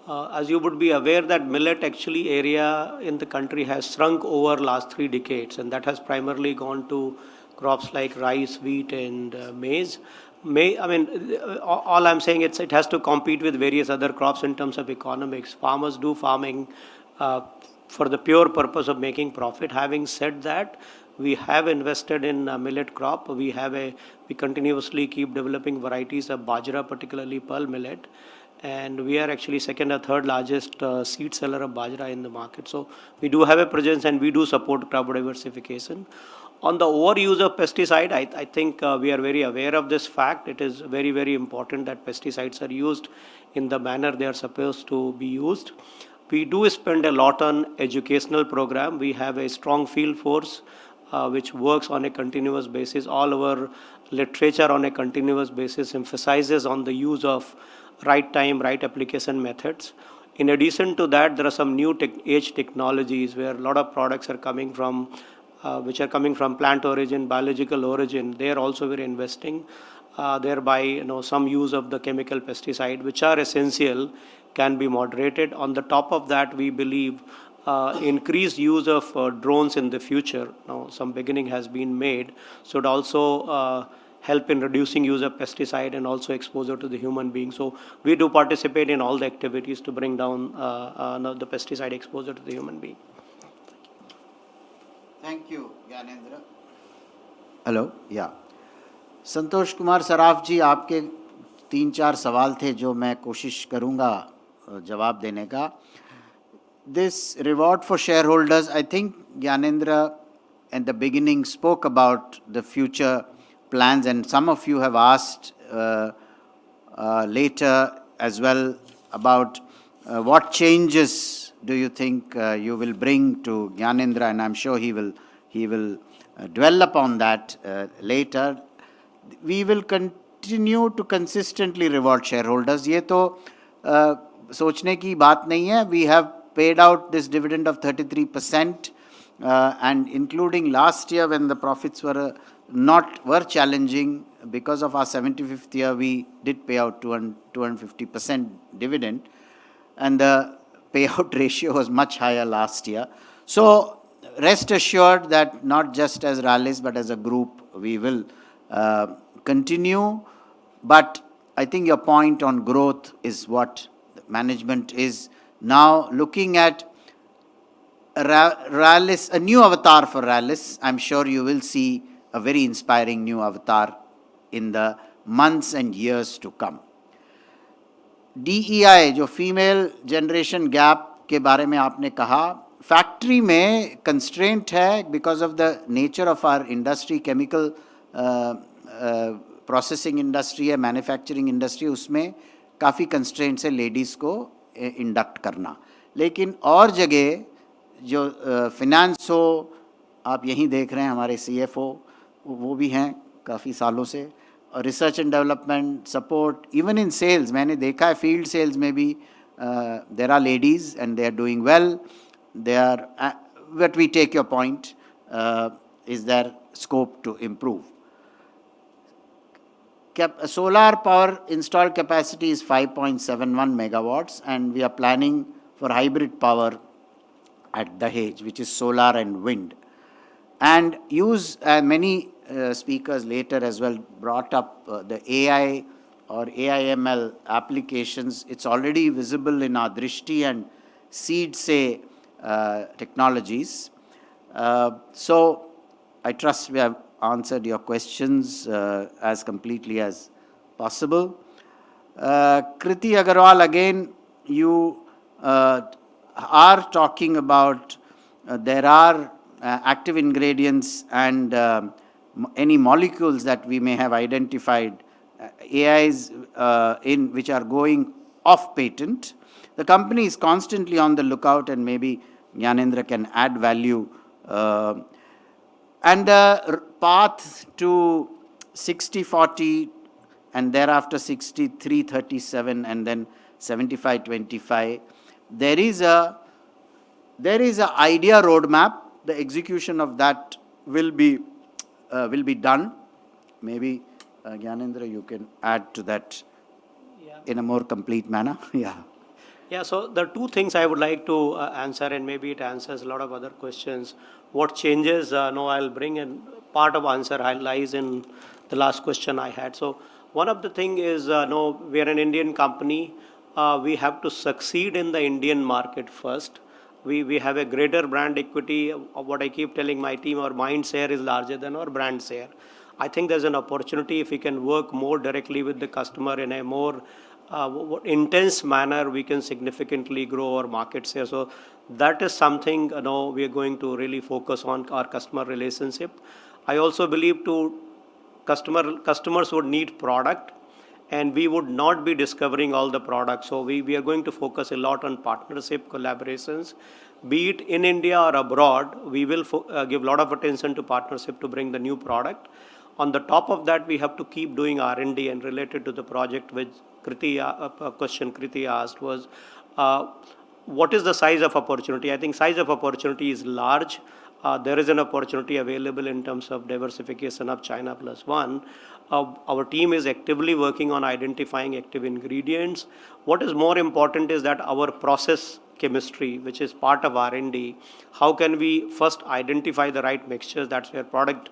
As you would be aware that millet actually area in the country has shrunk over last 3 decades, and that has primarily gone to crops like rice, wheat, and maize. All I'm saying is it has to compete with various other crops in terms of economics. Farmers do farming for the pure purpose of making profit. Having said that, we have invested in millet crop. We continuously keep developing varieties of bajra, particularly pearl millet. And we are actually second or third largest seed seller of bajra in the market. So we do have a presence and we do support crop diversification. On the overuse of pesticide, I think we are very aware of this fact. It is very, very important that pesticides are used in the manner they are supposed to be used. We do spend a lot on educational program. We have a strong field force which works on a continuous basis. All our literature on a continuous basis emphasizes on the use of right time, right application methods. In addition to that, there are some new age technologies where a lot of products are coming from, which are coming from plant origin, biological origin. They are also very investing. Thereby, some use of the chemical pesticide, which are essential, can be moderated. On the top of that, we believe increased use of drones in the future. Now, some beginning has been made, should also help in reducing use of pesticide and also exposure to the human being. So we do participate in all the activities to bring down the pesticide exposure to the human being. Thank you, Gyanendra. Hello, yeah. Santosh Kumar Saraf जी, आपके 3-4 सवाल थे जो मैं कोशिश करूंगा जवाब देने का. This reward for shareholders, I think Gyanendra at the beginning spoke about the future plans, and some of you have asked later as well about what changes do you think you will bring to Gyanendra, and I'm sure he will dwell upon that later. We will continue to consistently reward shareholders. ये तो सोचने की बात नहीं है. We have paid out this dividend of 33%, and including last year when the profits were challenging because of our 75th year, we did pay out 250% dividend. And the payout ratio was much higher last year. So rest assured that not just as Rallis, but as a group, we will continue. But I think your point on growth is what management is now looking at. Rallis, a new avatar for Rallis. I'm sure you will see a very inspiring new avatar in the months and years to come. DEI, जो female generation gap के बारे में आपने कहा, factory में constraint है because of the nature of our industry, chemical processing industry है, manufacturing industry, उसमें काफ़ी कंस्ट्रेंट्स है लेडीज़ को इंडक्ट करना. लेकिन और जगह जो फिनेंस हो, आप यहीं देख रहे हैं हमारे CFO वो भी हैं काफ़ी सालों से, और research and development support, even in sales मैंने देखा है फील्ड सेल्स में भी there are ladies and they are doing well. They are but we take your point, is there scope to improve. Solar power installed capacity is 5.71 megawatts, and we are planning for hybrid power at Dahej, which is solar and wind. And use many speakers later as well brought up the AI or AIML applications. It's already visible in our Drishti and Seed Say technologies. So I trust we have answered your questions as completely as possible. Kriti Agarwal, again, you are talking about there are active ingredients and any molecules that we may have identified, AIs in which are going off patent. The company is constantly on the lookout, and maybe Gyanendra can add value. And the path to 60-40 and thereafter 63-37 and then 75-25, there is a idea roadmap. The execution of that will be done. Maybe Gyanendra, you can add to that in a more complete manner. Yeah, so there are two things I would like to answer, and maybe it answers a lot of other questions. What changes? No, I'll bring in part of answer lies in the last question I had. So one of the thing is, no, we are an Indian company. We have to succeed in the Indian market first. We have a greater brand equity. What I keep telling my team, our mind share is larger than our brand share. I think there's an opportunity if we can work more directly with the customer in a more intense manner, we can significantly grow our market share. So that is something we are going to really focus on, our customer relationship. I also believe customers would need product, and we would not be discovering all the products. So we are going to focus a lot on partnership, collaborations, be it in India or abroad. We will give a lot of attention to partnership to bring the new product. On the top of that, we have to keep doing R&D, and related to the project which question Kriti asked was, what is the size of opportunity? I think size of opportunity is large. There is an opportunity available in terms of diversification of China plus one. Our team is actively working on identifying active ingredients. What is more important is that our process chemistry, which is part of R&D, how can we first identify the right mixtures? That's where product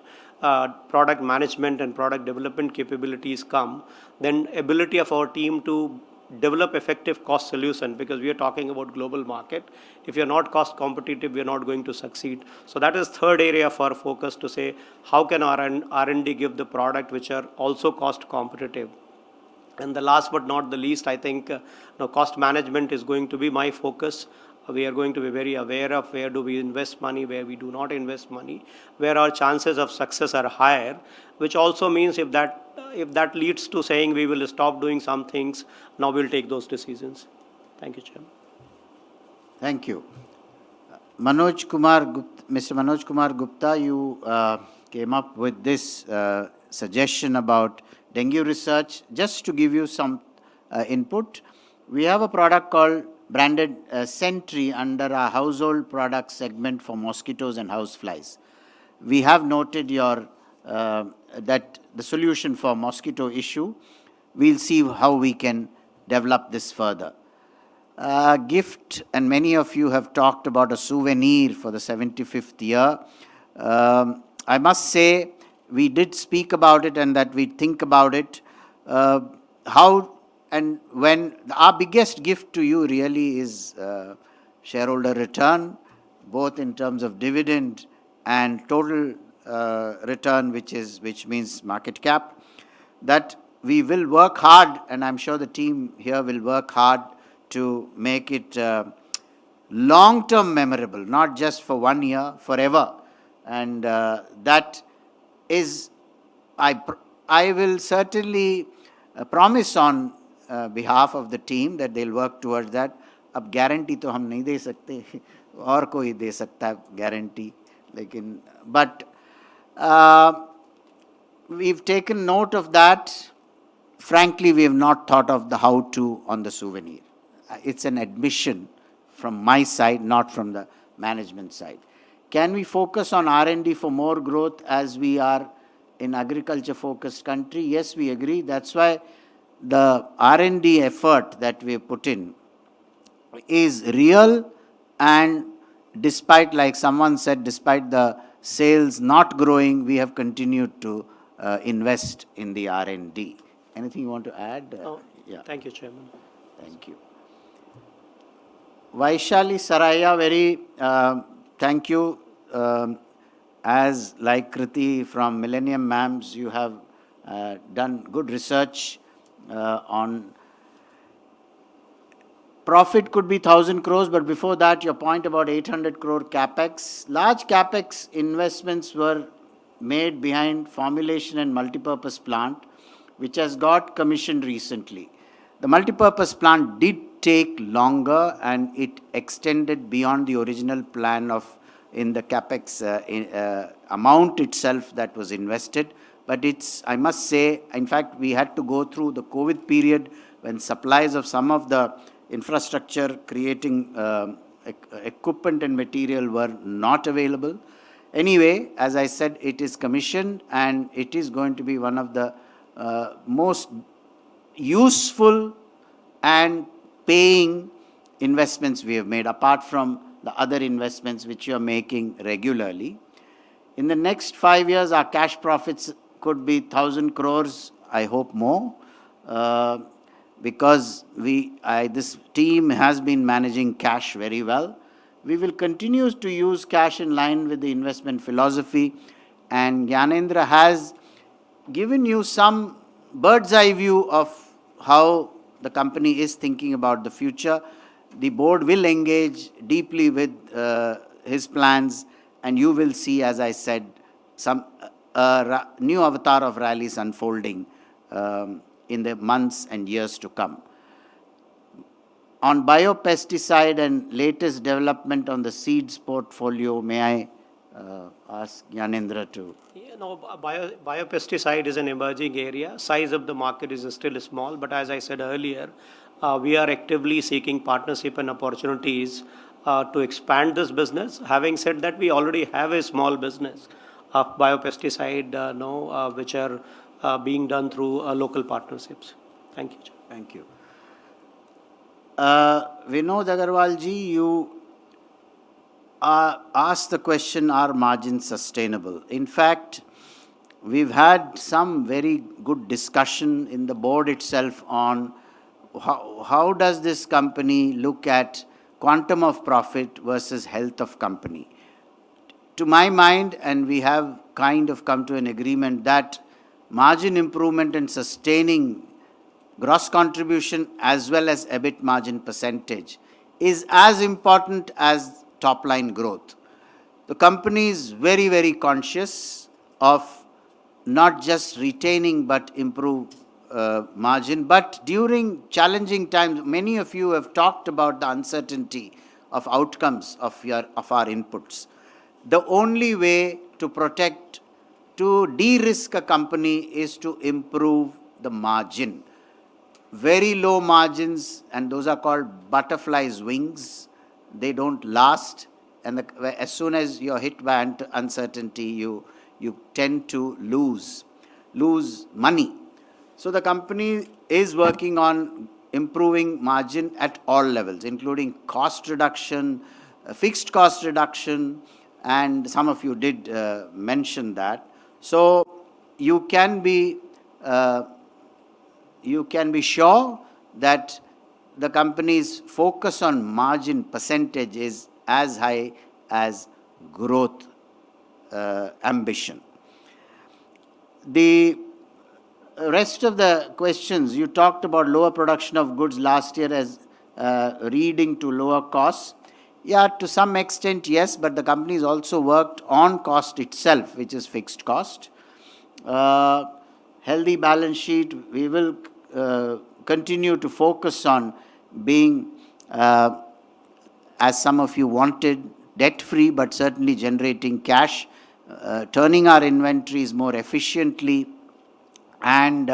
management and product development capabilities come. Then ability of our team to develop effective cost solution, because we are talking about global market. If you're not cost competitive, we're not going to succeed. So that is third area for focus, to say how can our R&D give the product which are also cost competitive. And the last but not the least, I think cost management is going to be my focus. We are going to be very aware of where do we invest money, where we do not invest money, where our chances of success are higher, which also means if that leads to saying we will stop doing some things, now we'll take those decisions. Thank you, Chairman. Thank you. Mr. Manoj Kumar Gupta, you came up with this suggestion about dengue research. Just to give you some input, we have a product called branded Sentry under our household product segment for mosquitoes and houseflies. We have noted your that the solution for mosquito issue. We'll see how we can develop this further. gift, and many of you have talked about a souvenir for the 75th year. I must say, we did speak about it and that we think about it. How and when our biggest gift to you really is shareholder return, both in terms of dividend and total return, which means market cap. That we will work hard, and I'm sure the team here will work hard to make it long-term memorable, not just for 1 year, forever. And that is, I will certainly promise on behalf of the team that they'll work towards that. अब guarantee तो हम नहीं दे सकते और कोई दे सकता है guarantee लेकिन but we've taken note of that. Frankly, we have not thought of the how to on the souvenir. It's an admission from my side, not from the management side. Can we focus on R&D for more growth as we are in agriculture-focused country? Yes, we agree. That's why the R&D effort that we have put in is real, and despite, like someone said, despite the sales not growing, we have continued to invest in the R&D. Anything you want to add? Yeah. Thank you, Chairman. Thank you. Vaishali Saraya, very thank you. As like Kriti from Millennium Mams, you have done good research on profit could be 1,000 crores, but before that, your point about 800 crore capex. Large capex investments were made behind formulation and multipurpose plant, which has got commissioned recently. The multipurpose plant did take longer and it extended beyond the original plan of in the capex amount itself that was invested. But it's, I must say, in fact, we had to go through the COVID period when supplies of some of the infrastructure creating equipment and material were not available. Anyway, as I said, it is commissioned and it is going to be one of the most useful and paying investments we have made, apart from the other investments which you are making regularly. In the next 5 years, our cash profits could be 1,000 crores, I hope more, because this team has been managing cash very well. We will continue to use cash in line with the investment philosophy, and Gyanendra has given you some bird's eye view of how the company is thinking about the future. The board will engage deeply with his plans, and you will see, as I said, some new avatar of Rallis unfolding in the months and years to come. On biopesticide and latest development on the seeds portfolio, may I ask Gyanendra to? Yeah, no, biopesticide is an emerging area. Size of the market is still small, but as I said earlier, we are actively seeking partnership and opportunities to expand this business. Having said that, we already have a small business of biopesticide, which are being done through local partnerships. Thank you. Thank you. Vinod Agarwal ji, you asked the question, are margins sustainable? In fact, we've had some very good discussion in the board itself on how does this company look at quantum of profit versus health of company. To my mind, and we have kind of come to an agreement that margin improvement and sustaining gross contribution as well as EBIT margin percentage is as important as top line growth. The company is very, very conscious of not just retaining but improve margin. But during challenging times, many of you have talked about the uncertainty of outcomes of our inputs. The only way to protect, to de-risk a company is to improve the margin. Very low margins, and those are called butterflies' wings. They don't last, and as soon as you're hit by uncertainty, you tend to lose money. So the company is working on improving margin at all levels, including cost reduction, fixed cost reduction, and some of you did mention that. So you can be sure that the company's focus on margin percentage is as high as growth ambition. The rest of the questions, you talked about lower production of goods last year as leading to lower costs. Yeah, to some extent, yes, but the company has also worked on cost itself, which is fixed cost. Healthy balance sheet, we will continue to focus on being, as some of you wanted, debt-free, but certainly generating cash, turning our inventories more efficiently, and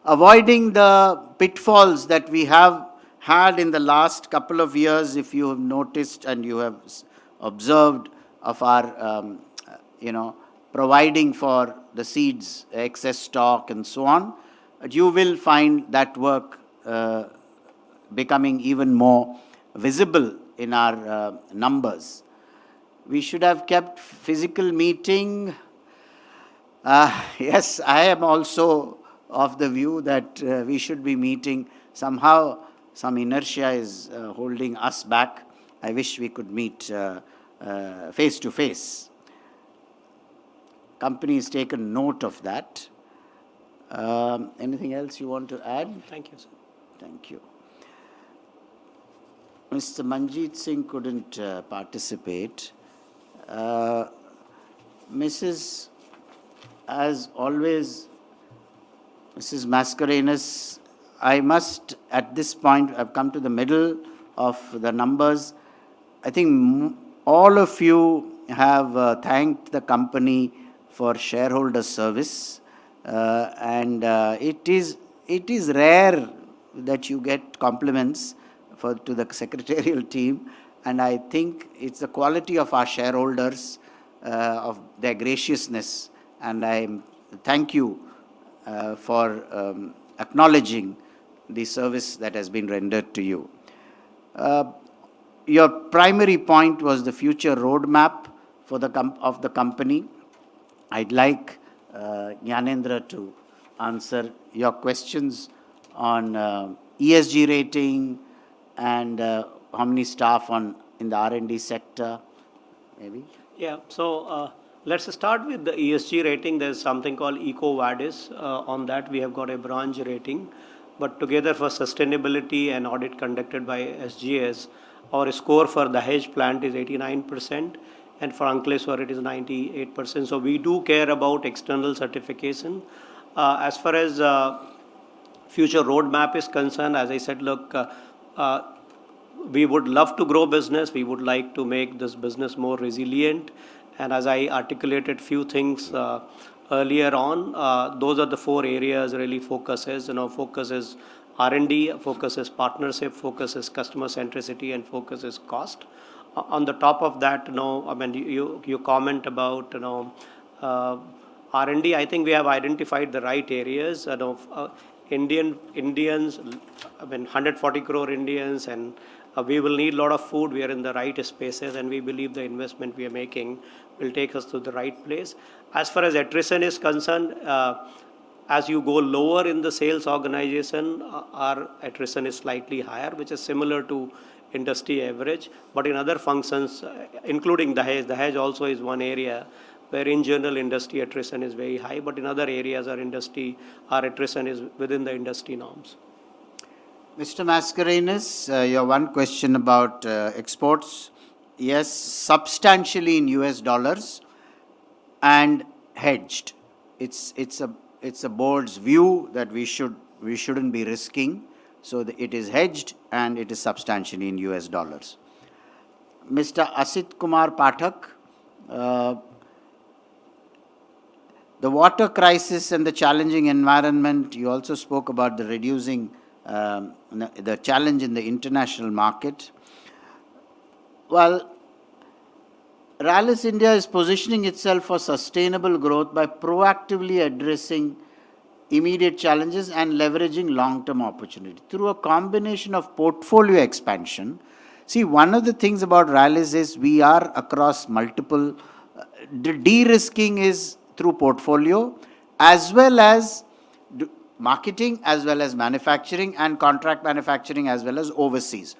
avoiding the pitfalls that we have had in the last couple of years, if you have noticed and you have observed, of our, providing for the seeds, excess stock, and so on. You will find that work becoming even more visible in our numbers. We should have kept physical meeting. Yes, I am also of the view that we should be meeting. Somehow, some inertia is holding us back. I wish we could meet face to face. Company has taken note of that. Anything else you want to add? Thank you, sir. Thank you. Mr. Manjeet Singh couldn't participate. As always, Mrs. Mascarenhas, I must, at this point, I've come to the middle of the numbers. I think all of you have thanked the company for shareholder service, and it is rare that you get compliments to the secretarial team, and I think it's the quality of our shareholders, of their graciousness, and I thank you for acknowledging the service that has been rendered to you. Your primary point was the future roadmap for of the company. I'd like Gyanendra to answer your questions on ESG rating and how many staff in the R&D sector, maybe? Yeah, so let's start with the ESG rating. There's something called EcoVadis. On that, we have got a bronze rating. But together for sustainability and audit conducted by SGS, our score for the Dahej plant is 89%, and for Ankleshwar it is 98%. So we do care about external certification. As far as future roadmap is concerned, as I said, look, we would love to grow business. We would like to make this business more resilient. And as I articulated few things earlier on, those are the 4 areas really focus is. Focus is R&D, focus is partnership, focus is customer centricity, and focus is cost. On the top of that, you comment about R&D. I think we have identified the right areas. Indians, 140 crore Indians, and we will need a lot of food. We are in the right spaces, and we believe the investment we are making will take us to the right place. As far as attrition is concerned, as you go lower in the sales organization, our attrition is slightly higher, which is similar to industry average. But in other functions, including Dahej also is one area where in general industry attrition is very high, but in other areas our attrition is within the industry norms. Mr. Mascarenhas, your one question about exports. Yes, substantially in US dollars and hedged. It's a board's view that we shouldn't be risking. So it is hedged and it is substantially in US dollars. Mr. Asit Kumar Pathak, the water crisis and the challenging environment, you also spoke about the reducing the challenge in the international market. Well, Rallis India is positioning itself for sustainable growth by proactively addressing immediate challenges and leveraging long-term opportunity through a combination of portfolio expansion. See, one of the things about Rallis is we are across multiple, de-risking is through portfolio as well as marketing, as well as manufacturing and contract manufacturing, as well as overseas.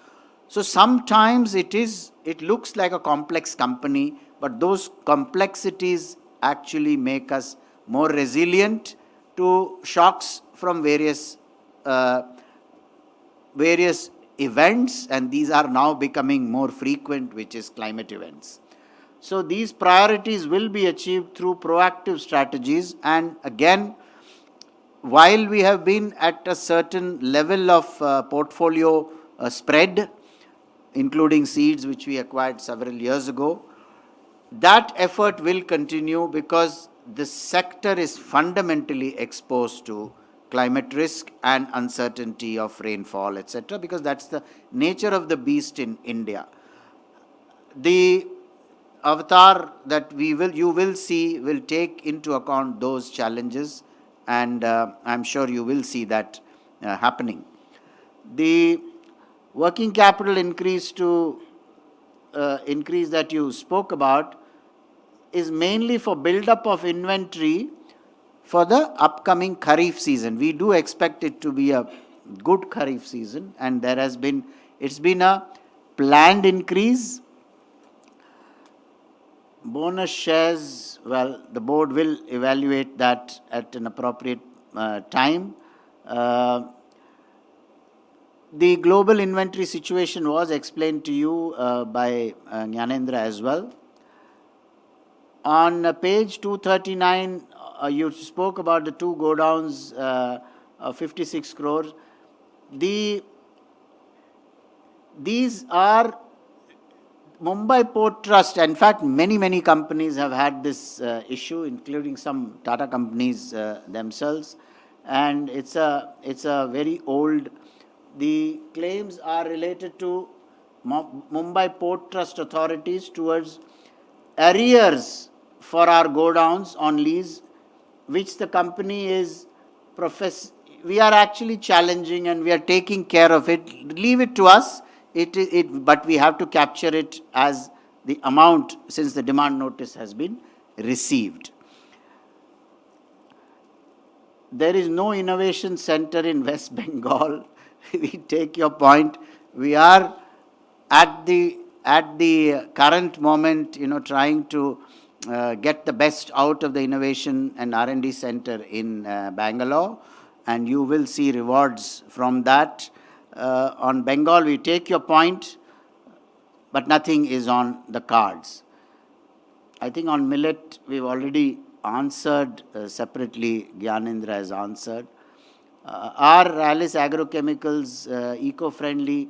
So sometimes it looks like a complex company, but those complexities actually make us more resilient to shocks from uh, various events, and these are now becoming more frequent, which is climate events. So these priorities will be achieved through proactive strategies, and again, while we have been at a certain level of portfolio spread, including seeds which we acquired several years ago, that effort will continue because the sector is fundamentally exposed to climate risk and uncertainty of rainfall, etc., because that's the nature of the beast in India. The avatar that you will see will take into account those challenges, and I'm sure you will see that happening. The working capital increase that you spoke about is mainly for build-up of inventory for the upcoming Kharif season. We do expect it to be a good Kharif season, and it's been a planned increase. Bonus shares, well, the board will evaluate that at an appropriate time. The global inventory situation was explained to you by Jnanendra as well. On page 239, you spoke about the two go-downs of 56 crores. These are Mumbai Port Trust. In fact, many companies have had this issue, including some Tata companies themselves, and it's a very old. The claims are related to Mumbai Port Trust authorities towards arrears for our go-downs on lease, which the company is we are actually challenging, and we are taking care of it. Leave it to us. But we have to capture it as the amount since the demand notice has been received. There is no innovation center in West Bengal. We take your point. We are at the current moment, trying to get the best out of the innovation and R&D center in Bangalore, and you will see rewards from that. On Bengal, we take your point, but nothing is on the cards. I think on millet, we've already answered separately. Gyanendra has answered. Are Rallis agrochemicals eco-friendly?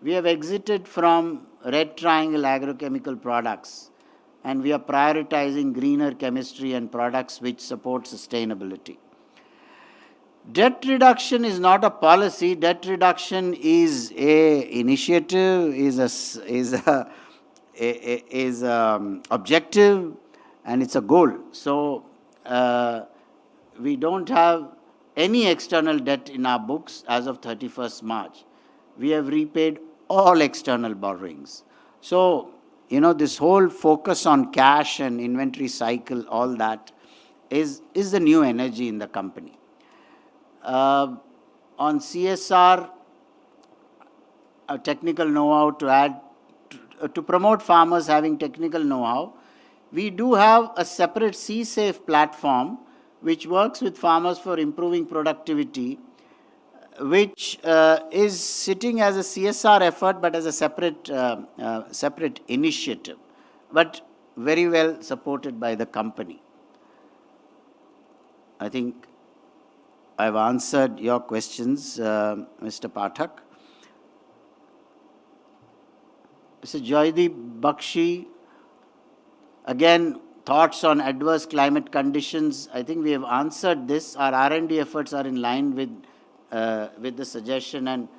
We have exited from red triangle agrochemical products, and we are prioritizing greener chemistry and products which support sustainability. Debt reduction is not a policy. Debt reduction is a initiative, is objective, and it's a goal. So we don't have any external debt in our books as of 31st March. We have repaid all external borrowings. So, this whole focus on cash and inventory cycle, all that is the new energy in the company. On CSR, technical know-how to add, to promote farmers having technical know-how, we do have a separate C-Safe platform which works with farmers for improving productivity, which is sitting as a CSR effort but as a separate initiative, but very well supported by the company. I think I've answered your questions, Mr. Pathak. Mr. Joydeep Bakshi, again, thoughts on adverse climate conditions. I think we have answered this. Our R&D efforts are in line with the suggestion, and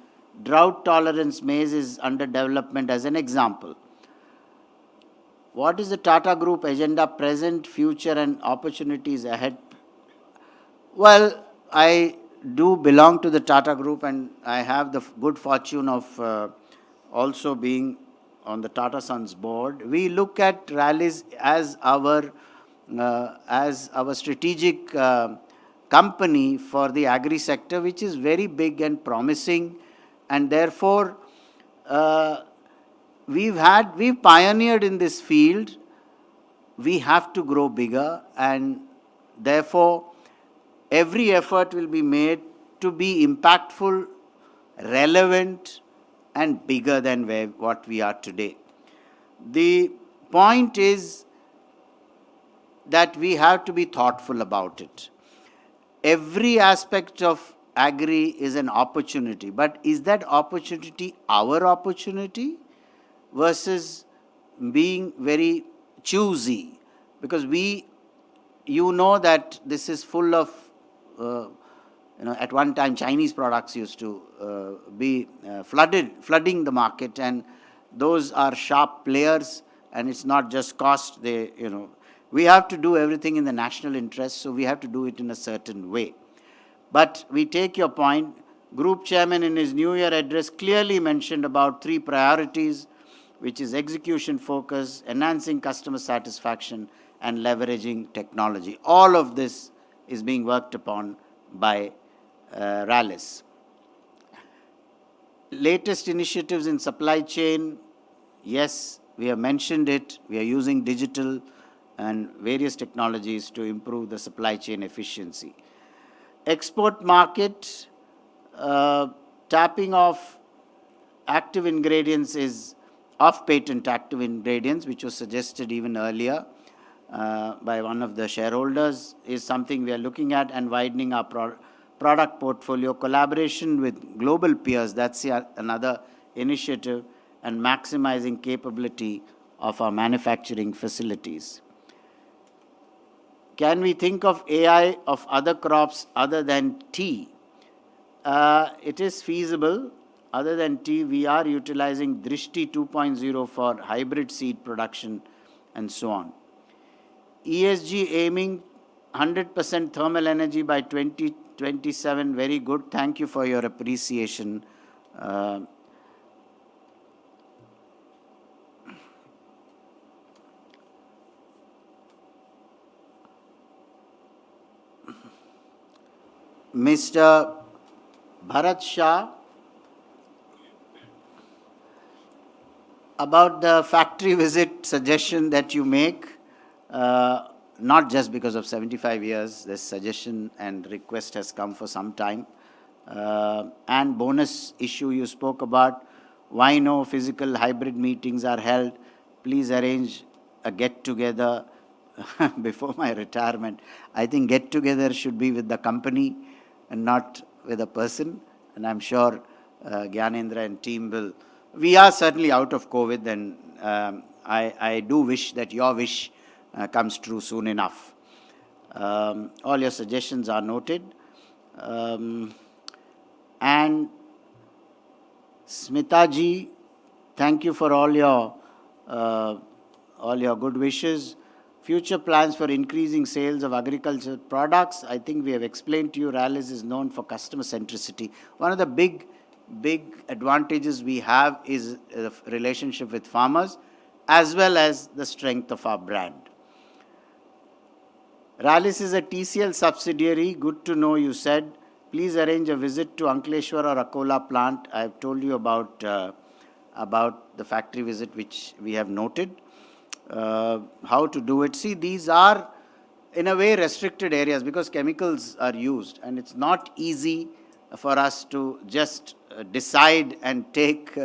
drought tolerance maize is under development as an example. What is the Tata Group agenda, present, future, and opportunities ahead? Well, I do belong to the Tata Group, and I have the good fortune of also being on the Tata Sons board. We look at Rallis as our strategic company for the agri sector, which is very big and promising, and therefore we've pioneered in this field. We have to grow bigger, and therefore every effort will be made to be impactful, relevant, and bigger than what we are today. The point is that we have to be thoughtful about it. Every aspect of agri is an opportunity, but is that opportunity our opportunity versus being very choosy? Because you know that this is full of, at one time Chinese products used to be flooding the market, and those are sharp players, and it's not just cost. We have to do everything in the national interest, so we have to do it in a certain way. But we take your point. Group chairman in his New Year address clearly mentioned about 3 priorities, which is execution focus, enhancing customer satisfaction, and leveraging technology. All of this is being worked upon by Rallis. Latest initiatives in supply chain, yes, we have mentioned it. We are using digital and various technologies to improve the supply chain efficiency. Export market, tapping of active ingredients is off-patent active ingredients, which was suggested even earlier by one of the shareholders, is something we are looking at, and widening our product portfolio, collaboration with global peers, that's another initiative, and maximizing capability of our manufacturing facilities. Can we think of AI of other crops other than tea? It is feasible. Other than tea, we are utilizing Drishti 2.0 for hybrid seed production and so on. ESG aiming 100% thermal energy by 2027. Very good. Thank you for your appreciation. Mr. Bharat Shah, about the factory visit suggestion that you make, not just because of 75 years, this suggestion and request has come for some time. And bonus issue you spoke about, why no physical hybrid meetings are held? Please arrange a get-together before my retirement. I think get-together should be with the company and not with a person. And I'm sure Gyanendra and team will. We are certainly out of COVID, and I do wish that your wish comes true soon enough. All your suggestions are noted. And Smita ji, thank you for all your good wishes. Future plans for increasing sales of agricultural products. I think we have explained to you, Rallis is known for customer centricity. One of the big advantages we have is the relationship with farmers, as well as the strength of our brand. Rallis is a TCL subsidiary. Good to know, you said. Please arrange a visit to Ankleshwar or Akola plant. I have told you about the factory visit, which we have noted. How to do it. See, these are in a way restricted areas because chemicals are used, and it's not easy for us to just decide and take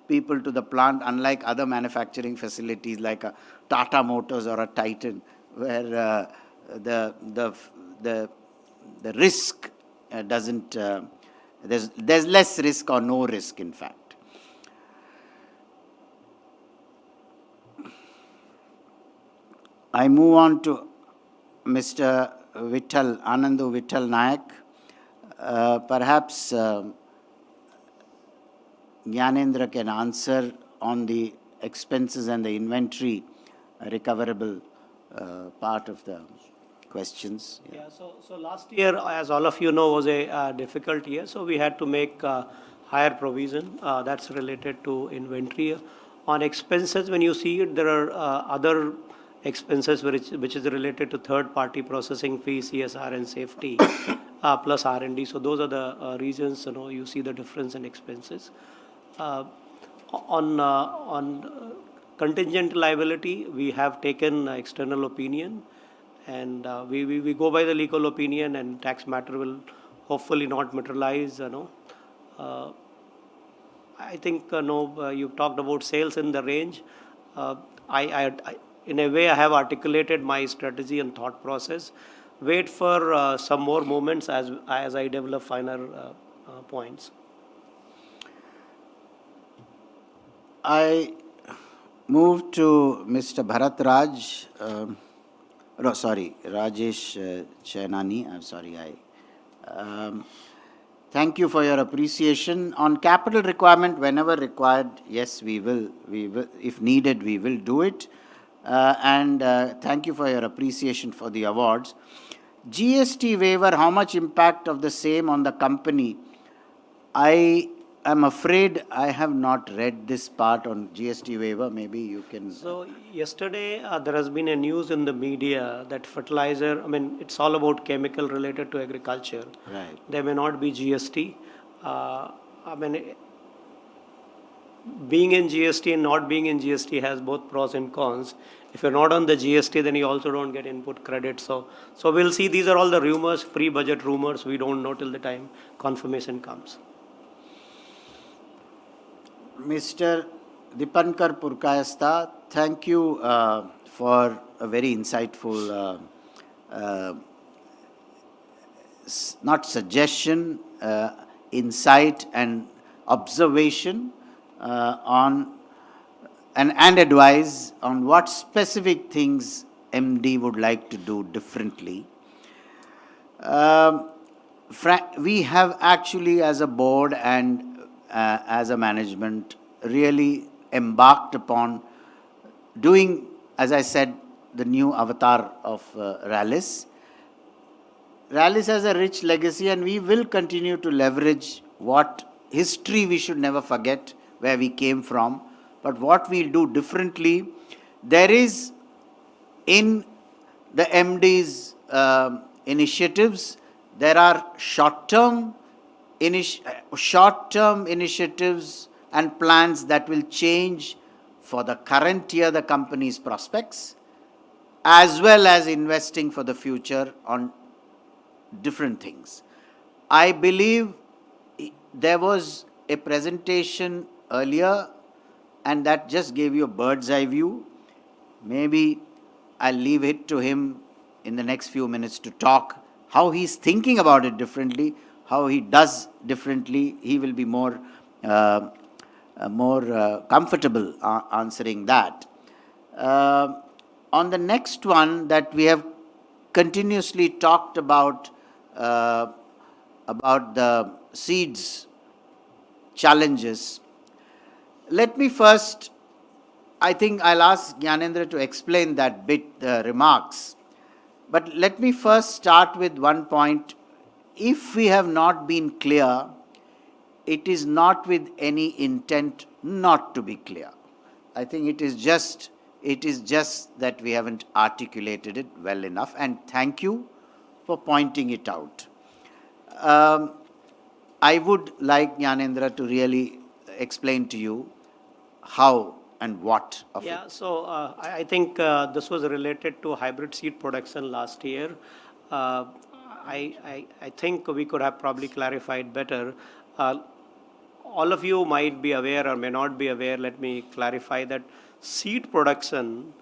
people to the plant, unlike other manufacturing facilities like a Tata Motors or a Titan, where the risk doesn't, there's less risk or no risk, in fact. I move on to Mr. Anandu Vittal Nayak. Perhaps Gyanendra can answer on the expenses and the inventory recoverable part of the questions. Yeah, so last year, as all of you know, was a difficult year. So we had to make higher provision that's related to inventory. On expenses, when you see it, there are other expenses which is related to third-party processing fees, CSR, and safety, plus R&D. So those are the reasons you see the difference in expenses. On contingent liability, we have taken external opinion, and we go by the legal opinion, and tax matter will hopefully not materialize. I think no. You talked about sales in the range. In a way, I have articulated my strategy and thought process. Wait for some more moments as I develop finer points. I move to Mr. Bharat Raj. No, sorry, Rajesh Chainani. I'm sorry. Thank you for your appreciation. On capital requirement, whenever required, yes, we will. If needed, we will do it. And thank you for your appreciation for the awards. GST waiver, how much impact of the same on the company? I am afraid I have not read this part on GST waiver. Maybe you can. So yesterday there has been a news in the media that fertilizer, it's all about chemical related to agriculture. Right. There may not be GST. Being in GST and not being in GST has both pros and cons. If you're not on the GST, then you also don't get input credit. So we'll see. These are all the rumors, pre-budget rumors. We don't know till the time confirmation comes. Mr. Dipankar Purkayastha, thank you for a very insightful, not suggestion, insight and observation on and advice on what specific things MD would like to do differently. We have actually, as a board and as a management, really embarked upon doing, as I said, the new avatar of Rallis. Rallis has a rich legacy, and we will continue to leverage what history we should never forget, where we came from, but what we'll do differently. There is in the MD's initiatives, there are short-term initiatives and plans that will change for the current year the company's prospects, as well as investing for the future on different things. I believe there was a presentation earlier, and that just gave you a bird's eye view. Maybe I'll leave it to him in the next few minutes to talk how he's thinking about it differently, how he does differently. He will be more comfortable answering that. On the next one that we have continuously talked about the seeds challenges. Let me first, I think I'll ask Gyanendra to explain that bit, remarks. But let me first start with one point. If we have not been clear, it is not with any intent not to be clear. I think it is just that we haven't articulated it well enough, and thank you for pointing it out. I would like Gyanendra to really explain to you how and what of it. Yeah, so I think this was related to hybrid seed production last year. I think we could have probably clarified better. All of you might be aware or may not be aware. Let me clarify that seed production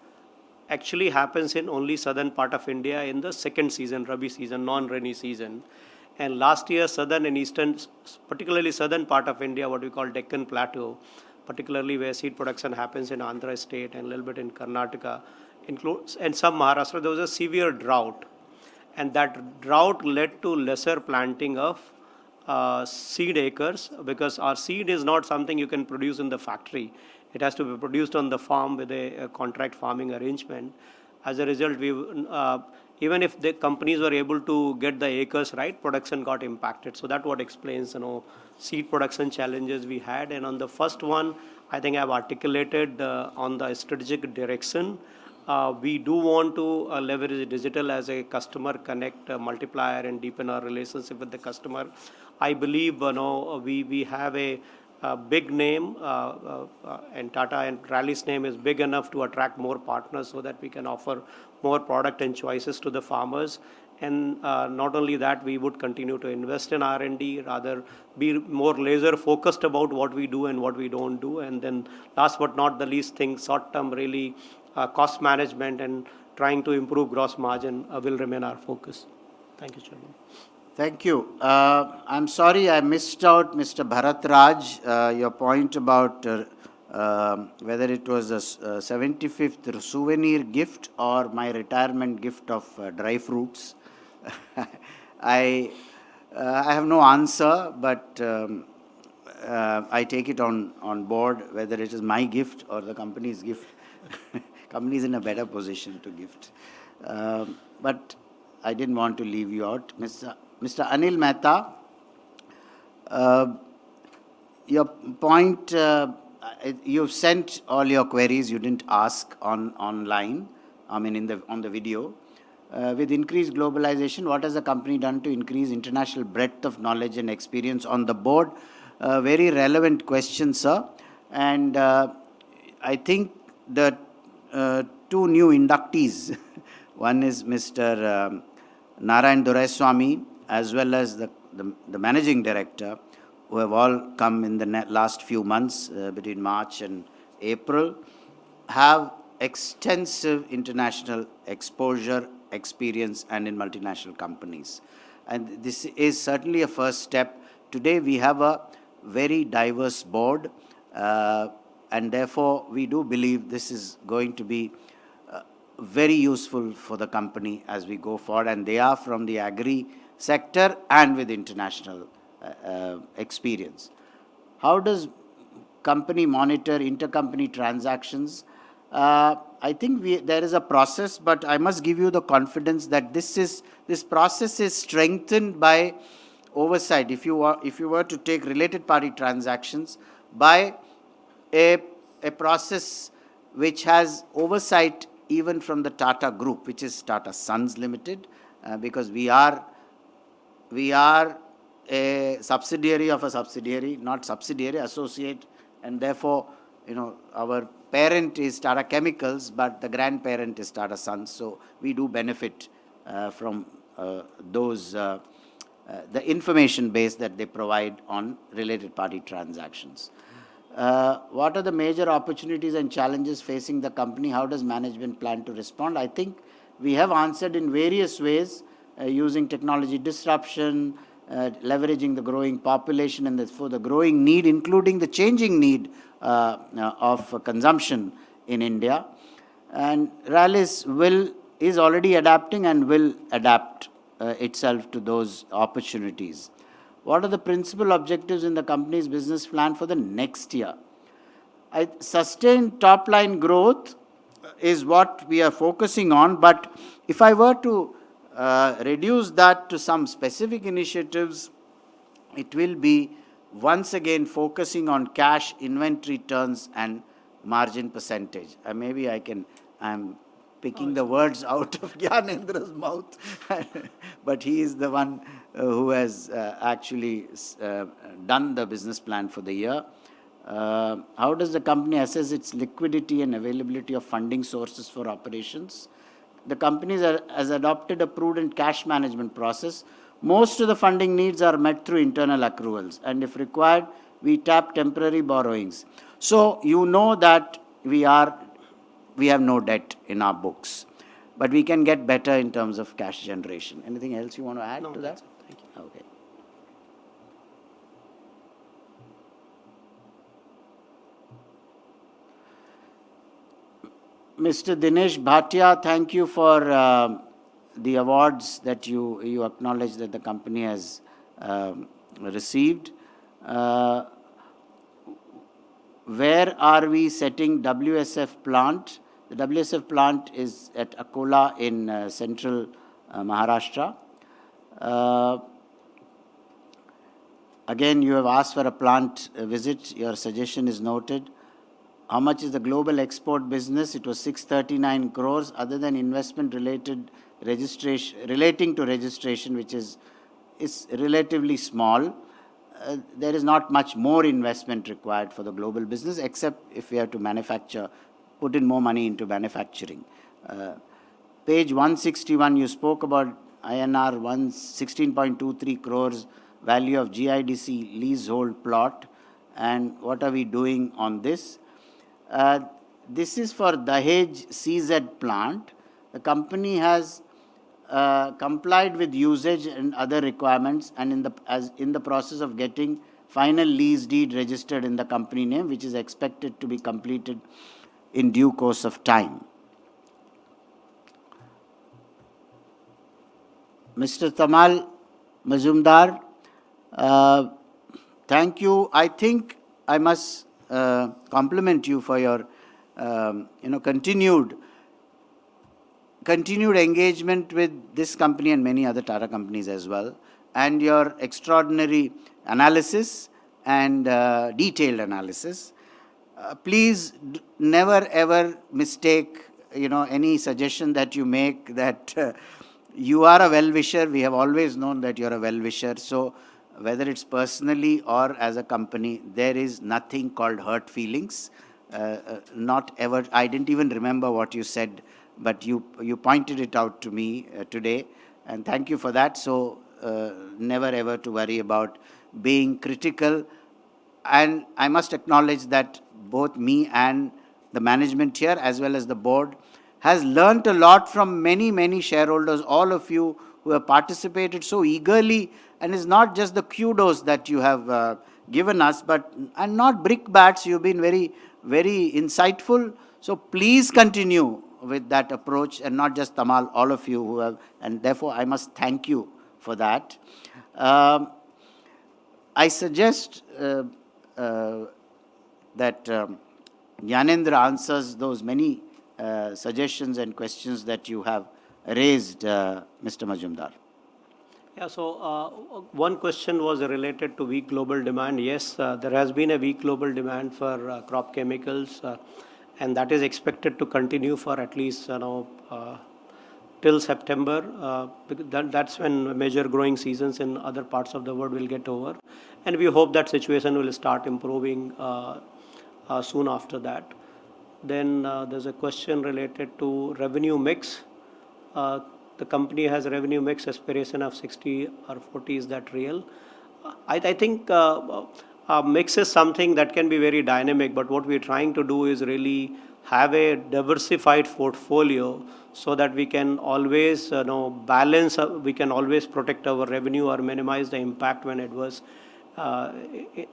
actually happens in only southern part of India in the second season, Rabi season, non-rainy season. And last year, southern and eastern, particularly southern part of India, what we call Deccan Plateau, particularly where seed production happens in Andhra state and a little bit in Karnataka, and some Maharashtra, there was a severe drought. And that drought led to lesser planting of seed acres, because our seed is not something you can produce in the factory. It has to be produced on the farm with a contract farming arrangement. As a result, even if the companies were able to get the acres right, production got impacted. So that what explains, seed production challenges we had. And on the first one, I think I've articulated on the strategic direction. We do want to leverage digital as a customer connect multiplier and deepen our relationship with the customer. I believe, we have a big name, and Tata and Rallis name is big enough to attract more partners so that we can offer more product and choices to the farmers. And not only that, we would continue to invest in R&D, rather be more laser focused about what we do and what we don't do. And then last but not the least thing, short term really cost management and trying to improve gross margin will remain our focus. Thank you, Chairman. Thank you. I'm sorry I missed out, Mr. Bharat Raj, your point about whether it was a 75th souvenir gift or my retirement gift of dry fruits. I have no answer, but I take it on board, whether it is my gift or the company's gift. Company is in a better position to gift. But I didn't want to leave you out. Mr. Anil Mehta, your point, you've sent all your queries, you didn't ask online, I mean on the video. With increased globalization, what has the company done to increase international breadth of knowledge and experience on the board? Very relevant question, sir. And I think the two new inductees, one is Mr. Narayan Doraiswamy, as well as the managing director, who have all come in the last few months, between March and April, have extensive international exposure, experience, and in multinational companies. And this is certainly a first step. Today we have a very diverse board, and therefore we do believe this is going to be very useful for the company as we go forward, and they are from the agri sector and with international experience. How does company monitor intercompany transactions? I think there is a process, but I must give you the confidence that this process is strengthened by oversight. If you were to take related party transactions by a process which has oversight even from the Tata Group, which is Tata Sons Limited, because we are a subsidiary of a subsidiary, not subsidiary, associate, and therefore, our parent is Tata Chemicals, but the grandparent is Tata Sons. So we do benefit from the information base that they provide on related party transactions. What are the major opportunities and challenges facing the company? How does management plan to respond? I think we have answered in various ways, using technology disruption, leveraging the growing population and for the growing need, including the changing need of consumption in India. And Rallis is already adapting and will adapt itself to those opportunities. What are the principal objectives in the company's business plan for the next year? Sustained top-line growth is what we are focusing on, but if I were to reduce that to some specific initiatives, it will be once again focusing on cash, inventory turns, and margin percentage. Maybe I'm picking the words out of Gyanendra's mouth, but he is the one who has actually done the business plan for the year. How does the company assess its liquidity and availability of funding sources for operations? The company has adopted a prudent cash management process. Most of the funding needs are met through internal accruals, and if required, we tap temporary borrowings. So you know that we have no debt in our books, but we can get better in terms of cash generation. Anything else you want to add to that? Thank you. Okay. Mr. Dinesh Bhatia, thank you for the awards that you acknowledge that the company has received. Where are we setting WSF plant? The WSF plant is at Akola in central Maharashtra. Again, you have asked for a plant visit. Your suggestion is noted. How much is the global export business? It was 639 crores. Other than investment related registration, relating to registration, which is relatively small, there is not much more investment required for the global business, except if we have to manufacture, put in more money into manufacturing. Page 161, you spoke about INR 16.23 crores value of GIDC leasehold plot, and what are we doing on this? This is for Dahej CZ plant. The company has complied with usage and other requirements, and in the process of getting final lease deed registered in the company name, which is expected to be completed in due course of time. Mr. Tamal Mazumdar, thank you. I think I must compliment you for your continued engagement with this company and many other Tata companies as well, and your extraordinary analysis and detailed analysis. Please never ever mistake any suggestion that you make that you are a well-wisher. We have always known that you're a well-wisher. So whether it's personally or as a company, there is nothing called hurt feelings. Not ever. I didn't even remember what you said, but you pointed it out to me today, and thank you for that. So never ever to worry about being critical. And I must acknowledge that both me and the management here, as well as the board, has learnt a lot from many shareholders, all of you who have participated so eagerly. And it's not just the kudos that you have given us, and not brickbats. You've been very insightful. So please continue with that approach, and not just Tamal, all of you who have, and therefore I must thank you for that. I suggest that Jnanendra answers those many suggestions and questions that you have raised, Mr. Majumdar. Yeah, so one question was related to weak global demand. Yes, there has been a weak global demand for crop chemicals, and that is expected to continue for at least till September. That's when major growing seasons in other parts of the world will get over, and we hope that situation will start improving soon after that. Then there's a question related to revenue mix. The company has a revenue mix aspiration of 60 or 40. Is that real? I think mix is something that can be very dynamic, but what we're trying to do is really have a diversified portfolio so that we can always balance, we can always protect our revenue or minimize the impact when adverse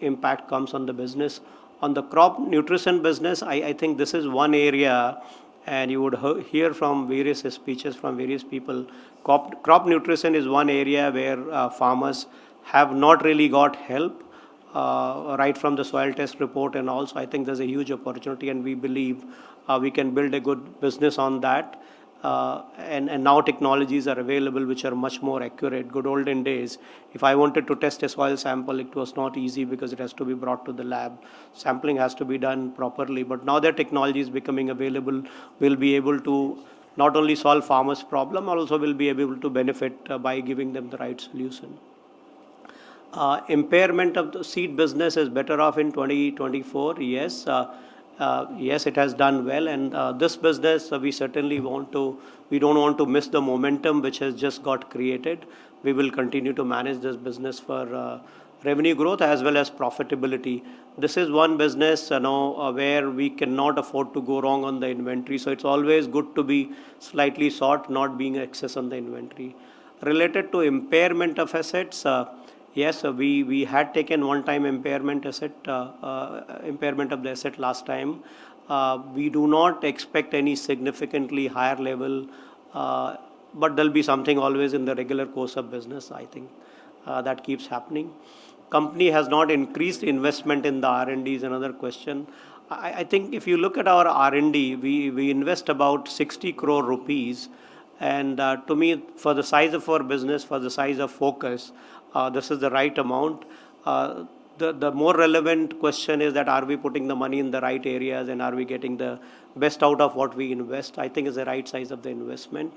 impact comes on the business. On the crop nutrition business, I think this is one area, and you would hear from various speeches from various people. Crop nutrition is one area where farmers have not really got help right from the soil test report, and also I think there's a huge opportunity, and we believe we can build a good business on that. And now technologies are available which are much more accurate. Good olden days, if I wanted to test a soil sample, it was not easy because it has to be brought to the lab. Sampling has to be done properly. But now that technology is becoming available, we'll be able to not only solve farmers' problem, also will be able to benefit by giving them the right solution. Impairment of the seed business is better off in 2024. Yes. Yes, it has done well, and this business we certainly we don't want to miss the momentum which has just got created. We will continue to manage this business for revenue growth as well as profitability. This is one business where we cannot afford to go wrong on the inventory, so it's always good to be slightly short, not being excess on the inventory. Related to impairment of assets, yes, we had taken one-time impairment of the asset last time. We do not expect any significantly higher level, but there'll be something always in the regular course of business. I think that keeps happening. Company has not increased investment in the R&D is another question. I think if you look at our R&D, we invest about 60 crore rupees. And to me, for the size of our business, for the size of focus, this is the right amount. The more relevant question is that are we putting the money in the right areas and are we getting the best out of what we invest? I think is the right size of the investment.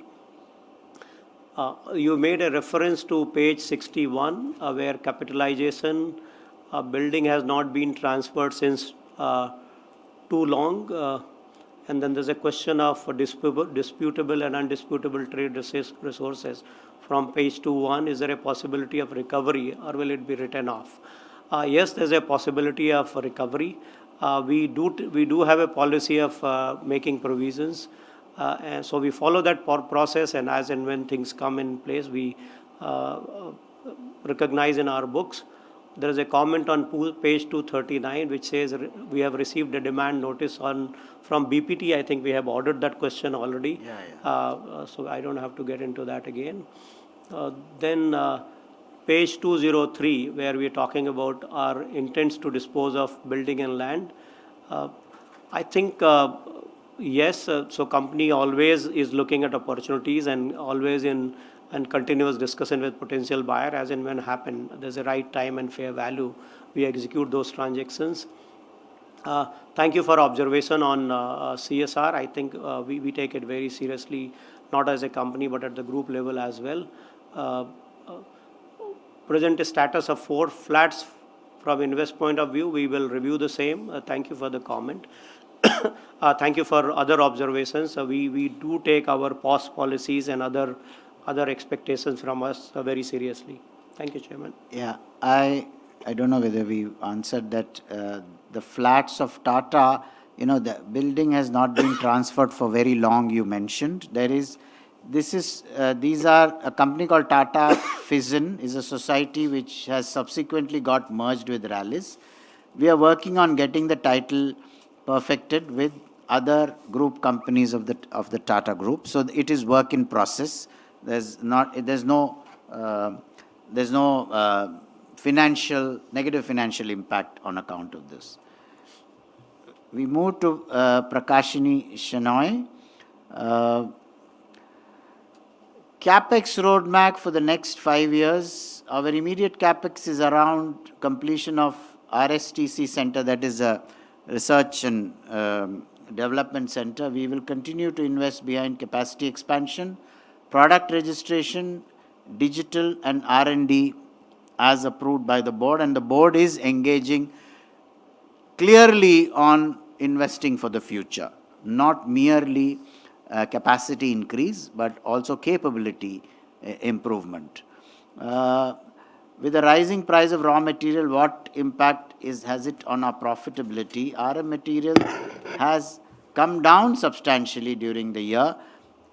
You made a reference to page 61, where capitalization building has not been transferred since too long. And then there's a question of disputable and undisputable trade resources from page 21. Is there a possibility of recovery or will it be written off? Yes, there's a possibility of recovery. We do have a policy of making provisions. And so we follow that process, and as and when things come in place, we recognize in our books. There is a comment on page 239 which says we have received a demand notice from BPT. I think we have ordered that question already. So I don't have to get into that again. Then page 203, where we are talking about our intents to dispose of building and land. I think yes, so company always is looking at opportunities and always in continuous discussion with potential buyer. As and when happen, there's a right time and fair value, we execute those transactions. Thank you for observation on CSR. I think we take it very seriously, not as a company but at the group level as well. Present status of 4 flats from invest point of view, we will review the same. Thank you for the comment. Thank you for other observations. We do take our POS policies and other expectations from us very seriously. Thank you, Chairman. Yeah, I don't know whether we answered that. The flats of Tata, the building has not been transferred for very long, you mentioned. These are a company called Tata Fission, is a society which has subsequently got merged with Rallis. We are working on getting the title perfected with other group companies of the Tata Group. So it is work in process. There's no negative financial impact on account of this. We move to Prakashini Shenoy. CapEx roadmap for the next 5 years. Our immediate CapEx is around completion of RSTC center, that is a research and development center. We will continue to invest behind capacity expansion, product registration, digital and R&D as approved by the board, and the board is engaging clearly on investing for the future, not merely capacity increase, but also capability improvement. With the rising price of raw material, what impact has it on our profitability? RM material has come down substantially during the year.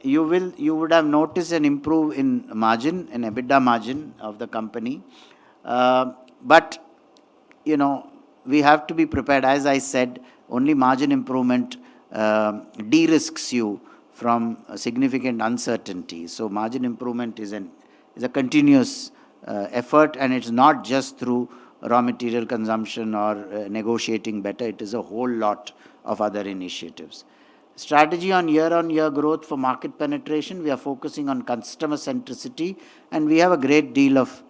You would have noticed an improve in margin, in EBITDA margin of the company. But, we have to be prepared. As I said, only margin improvement de-risks you from significant uncertainty. So margin improvement is a continuous effort, and it's not just through raw material consumption or negotiating better. It is a whole lot of other initiatives. Strategy on year growth for market penetration. We are focusing on customer centricity, and we have a great deal of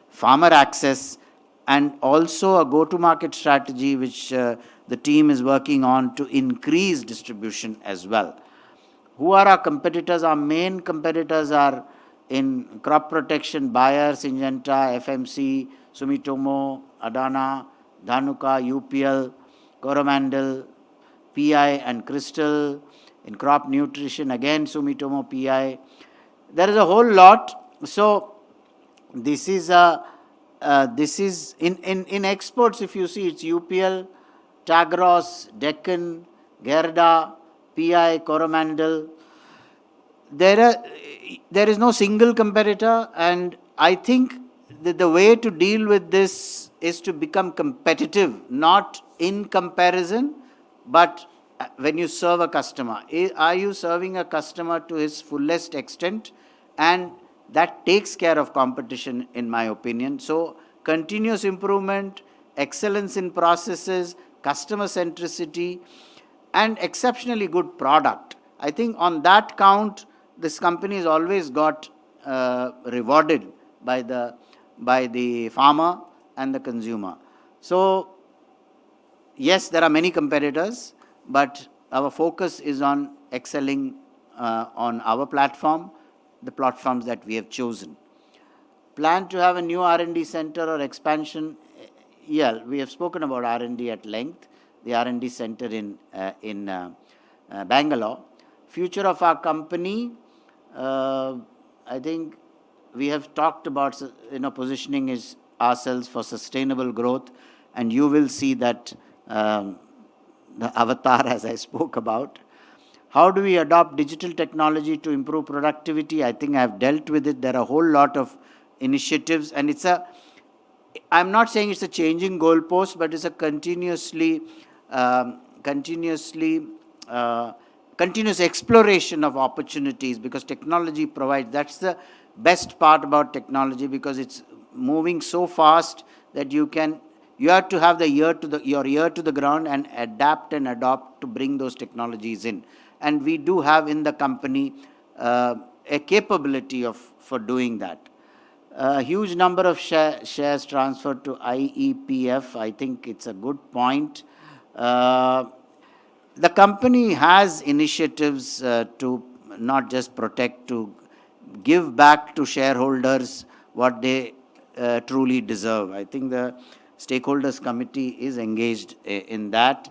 farmer access and also a go-to-market strategy which the team is working on to increase distribution as well. Who are our competitors? Our main competitors are in crop protection, Bayer, Syngenta, FMC, Sumitomo, Adana, Dhanuka, UPL, Coromandel, PI and Crystal. In crop nutrition, again Sumitomo, PI. There is a whole lot. So this is in exports, if you see, it's UPL, Tagros, Deccan, Gerda, PI, Coromandel. There is no single competitor, and I think that the way to deal with this is to become competitive, not in comparison, but when you serve a customer. Are you serving a customer to his fullest extent? And that takes care of competition, in my opinion. So continuous improvement, excellence in processes, customer centricity, and exceptionally good product. I think on that count, this company has always got rewarded by the farmer and the consumer. So yes, there are many competitors, but our focus is on excelling on our platform, the platforms that we have chosen. Plan to have a new R&D center or expansion? Yeah, we have spoken about R&D at length, the R&D center in Bangalore. Future of our company, I think we have talked about, positioning ourselves for sustainable growth, and you will see that the avatar as I spoke about. How do we adopt digital technology to improve productivity? I think I have dealt with it. There are a whole lot of initiatives, and I'm not saying it's a changing goalpost, but it's a continuous exploration of opportunities, because technology provides, that's the best part about technology, because it's moving so fast that you have to have your ear to the ground and adapt and adopt to bring those technologies in. And we do have in the company a capability for doing that. A huge number of shares transferred to IEPF. I think it's a good point. The company has initiatives to not just protect, to give back to shareholders what they truly deserve. I think the stakeholders committee is engaged in that.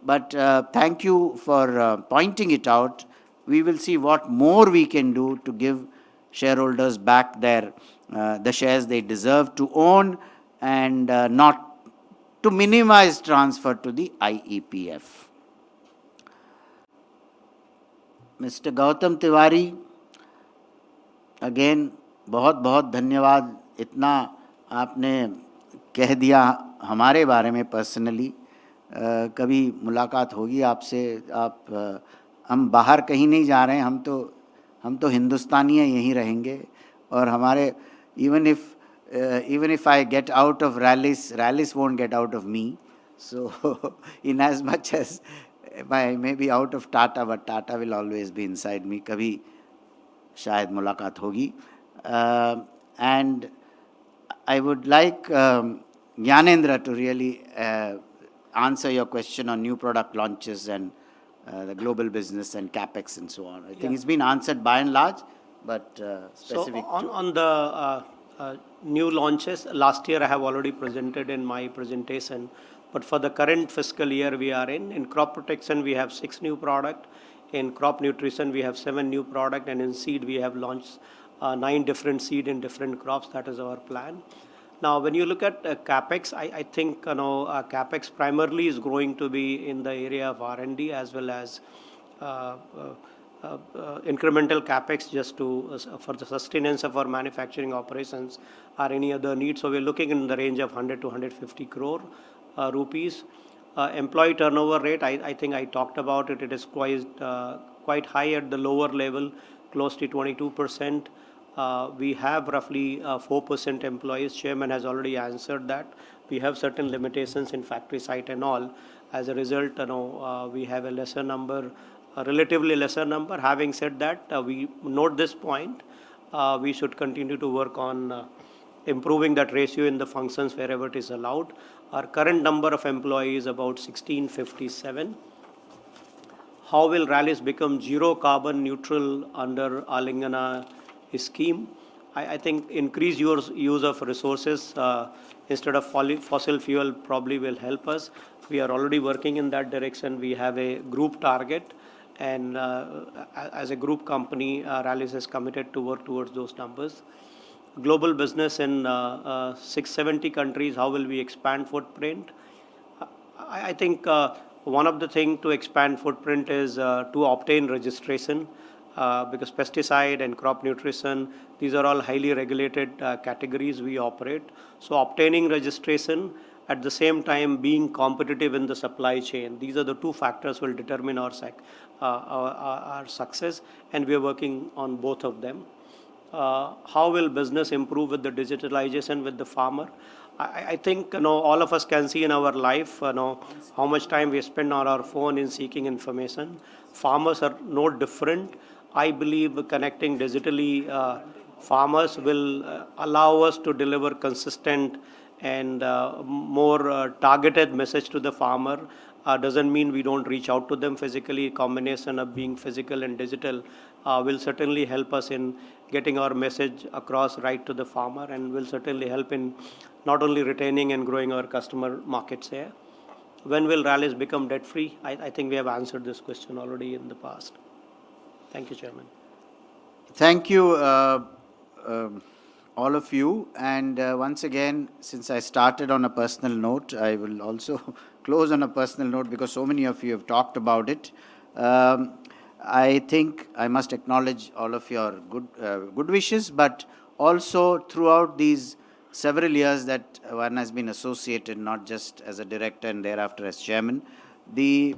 But thank you for pointing it out. We will see what more we can do to give shareholders back the shares they deserve to own, and not to minimize transfer to the IEPF. Mr. Gautam Tiwari, again, बहुत बहुत धन्यवाद. इतना आपने कह दिया हमारे बारे में पर्सनली. कभी मुलाकात होगी आपसे. हम बाहर कहीं नहीं जा रहे हैं. हम तो हिंदुस्तानी हैं, यहीं रहेंगे. और हमारे even if I get out of Rallis won't get out of me. So in as much as I may be out of Tata, but Tata will always be inside me. कभी शायद मुलाकात होगी. And I would like Gyanendra to really answer your question on new product launches and the global business and capex and so on. I think it's been answered by and large, but specific. So on the new launches, last year I have already presented in my presentation, but for the current fiscal year we are in crop protection we have 6 new products, in crop nutrition we have 7 new products, and in seed we have launched 9 different seed in different crops. That is our plan. Now, when you look at capex, I think capex primarily is going to be in the area of R&D as well as incremental capex just for the sustenance of our manufacturing operations or any other needs. So we're looking in the range of 100 to 150 crore rupees. Employee turnover rate, I think I talked about it. It is quite high at the lower level, close to 22%. We have roughly 4% employees. Chairman has already answered that. We have certain limitations in factory site and all. As a result, we have a relatively lesser number. Having said that, we note this point. We should continue to work on improving that ratio in the functions wherever it is allowed. Our current number of employees is about 1657. How will Rallis become zero carbon neutral under Alingana scheme? I think increased use of resources instead of fossil fuel probably will help us. We are already working in that direction. We have a group target, and as a group company, Rallis is committed to work towards those numbers. Global business in 670 countries, how will we expand footprint? I think one of the things to expand footprint is to obtain registration, because pesticide and crop nutrition, these are all highly regulated categories we operate. So obtaining registration, at the same time being competitive in the supply chain, these are the 2 factors will determine our success, and we are working on both of them. How will business improve with the digitalization with the farmer? I think all of us can see in our life how much time we spend on our phone in seeking information. Farmers are no different. I believe connecting digitally farmers will allow us to deliver consistent and more targeted message to the farmer. Doesn't mean we don't reach out to them physically. Combination of being physical and digital will certainly help us in getting our message across right to the farmer, and will certainly help in not only retaining and growing our customer markets here. When will Rallis become debt free? I think we have answered this question already in the past. Thank you, Chairman. Thank you, all of you. And once again, since I started on a personal note, I will also close on a personal note because so many of you have talked about it. I think I must acknowledge all of your good wishes, but also throughout these several years that one has been associated, not just as a director and thereafter as chairman, the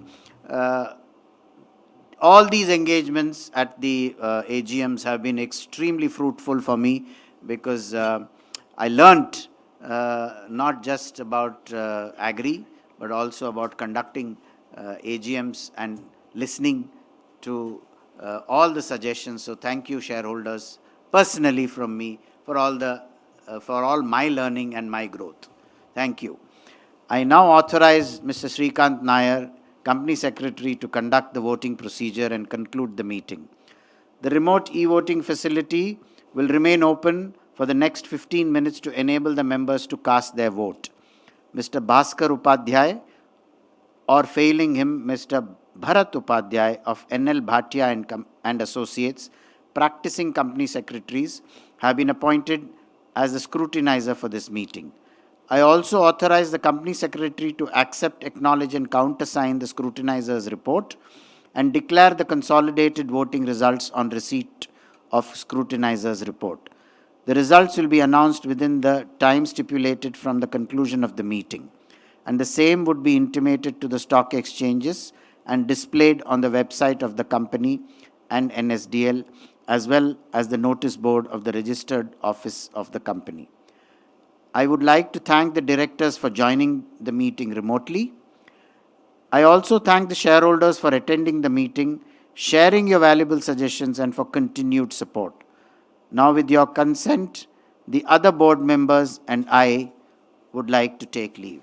all these engagements at the AGMs have been extremely fruitful for me because I learnt not just about agri, but also about conducting AGMs and listening to all the suggestions. So thank you, shareholders, personally from me for all my learning and my growth. Thank you. I now authorize Mr. Srikant Nair, Company Secretary, to conduct the voting procedure and conclude the meeting. The remote e-voting facility will remain open for the next 15 minutes to enable the members to cast their vote. Mr. Bhaskar Upadhyay, or failing him, Mr. Bharat Upadhyay of NL Bhatia and Associates, practicing company secretaries, have been appointed as the scrutinizer for this meeting. I also authorize the company secretary to accept, acknowledge, and countersign the scrutinizer's report and declare the consolidated voting results on receipt of scrutinizer's report. The results will be announced within the time stipulated from the conclusion of the meeting, and the same would be intimated to the stock exchanges and displayed on the website of the company and NSDL, as well as the notice board of the registered office of the company. I would like to thank the directors for joining the meeting remotely. I also thank the shareholders for attending the meeting, sharing your valuable suggestions, and for continued support. Now, with your consent, the other board members and I would like to take leave.